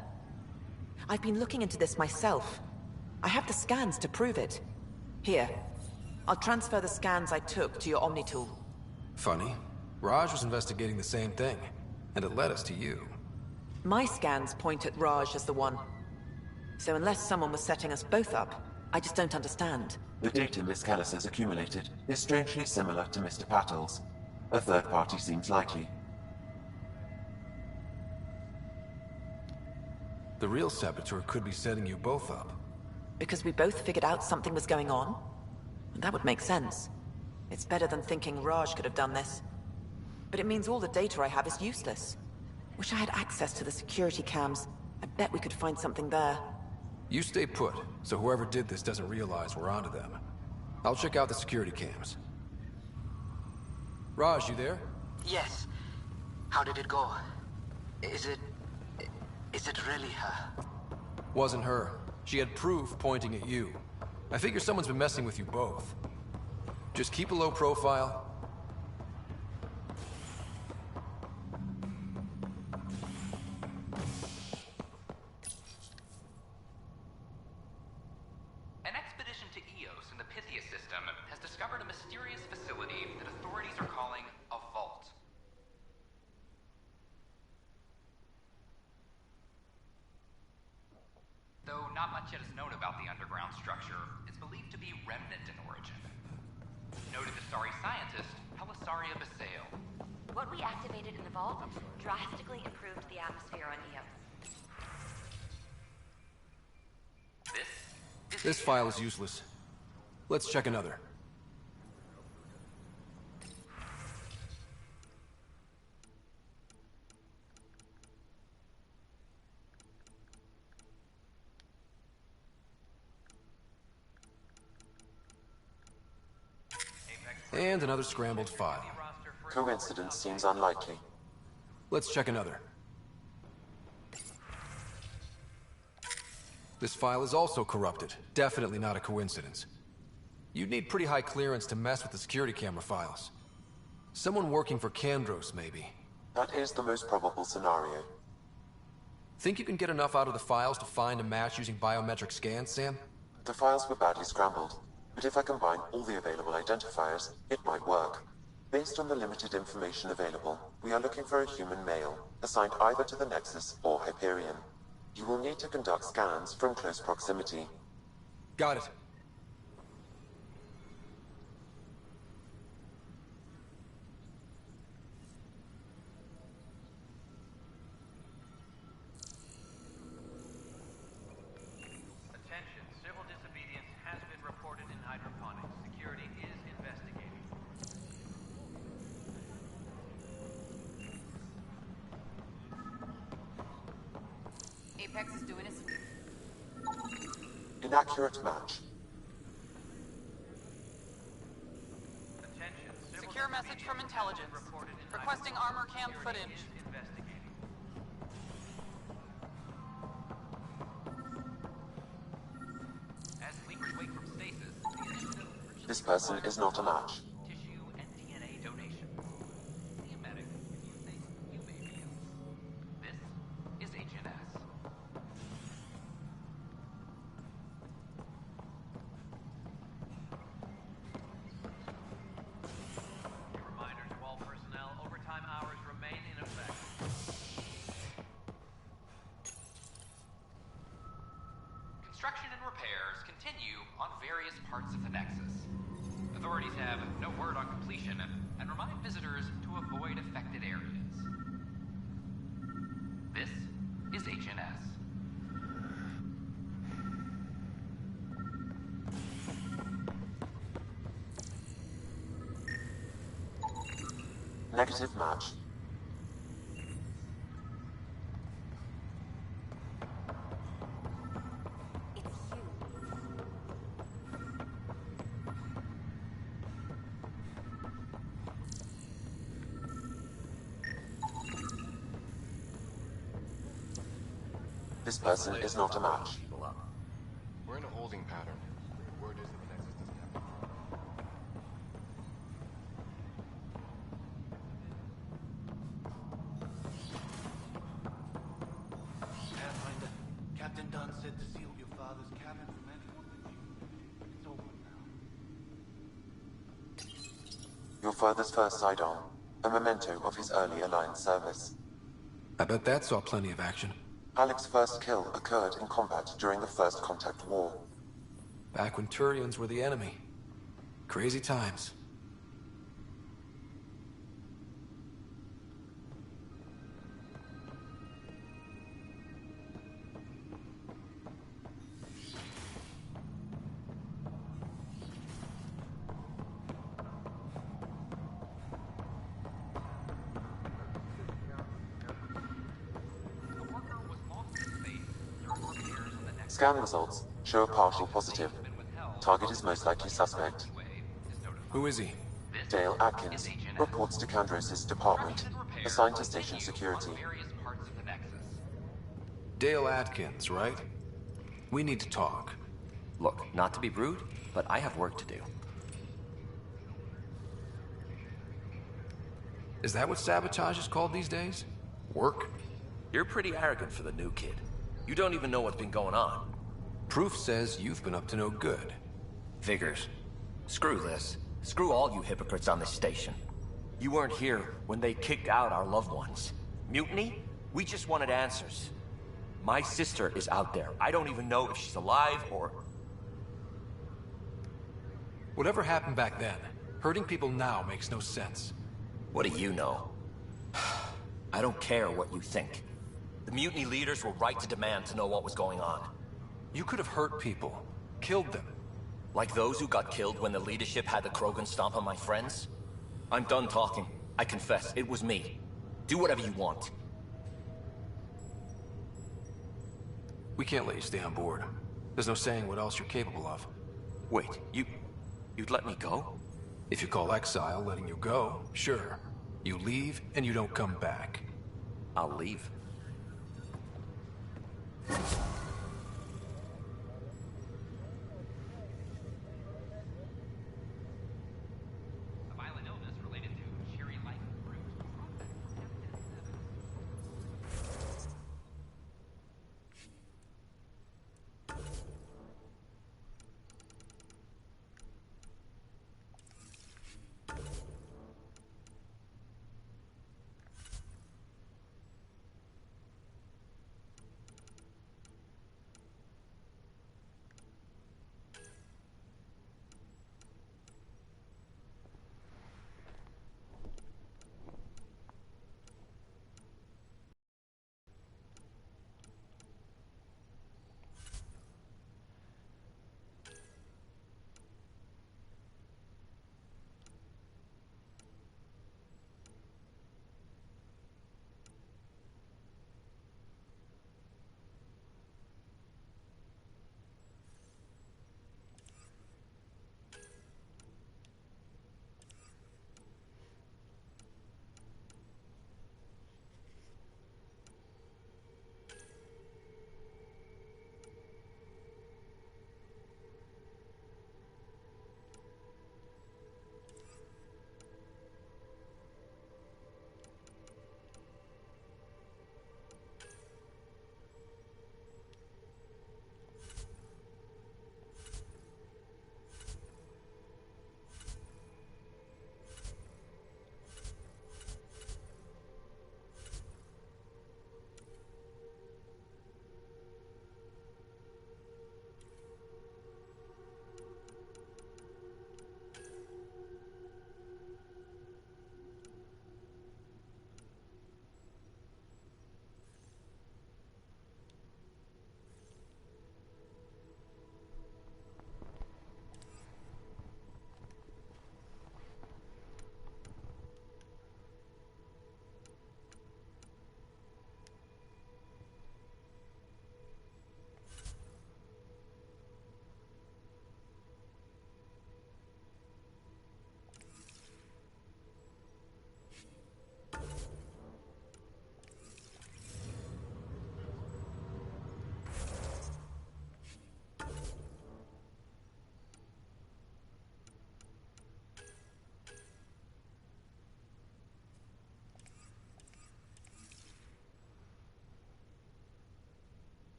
I've been looking into this myself. I have the scans to prove it. Here. I'll transfer the scans I took to your Omni tool. Funny. Raj was investigating the same thing, and it led us to you. My scans point at Raj as the one. So unless someone was setting us both up, I just don't understand. The data Miss Kellis has accumulated is strangely similar to Mr. Patil's. A third party seems likely. The real saboteur could be setting you both up. Because we both figured out something was going on? That would make sense. It's better than thinking Raj could have done this. But it means all the data I have is useless. Wish I had access to the security cams. I bet we could find something there. You stay put, so whoever did this doesn't realize we're onto them. I'll check out the security cams. Raj, you there? Yes. How did it go? Is it really her? Wasn't her. She had proof pointing at you. I figure someone's been messing with you both. Just keep a low profile. An expedition to Eos in the Pythia system has discovered a mysterious facility that authorities are calling a vault. Though not much yet is known about the underground structure, it's believed to be remnant in origin. Noted Asari scientist, Pelisaria Basale. What we activated in the vault drastically improved the atmosphere on Eos. This file is useless. Let's check another. And another scrambled file. Coincidence seems unlikely. Let's check another. This file is also corrupted. Definitely not a coincidence. You'd need pretty high clearance to mess with the security camera files. Someone working for Kandros, maybe. That is the most probable scenario. Think you can get enough out of the files to find a match using biometric scans, Sam? The files were badly scrambled, but if I combine all the available identifiers, it might work. Based on the limited information available, we are looking for a human male, assigned either to the Nexus or Hyperion. You will need to conduct scans from close proximity. Got it. Apex is doing his sweep. Inaccurate match. Secure message from intelligence. Requesting armor cam footage. As sleepers wake from stasis, the initiative This person is not a match. tissue and DNA donation. See a medic if you think you may be ill. This is Agent S. Reminder to all personnel, overtime hours remain in effect. Construction and repairs continue on various parts of the Nexus. Authorities have no word on completion and remind visitors to avoid affected areas. This is Agent S. Negative match. This person is not a match. We're in a holding pattern. Word is that the Nexus doesn't have Pathfinder, Captain Dunn said to seal your father's cabin from anyone but you. It's over now. Your father's first sidearm, a memento of his early Alliance service. I bet that saw plenty of action. Alec's first kill occurred in combat during the First Contact War. Back when Turians were the enemy. Crazy times. Scan results show a partial positive. Target is most likely suspect. Who is he? Dale Atkins reports to Kandros' department, assigned to station security. Dale Atkins, right? We need to talk. Look, not to be rude, but I have work to do. Is that what sabotage is called these days? Work? You're pretty arrogant for the new kid. You don't even know what's been going on. Proof says you've been up to no good. Figures. Screw this. Screw all you hypocrites on this station. You weren't here when they kicked out our loved ones. Mutiny? We just wanted answers. My sister is out there. I don't even know if she's alive or... Whatever happened back then, hurting people now makes no sense. What do you know? I don't care what you think. The mutiny leaders were right to demand to know what was going on. You could have hurt people, killed them. Like those who got killed when the leadership had the Krogan stomp on my friends? I'm done talking. I confess, it was me. Do whatever you want. We can't let you stay on board. There's no saying what else you're capable of. Wait, you'd let me go? If you call exile letting you go, sure. You leave and you don't come back. I'll leave.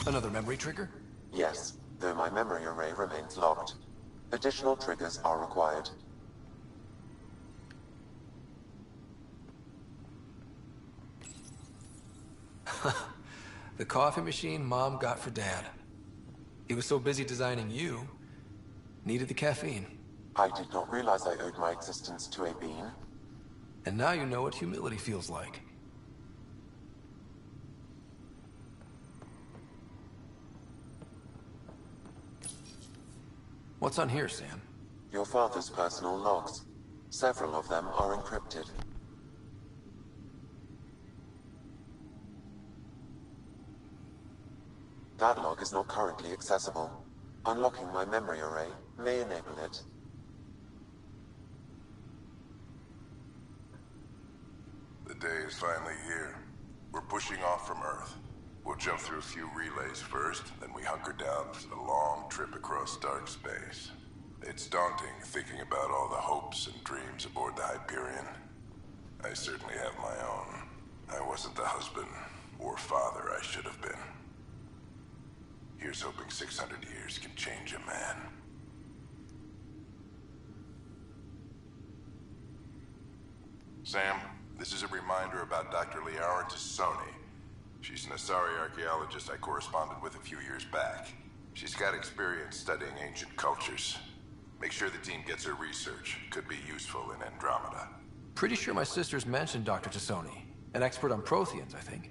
Another memory trigger? Yes, though my memory array remains locked. Additional triggers are required. The coffee machine Mom got for Dad. He was so busy designing you, needed the caffeine. I did not realize I owed my existence to a bean. And now you know what humility feels like. What's on here, Sam? Your father's personal logs. Several of them are encrypted. That log is not currently accessible. Unlocking my memory array may enable it. The day is finally here. We're pushing off from Earth. We'll jump through a few relays first, then we hunker down for the long trip across dark space. It's daunting thinking about all the hopes and dreams aboard the Hyperion. I certainly have my own. I wasn't the husband or father I should have been. Here's hoping 600 years can change a man. Sam, this is a reminder about Dr. Liara Tassoni. She's an Asari archaeologist I corresponded with a few years back. She's got experience studying ancient cultures. Make sure the team gets her research. Could be useful in Andromeda. Pretty sure my sister's mentioned Dr. Tassoni. An expert on Protheans, I think.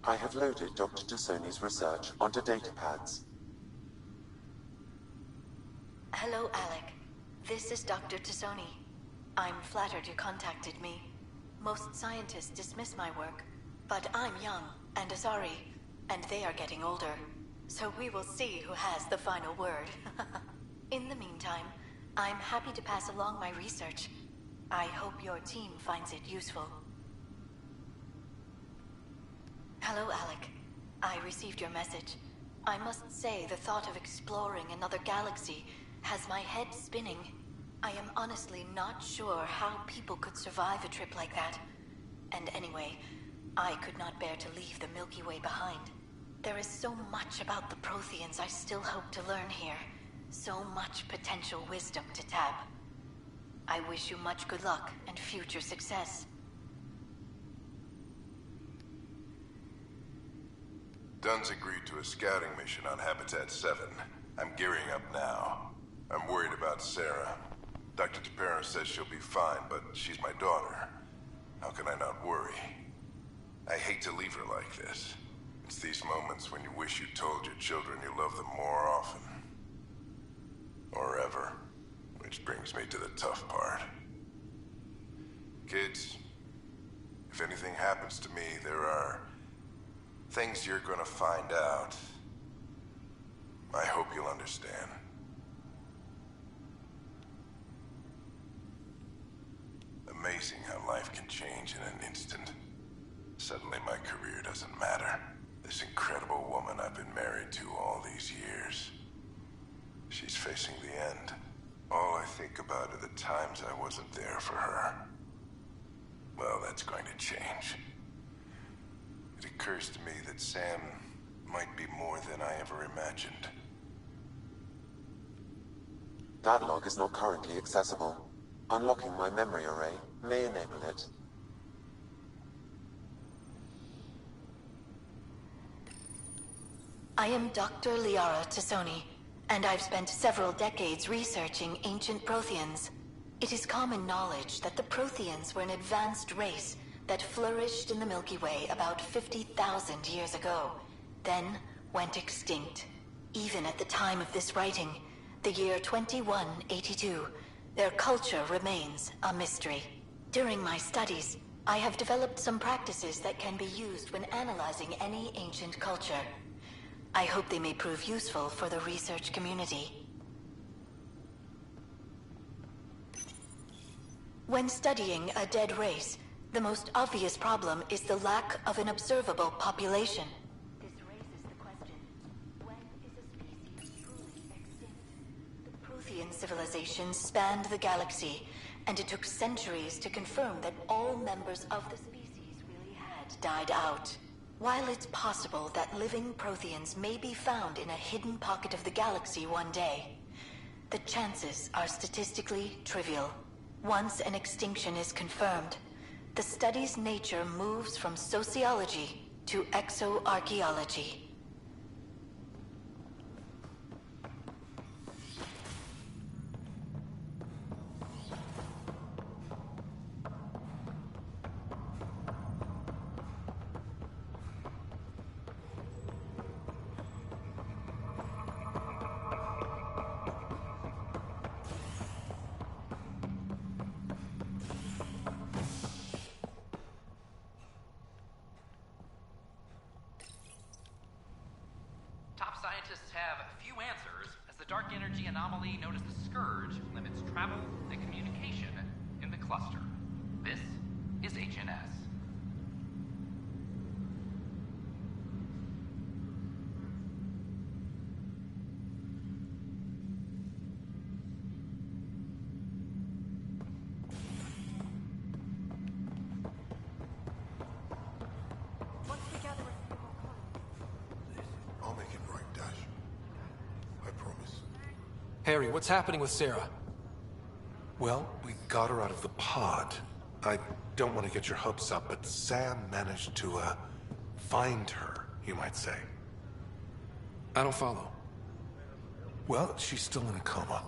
I have loaded Dr. Tassoni's research onto datapads. Hello, Alec. This is Dr. Tassoni. I'm flattered you contacted me. Most scientists dismiss my work, but I'm young and Asari, and they are getting older. So we will see who has the final word. In the meantime, I'm happy to pass along my research. I hope your team finds it useful. Hello, Alec. I received your message. I must say the thought of exploring another galaxy has my head spinning. I am honestly not sure how people could survive a trip like that. And anyway, I could not bear to leave the Milky Way behind. There is so much about the Protheans I still hope to learn here. So much potential wisdom to tap. I wish you much good luck and future success. Dunn's agreed to a scouting mission on Habitat 7. I'm gearing up now. I'm worried about Sarah. Dr. Tapera says she'll be fine, but she's my daughter. How can I not worry? I hate to leave her like this. It's these moments when you wish you told your children you love them more often. Or ever. Which brings me to the tough part. Kids, if anything happens to me, there are things you're gonna find out. I hope you'll understand. Amazing how life can change in an instant. Suddenly my career doesn't matter. This incredible woman I've been married to all these years. She's facing the end. All I think about are the times I wasn't there for her. Well, that's going to change. It occurs to me that Sam might be more than I ever imagined. That log is not currently accessible. Unlocking my memory array may enable it. I am Dr. Liara Tassoni, and I've spent several decades researching ancient Protheans. It is common knowledge that the Protheans were an advanced race that flourished in the Milky Way about 50,000 years ago, then went extinct. Even at the time of this writing, the year 2182, their culture remains a mystery. During my studies, I have developed some practices that can be used when analyzing any ancient culture. I hope they may prove useful for the research community. When studying a dead race, the most obvious problem is the lack of an observable population. This raises the question, when is a species truly extinct? The Prothean civilization spanned the galaxy, and it took centuries to confirm that all members of the species really had died out. While it's possible that living Protheans may be found in a hidden pocket of the galaxy one day, the chances are statistically trivial. Once an extinction is confirmed, the study's nature moves from sociology to exoarchaeology. Top scientists have few answers, as the dark energy anomaly known as the Scourge limits travel and communication in the cluster. This is HNS. I'll make it right, Dash. I promise. Harry, what's happening with Sarah? Well, we got her out of the pod. I don't want to get your hopes up, but Sam managed to, find her, you might say. I don't follow. Well, she's still in a coma.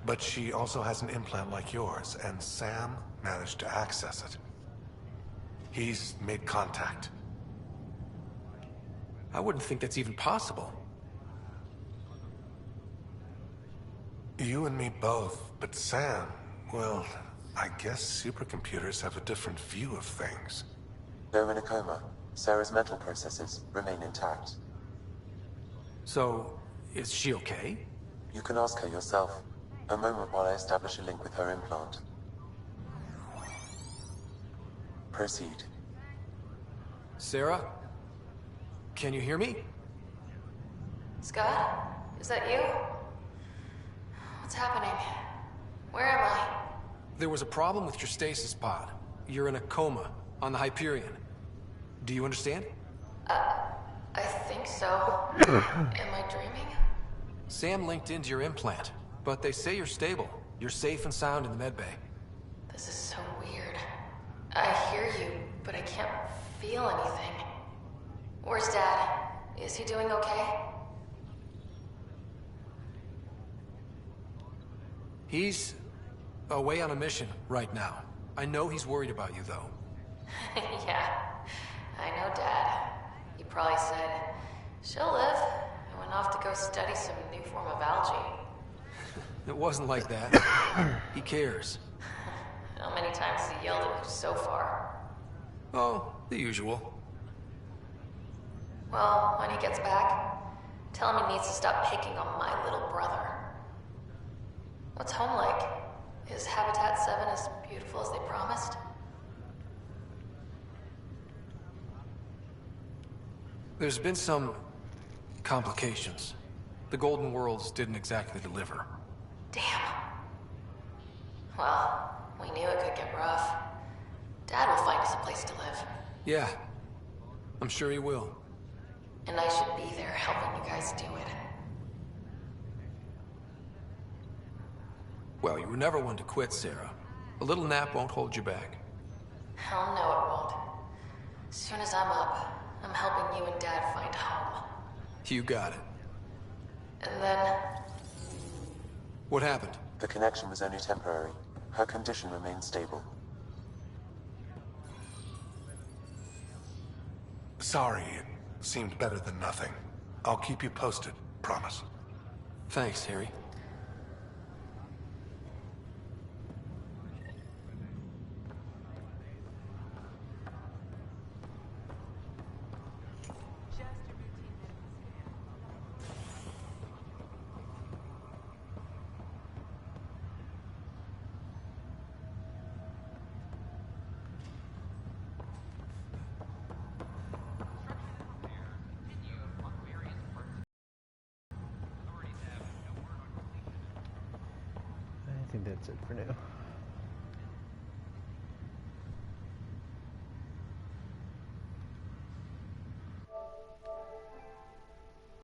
But she also has an implant like yours, and Sam managed to access it. He's made contact. I wouldn't think that's even possible. You and me both, but Sam, well, I guess supercomputers have a different view of things. Though in a coma, Sarah's mental processes remain intact. So, is she okay? You can ask her yourself. A moment while I establish a link with her implant. Proceed. Sarah? Can you hear me? Scott? Is that you? What's happening? Where am I? There was a problem with your stasis pod. You're in a coma on the Hyperion. Do you understand? I think so. Am I dreaming? Sam linked into your implant, but they say you're stable. You're safe and sound in the medbay. This is so weird. I hear you, but I can't feel anything. Where's Dad? Is he doing okay? He's away on a mission right now. I know he's worried about you, though. Yeah, I know Dad. He probably said, she'll live, and went off to go study some new form of algae. It wasn't like that. He cares. How many times has he yelled at you so far? Oh, the usual. Well, when he gets back, tell him he needs to stop picking on my little brother. What's home like? Is Habitat 7 as beautiful as they promised? There's been some complications. The Golden Worlds didn't exactly deliver. Damn. Well, we knew it could get rough. Dad will find us a place to live. Yeah, I'm sure he will. And I should be there helping you guys do it. Well, you were never one to quit, Sarah. A little nap won't hold you back. Hell no, it won't. As soon as I'm up, I'm helping you and Dad find home. You got it. And then... What happened? The connection was only temporary. Her condition remains stable. Sorry, it seemed better than nothing. I'll keep you posted, promise. Thanks, Harry. I think that's it for now.